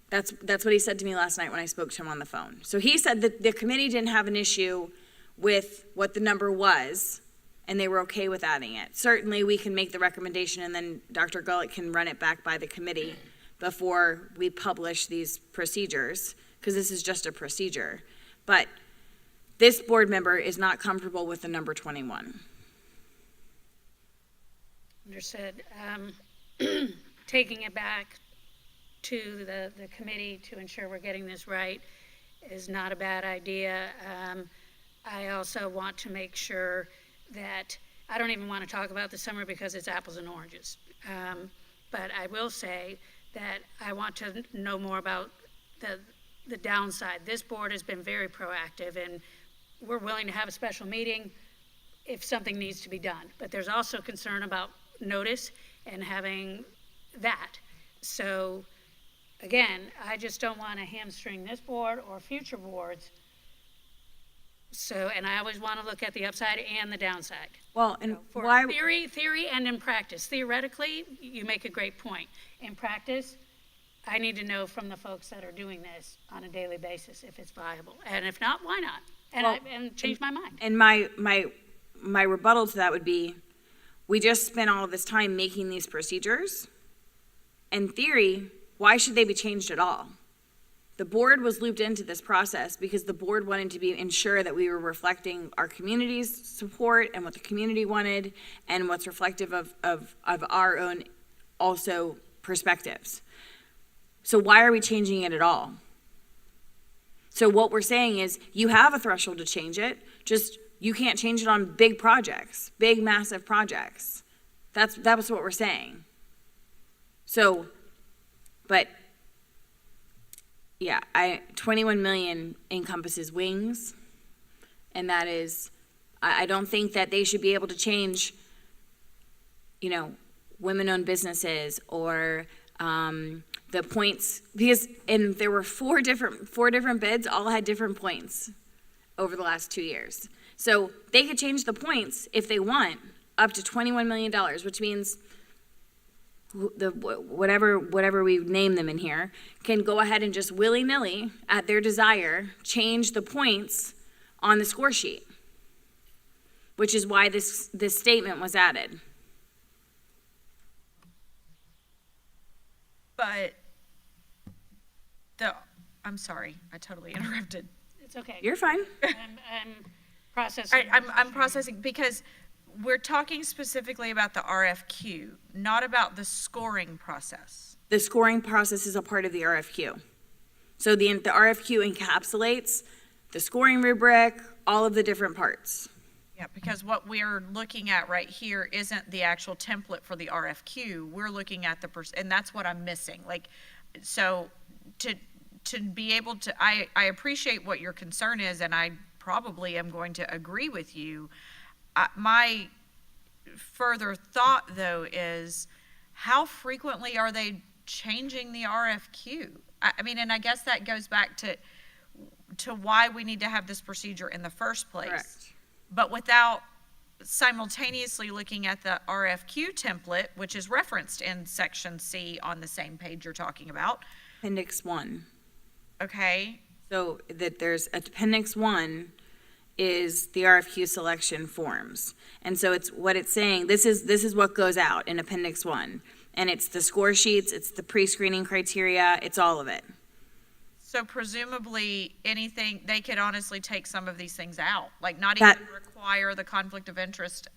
that's what he said to me last night when I spoke to him on the phone. So he said that the committee didn't have an issue with what the number was, and they were okay with adding it. Certainly we can make the recommendation, and then Dr. Gullett can run it back by the committee before we publish these procedures, because this is just a procedure. But this board member is not comfortable with the number 21. Understood. Taking it back to the committee to ensure we're getting this right is not a bad idea. I also want to make sure that I don't even want to talk about the summer because it's apples and oranges. But I will say that I want to know more about the downside. This board has been very proactive, and we're willing to have a special meeting if something needs to be done. But there's also concern about notice and having that. So again, I just don't want to hamstring this board or future boards. So, and I always want to look at the upside and the downside. Well, and for why theory and in practice. Theoretically, you make a great point. In practice, I need to know from the folks that are doing this on a daily basis if it's viable. And if not, why not? And change my mind. And my rebuttal to that would be, we just spent all of this time making these procedures. In theory, why should they be changed at all? The board was looped into this process because the board wanted to ensure that we were reflecting our community's support and what the community wanted and what's reflective of our own also perspectives. So why are we changing it at all? So what we're saying is you have a threshold to change it, just you can't change it on big projects, big massive projects. That was what we're saying. So, but yeah, 21 million encompasses wings, and that is, I don't think that they should be able to change, women-owned businesses or the points, because, and there were four different bids, all had different points over the last 2 years. So they could change the points if they want, up to $21 million, which means whatever we name them in here, can go ahead and just willy-nilly, at their desire, change the points on the score sheet, which is why this statement was added. But I'm sorry, I totally interrupted. It's okay. You're fine. I'm processing. I'm processing because we're talking specifically about the RFQ, not about the scoring process. The scoring process is a part of the RFQ. So the RFQ encapsulates the scoring rubric, all of the different parts. Yeah, because what we're looking at right here isn't the actual template for the RFQ. We're looking at and that's what I'm missing. Like, so to be able to, I appreciate what your concern is, and I probably am going to agree with you. My further thought, though, is how frequently are they changing the RFQ? I mean, and I guess that goes back to why we need to have this procedure in the first place. Correct. But without simultaneously looking at the RFQ template, which is referenced in section C on the same page you're talking about. Appendix 1. Okay. So that there's Appendix 1 is the RFQ selection forms. And so it's what it's saying, this is what goes out in Appendix 1. And it's the score sheets, it's the pre-screening criteria, it's all of it. So presumably anything, they could honestly take some of these things out, like not even require the conflict of interest.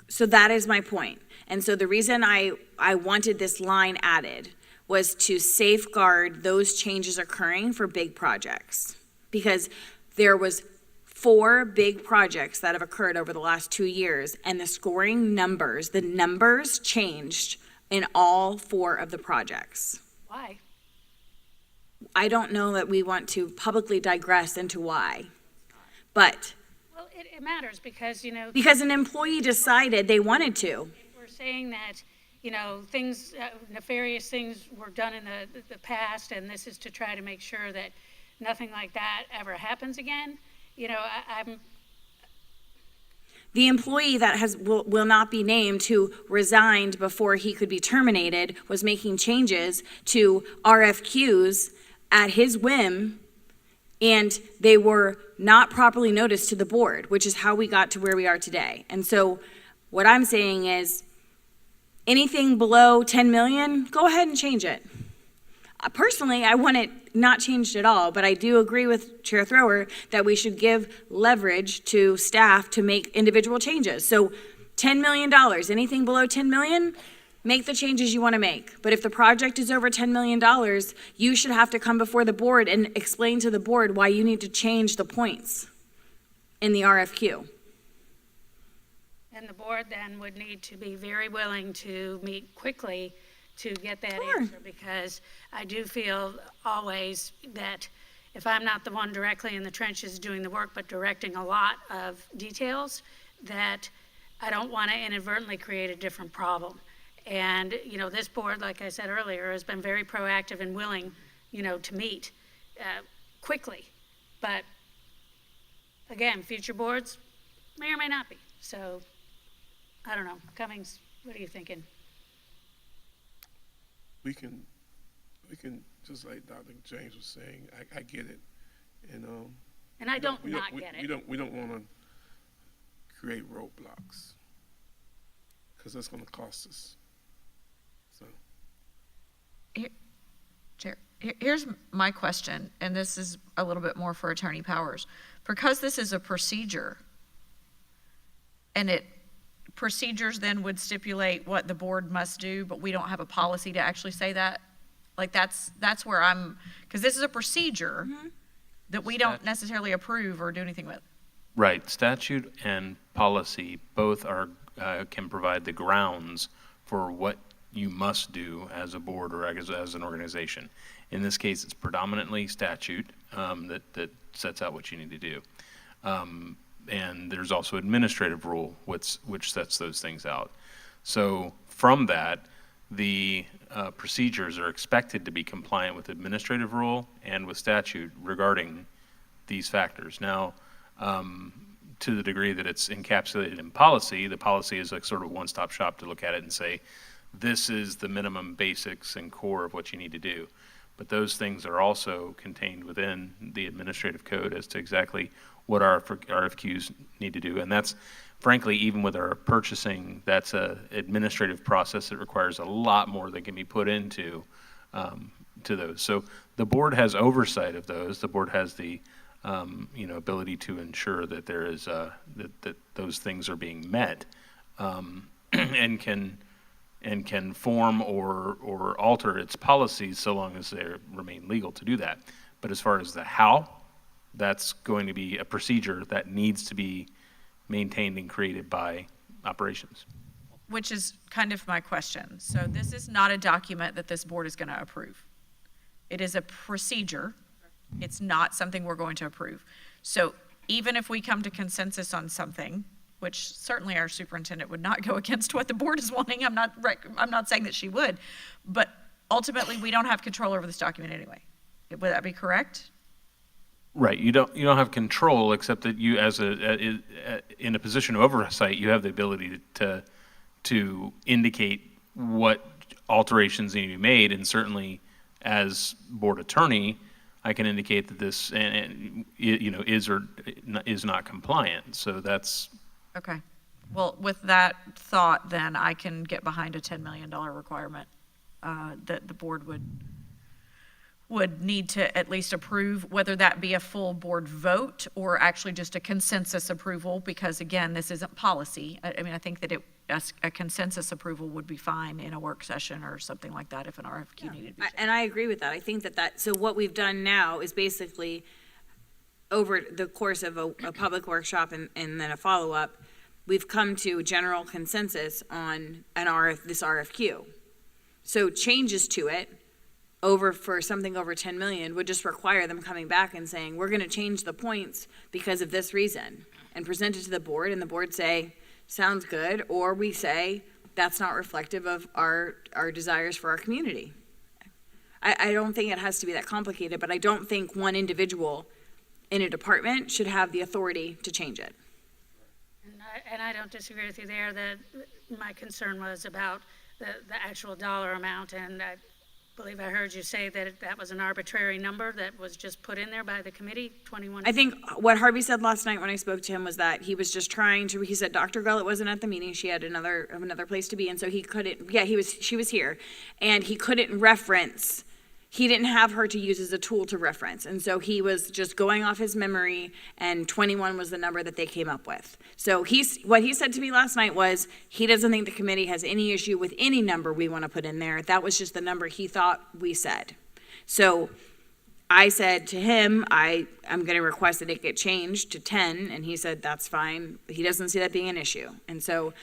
So that is my point. And so the reason I wanted this line added was to safeguard those changes occurring for big projects. Because there was 4 big projects that have occurred over the last 2 years, and the scoring numbers, the numbers changed in all 4 of the projects. Why? I don't know that we want to publicly digress into why, but. Well, it matters because, Because an employee decided they wanted to. We're saying that, things, nefarious things were done in the past, and this is to try to make sure that nothing like that ever happens again. I'm. The employee that will not be named, who resigned before he could be terminated, was making changes to RFQs at his whim, and they were not properly noticed to the board, which is how we got to where we are today. And so what I'm saying is anything below 10 million, go ahead and change it. Personally, I want it not changed at all, but I do agree with Chair Thrower that we should give leverage to staff to make individual changes. So $10 million, anything below 10 million, make the changes you want to make. But if the project is over $10 million, you should have to come before the board and explain to the board why you need to change the points in the RFQ. And the board then would need to be very willing to meet quickly to get that answer, because I do feel always that if I'm not the one directly in the trenches doing the work, but directing a lot of details, that I don't want to inadvertently create a different problem. And, this board, like I said earlier, has been very proactive and willing, to meet quickly. But again, future boards may or may not be. So, I don't know. Cummings, what are you thinking? We can, just like Dr. James was saying, I get it. And I don't not get it. We don't want to create roadblocks, because that's going to cost us. So. Chair, here's my question, and this is a little bit more for Attorney Powers. Because this is a procedure, and procedures then would stipulate what the board must do, but we don't have a policy to actually say that. Like that's where because this is a procedure that we don't necessarily approve or do anything with. Right. Statute and policy both can provide the grounds for what you must do as a board or as an organization. In this case, it's predominantly statute that sets out what you need to do. And there's also administrative rule which sets those things out. So from that, the procedures are expected to be compliant with administrative rule and with statute regarding these factors. Now, to the degree that it's encapsulated in policy, the policy is like sort of one-stop shop to look at it and say, this is the minimum basics and core of what you need to do. But those things are also contained within the administrative code as to exactly what our RFQs need to do. And that's, frankly, even with our purchasing, that's a administrative process that requires a lot more that can be put into to those. So the board has oversight of those. The board has the ability to ensure that there is that those things are being met, and can form or alter its policies so long as they remain legal to do that. But as far as the how, that's going to be a procedure that needs to be maintained and created by operations. Which is kind of my question. So this is not a document that this board is going to approve. It is a procedure. It's not something we're going to approve. So even if we come to consensus on something, which certainly our superintendent would not go against what the board is wanting, I'm not saying that she would, but ultimately we don't have control over this document anyway. Would that be correct? Right. You don't have control, except that you, as in a position of oversight, you have the ability to indicate what alterations need to be made, and certainly as board attorney, I can indicate that this is or is not compliant. So that's Okay. Well, with that thought, then I can get behind a $10 million requirement that the board would need to at least approve, whether that be a full board vote or actually just a consensus approval, because again, this isn't policy. I mean, I think that a consensus approval would be fine in a work session or something like that if an RFQ needed to be. And I agree with that. I think so what we've done now is basically over the course of a public workshop and then a follow-up, we've come to general consensus on this RFQ. So changes to it for something over 10 million would just require them coming back and saying, we're going to change the points because of this reason, and present it to the board, and the board say, sounds good, or we say, that's not reflective of our desires for our community. I don't think it has to be that complicated, but I don't think one individual in a department should have the authority to change it. And I don't disagree with you there. That my concern was about the actual dollar amount, and I believe I heard you say that that was an arbitrary number that was just put in there by the committee, 21. I think what Harvey said last night when I spoke to him was that he was just he said Dr. Gullett wasn't at the meeting. She had another place to be, and so he couldn't, she was here, and he couldn't reference. He didn't have her to use as a tool to reference. And so he was just going off his memory, and 21 was the number that they came up with. So what he said to me last night was he doesn't think the committee has any issue with any number we want to put in there. That was just the number he thought we said. So I said to him, I'm going to request that it get changed to 10, and he said that's fine. He doesn't see that being an issue. And so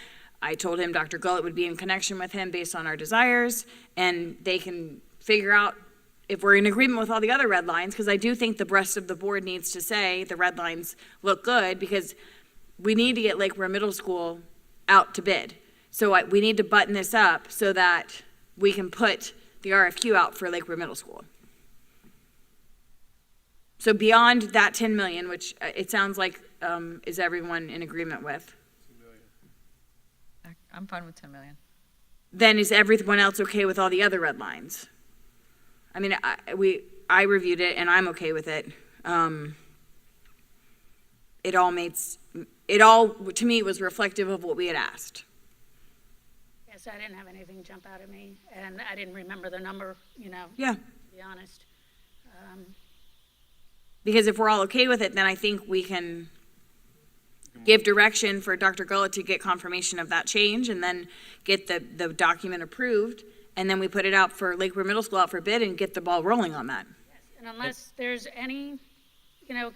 I told him Dr. Gullett would be in connection with him based on our desires, and they can figure out if we're in agreement with all the other red lines, because I do think the rest of the board needs to say the red lines look good, because we need to get Lake Royal Middle School out to bid. So we need to button this up so that we can put the RFQ out for Lake Royal Middle School. So beyond that 10 million, which it sounds like is everyone in agreement with? I'm fine with 10 million. Then is everyone else okay with all the other red lines? I mean, I reviewed it and I'm okay with it. It all to me was reflective of what we had asked. Yes, I didn't have anything jump out at me, and I didn't remember the number, Yeah. to be honest. Because if we're all okay with it, then I think we can give direction for Dr. Gullett to get confirmation of that change, and then get the document approved. And then we put it out for Lake Royal Middle School out for bid and get the ball rolling on that. Yes, and unless there's any,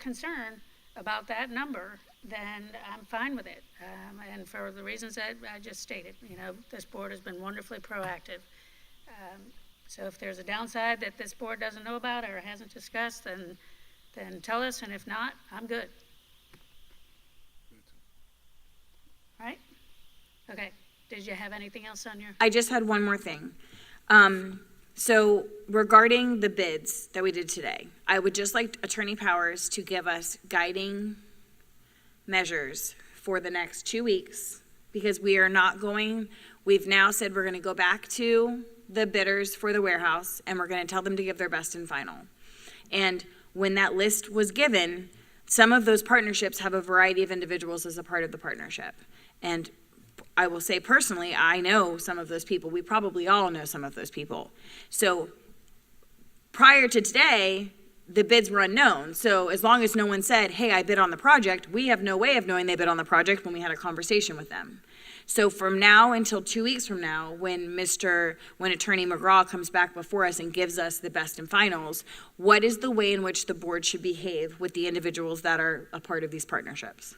concern about that number, then I'm fine with it. And for the reasons that I just stated, this board has been wonderfully proactive. So if there's a downside that this board doesn't know about or hasn't discussed, then tell us, and if not, I'm good. Right? Okay. did you have anything else on your? I just had one more thing. So regarding the bids that we did today, I would just like Attorney Powers to give us guiding measures for the next 2 weeks, because we are not going, we've now said we're gonna go back to the bidders for the warehouse, and we're gonna tell them to give their best and final. And when that list was given, some of those partnerships have a variety of individuals as a part of the partnership. And I will say personally, I know some of those people. We probably all know some of those people. So prior to today, the bids were unknown. So as long as no one said, hey, I bid on the project, we have no way of knowing they bid on the project when we had a conversation with them. So from now until 2 weeks from now, when Attorney McGraw comes back before us and gives us the best and finals, what is the way in which the board should behave with the individuals that are a part of these partnerships?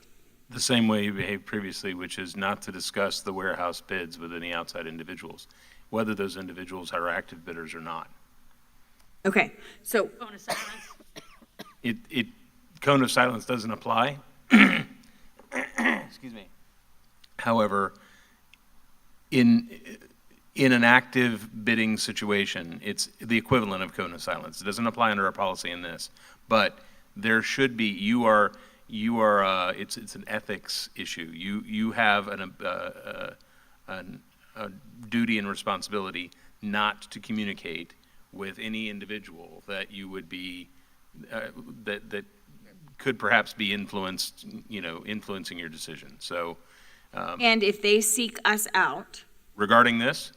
The same way you behaved previously, which is not to discuss the warehouse bids with any outside individuals, whether those individuals are active bidders or not. Okay, so Cone of silence. Cone of silence doesn't apply. Excuse me. However, in an active bidding situation, it's the equivalent of cone of silence. It doesn't apply under our policy in this, but there should be, it's an ethics issue. You have a duty and responsibility not to communicate with any individual that you would be, that could perhaps be influencing your decision. So, and if they seek us out, regarding this,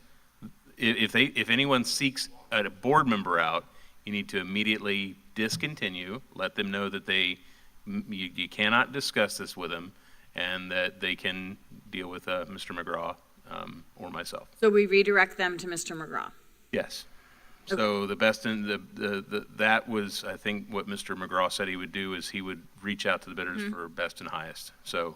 if anyone seeks a board member out, you need to immediately discontinue, let them know that you cannot discuss this with them, and that they can deal with Mr. McGraw or myself. so we redirect them to Mr. McGraw. Yes. So the best in that was, I think, what Mr. McGraw said he would do is he would reach out to the bidders for best and highest. So,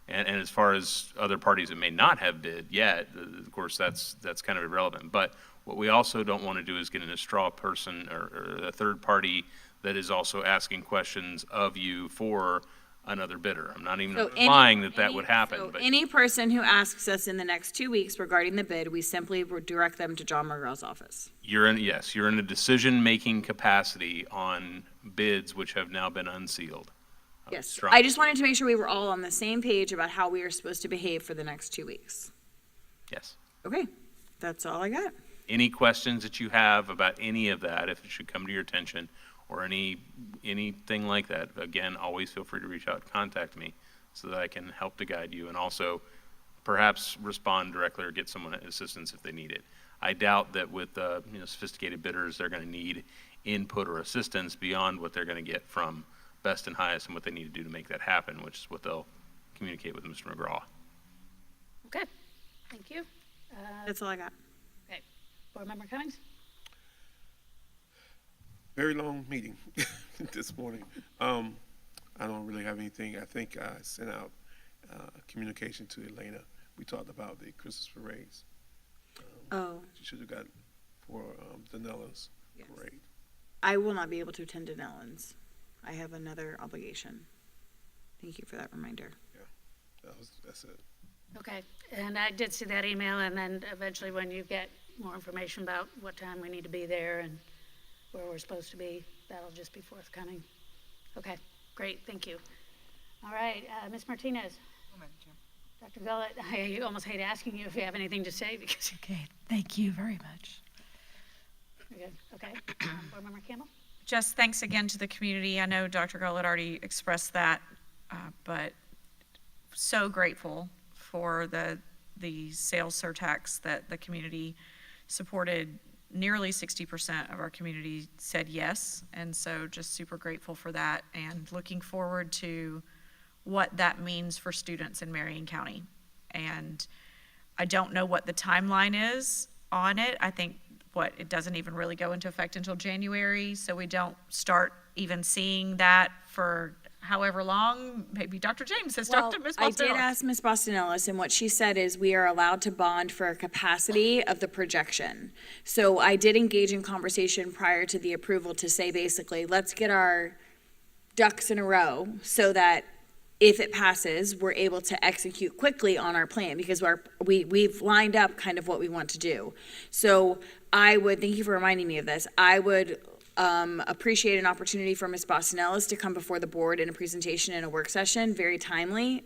and as far as other parties that may not have bid yet, of course, that's kind of irrelevant. But what we also don't want to do is get in a straw person or a third party that is also asking questions of you for another bidder. I'm not even implying that would happen. So but any person who asks us in the next 2 weeks regarding the bid, we simply direct them to John McGraw's office. you're in a decision-making capacity on bids which have now been unsealed. Yes, I just wanted to make sure we were all on the same page about how we are supposed to behave for the next 2 weeks. Yes. Okay, that's all I got. Any questions that you have about any of that, if it should come to your attention, or anything like that, again, always feel free to reach out and contact me so that I can help to guide you and also perhaps respond directly or get someone assistance if they need it. I doubt that with sophisticated bidders, they're going to need input or assistance beyond what they're going to get from best and highest and what they need to do to make that happen, which is what they'll communicate with Mr. McGraw. Okay, thank you. That's all I got. Okay, Board Member Cummings? Very long meeting this morning. I don't really have anything. I think I sent out communication to Elena. We talked about the Christmas parades. She should have got for Danella's parade. I will not be able to attend Danellen's. I have another obligation. Thank you for that reminder. Yeah, that's it. Okay, and I did see that email, and then eventually when you get more information about what time we need to be there and where we're supposed to be, that'll just be forthcoming. Okay, great, thank you. All right, Ms. Martinez. Dr. Gullett, I almost hate asking you if you have anything to say because. Okay, thank you very much. You're good, okay. Board Member Campbell? Just thanks again to the community. I know Dr. Gullett already expressed that, but so grateful for the sales surtax that the community supported. Nearly 60% of our community said yes, and so just super grateful for that and looking forward to what that means for students in Marion County. And I don't know what the timeline is on it. I think it doesn't even really go into effect until January, so we don't start even seeing that for however long. Maybe Dr. James has talked to Ms. Boston. I did ask Ms. Boston-Ellis, and what she said is we are allowed to bond for a capacity of the projection. So I did engage in conversation prior to the approval to say basically, let's get our ducks in a row so that if it passes, we're able to execute quickly on our plan because we've lined up kind of what we want to do. So I would, thank you for reminding me of this, I would appreciate an opportunity for Ms. Bostonellis to come before the board in a presentation in a work session, very timely,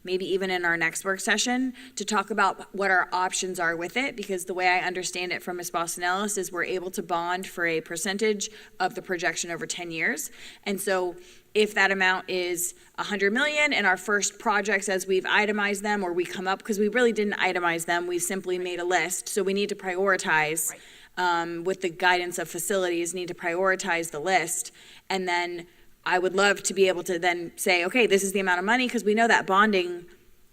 maybe even in our next work session, to talk about what our options are with it, because the way I understand it from Ms. Bostonellis is we're able to bond for a percentage of the projection over 10 years. And so if that amount is 100 million and our first projects as we've itemized them, or we come up, because we really didn't itemize them, we simply made a list, so we need to prioritize. Right. With the guidance of facilities, need to prioritize the list. And then I would love to be able to then say, okay, this is the amount of money, because we know that bonding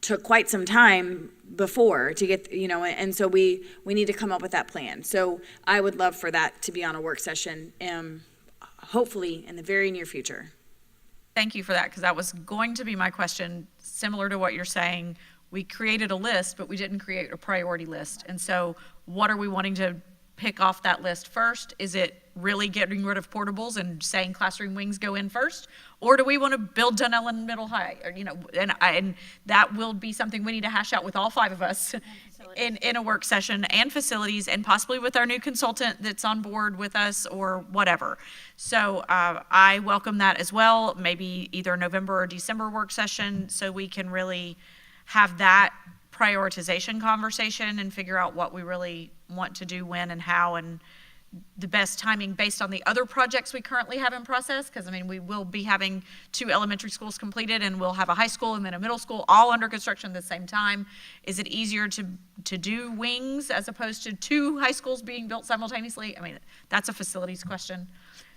took quite some time before to get, and so we need to come up with that plan. So I would love for that to be on a work session, hopefully in the very near future. Thank you for that, because that was going to be my question, similar to what you're saying. We created a list, but we didn't create a priority list. And so what are we wanting to pick off that list first? Is it really getting rid of portables and saying classroom wings go in first? Or do we want to build Dunellen Middle High? Or, and that will be something we need to hash out with all 5 of us in a work session, and facilities, and possibly with our new consultant that's on board with us, or whatever. So I welcome that as well, maybe either November or December work session, so we can really have that prioritization conversation and figure out what we really want to do when and how, and the best timing based on the other projects we currently have in process. Because we will be having 2 elementary schools completed, and we'll have a high school and then a middle school all under construction at the same time. Is it easier to do wings as opposed to 2 high schools being built simultaneously? That's a facilities question.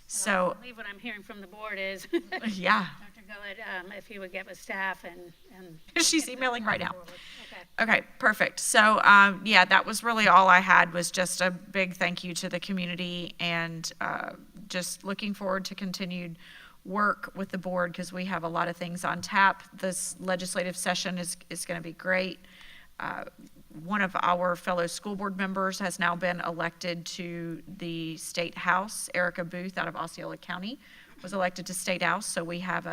So I believe what I'm hearing from the board is yeah, Dr. Gullett, if he would get with staff and she's emailing right now. Okay, perfect. So, that was really all I had, was just a big thank you to the community, and just looking forward to continued work with the board, because we have a lot of things on tap. This legislative session is going to be great. One of our fellow school board members has now been elected to the State House. Erica Booth out of Osceola County was elected to State House, so we have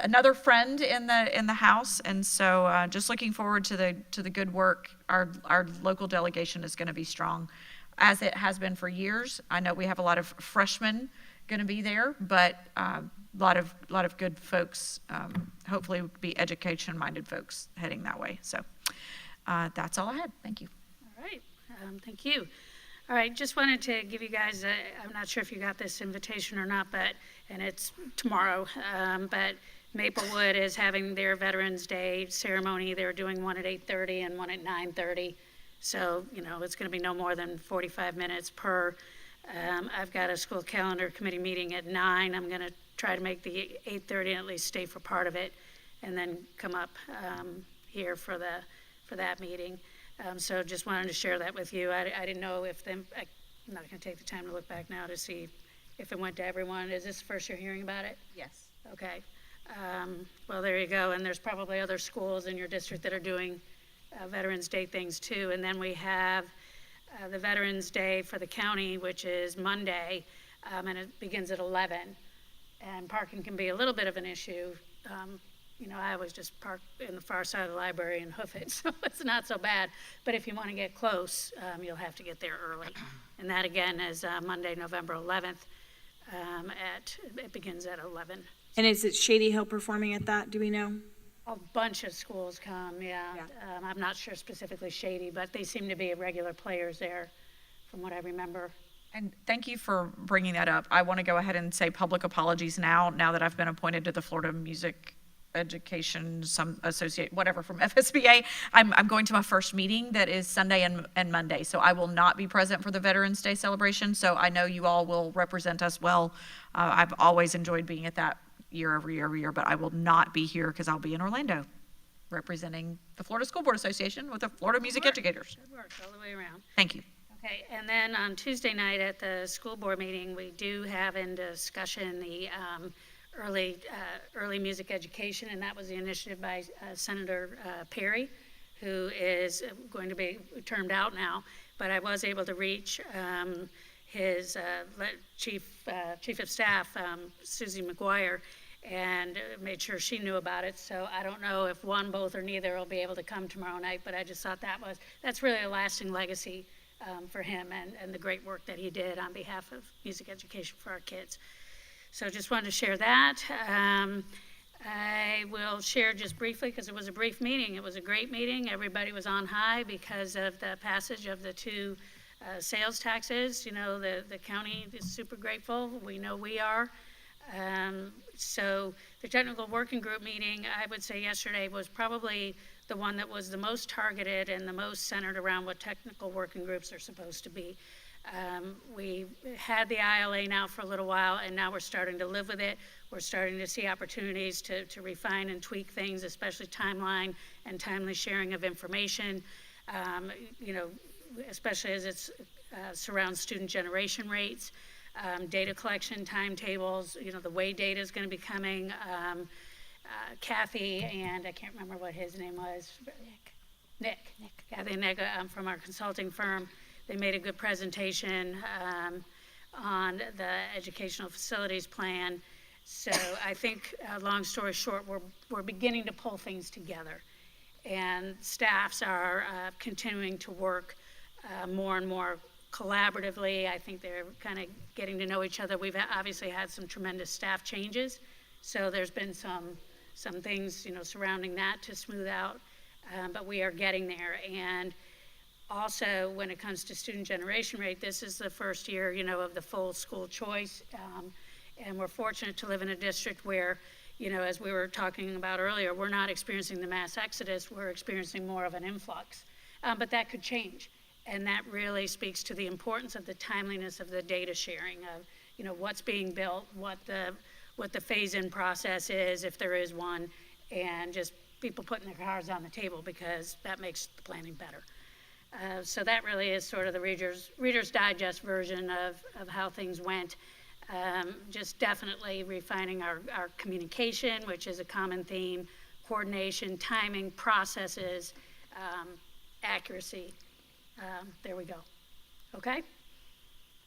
another friend in the House, and so just looking forward to the good work. Our local delegation is going to be strong, as it has been for years. I know we have a lot of freshmen going to be there, but a lot of good folks. Hopefully, be education-minded folks heading that way. So that's all I had. Thank you. All right, thank you. All right, just wanted to give you guys, I'm not sure if you got this invitation or not, and it's tomorrow, but Maplewood is having their Veterans Day ceremony. They're doing one at 8:30 and one at 9:30. So, it's going to be no more than 45 minutes per. I've got a school calendar committee meeting at 9. I'm going to try to make the 8:30 and at least stay for part of it, and then come up here for that meeting. So just wanted to share that with you. I didn't know if I'm not going to take the time to look back now to see if it went to everyone. Is this the first you're hearing about it? Yes. Okay. Well, there you go. And there's probably other schools in your district that are doing Veterans Day things too. And then we have the Veterans Day for the county, which is Monday, and it begins at 11. And parking can be a little bit of an issue. I always just park in the far side of the library and hoof it, so it's not so bad. But if you want to get close, you'll have to get there early. And that, again, is Monday, November 11th. It begins at 11. And is it Shady Hill performing at that? Do we know? A bunch of schools come, yeah. I'm not sure specifically Shady, but they seem to be regular players there, from what I remember. And thank you for bringing that up. I want to go ahead and say public apologies now that I've been appointed to the Florida Music Education, some associate, whatever, from FSBA. I'm going to my first meeting that is Sunday and Monday, so I will not be present for the Veterans Day celebration, so I know you all will represent us well. I've always enjoyed being at that year over year, but I will not be here because I'll be in Orlando representing the Florida School Board Association with the Florida Music Educators. Good work all the way around. Thank you. Okay, and then on Tuesday night at the school board meeting, we do have in discussion the early music education, and that was the initiative by Senator Perry, who is going to be termed out now. But I was able to reach his chief of staff, Susie McGuire, and made sure she knew about it. So I don't know if one, both, or neither will be able to come tomorrow night, but I just thought that's really a lasting legacy for him and the great work that he did on behalf of music education for our kids. So just wanted to share that. I will share just briefly, because it was a brief meeting. It was a great meeting. Everybody was on high because of the passage of the two sales taxes. You know, the county is super grateful. We know we are. So the technical working group meeting, I would say yesterday, was probably the one that was the most targeted and the most centered around what technical working groups are supposed to be. We had the ILA now for a little while, and now we're starting to live with it. We're starting to see opportunities to refine and tweak things, especially timeline and timely sharing of information, you know, especially as it surrounds student generation rates, data collection, timetables, you know, the way data is going to be coming. Kathy and I can't remember what his name was. Nick. Kathy and Nick from our consulting firm. They made a good presentation on the educational facilities plan. So I think, long story short, we're beginning to pull things together. And staffs are continuing to work more and more collaboratively. I think they're kind of getting to know each other. We've obviously had some tremendous staff changes. So there's been some things, you know, surrounding that to smooth out. But we are getting there. And also, when it comes to student generation rate, this is the first year, you know, of the full school choice. And we're fortunate to live in a district where, you know, as we were talking about earlier, we're not experiencing the mass exodus, we're experiencing more of an influx. But that could change. And that really speaks to the importance of the timeliness of the data sharing of, you know, what's being built, what the phase-in process is, if there is one, and just people putting their cards on the table, because that makes the planning better. So that really is sort of the Reader's Digest version of how things went. Just definitely refining our communication, which is a common theme, coordination, timing, processes, accuracy. There we go. Okay?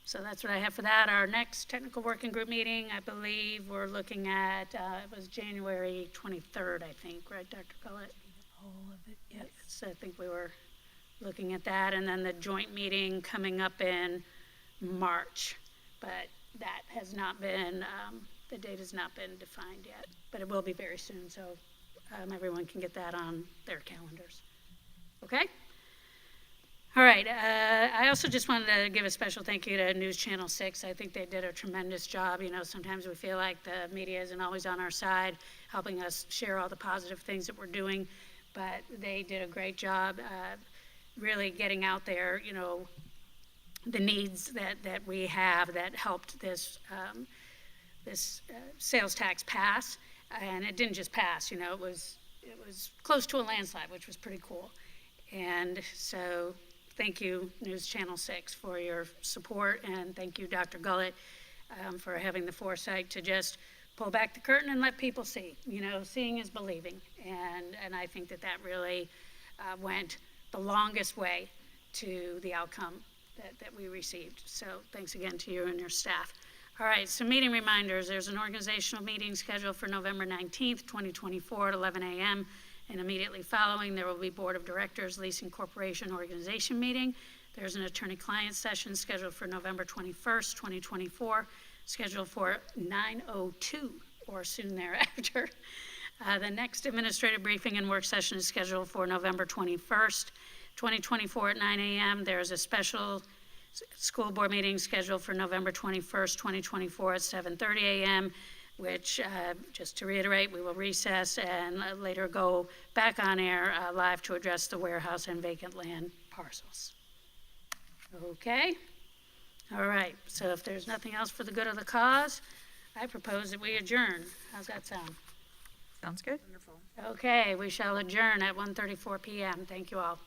So that's what I have for that. Our next technical working group meeting, I believe we're looking at, it was January 23rd, I think, right, Dr. Gullett? Yes, I think we were looking at that. And then the joint meeting coming up in March. But that has not been, the date has not been defined yet. But it will be very soon, so everyone can get that on their calendars. Okay? All right, I also just wanted to give a special thank you to News Channel 6. I think they did a tremendous job. You know, sometimes we feel like the media isn't always on our side, helping us share all the positive things that we're doing, but they did a great job really getting out there, you know, the needs that we have that helped this sales tax pass. And it didn't just pass, you know, it was close to a landslide, which was pretty cool. And so thank you, News Channel 6, for your support, and thank you, Dr. Gullett, for having the foresight to just pull back the curtain and let people see. You know, seeing is believing, and I think that really went the longest way to the outcome that we received. So thanks again to you and your staff. All right, so meeting reminders. There's an organizational meeting scheduled for November 19th, 2024 at 11 a.m., and immediately following, there will be Board of Directors Leasing Corporation organization meeting. There's an attorney-client session scheduled for November 21st, 2024, scheduled for 9:02 or soon thereafter. The next administrative briefing and work session is scheduled for November 21st, 2024 at 9 a.m. There's a special school board meeting scheduled for November 21st, 2024 at 7:30 a.m., which, just to reiterate, we will recess and later go back on air live to address the warehouse and vacant land parcels. Okay? All right, so if there's nothing else for the good of the cause, I propose that we adjourn. How's that sound? Sounds good. Wonderful. Okay, we shall adjourn at 1:34 p.m. Thank you all.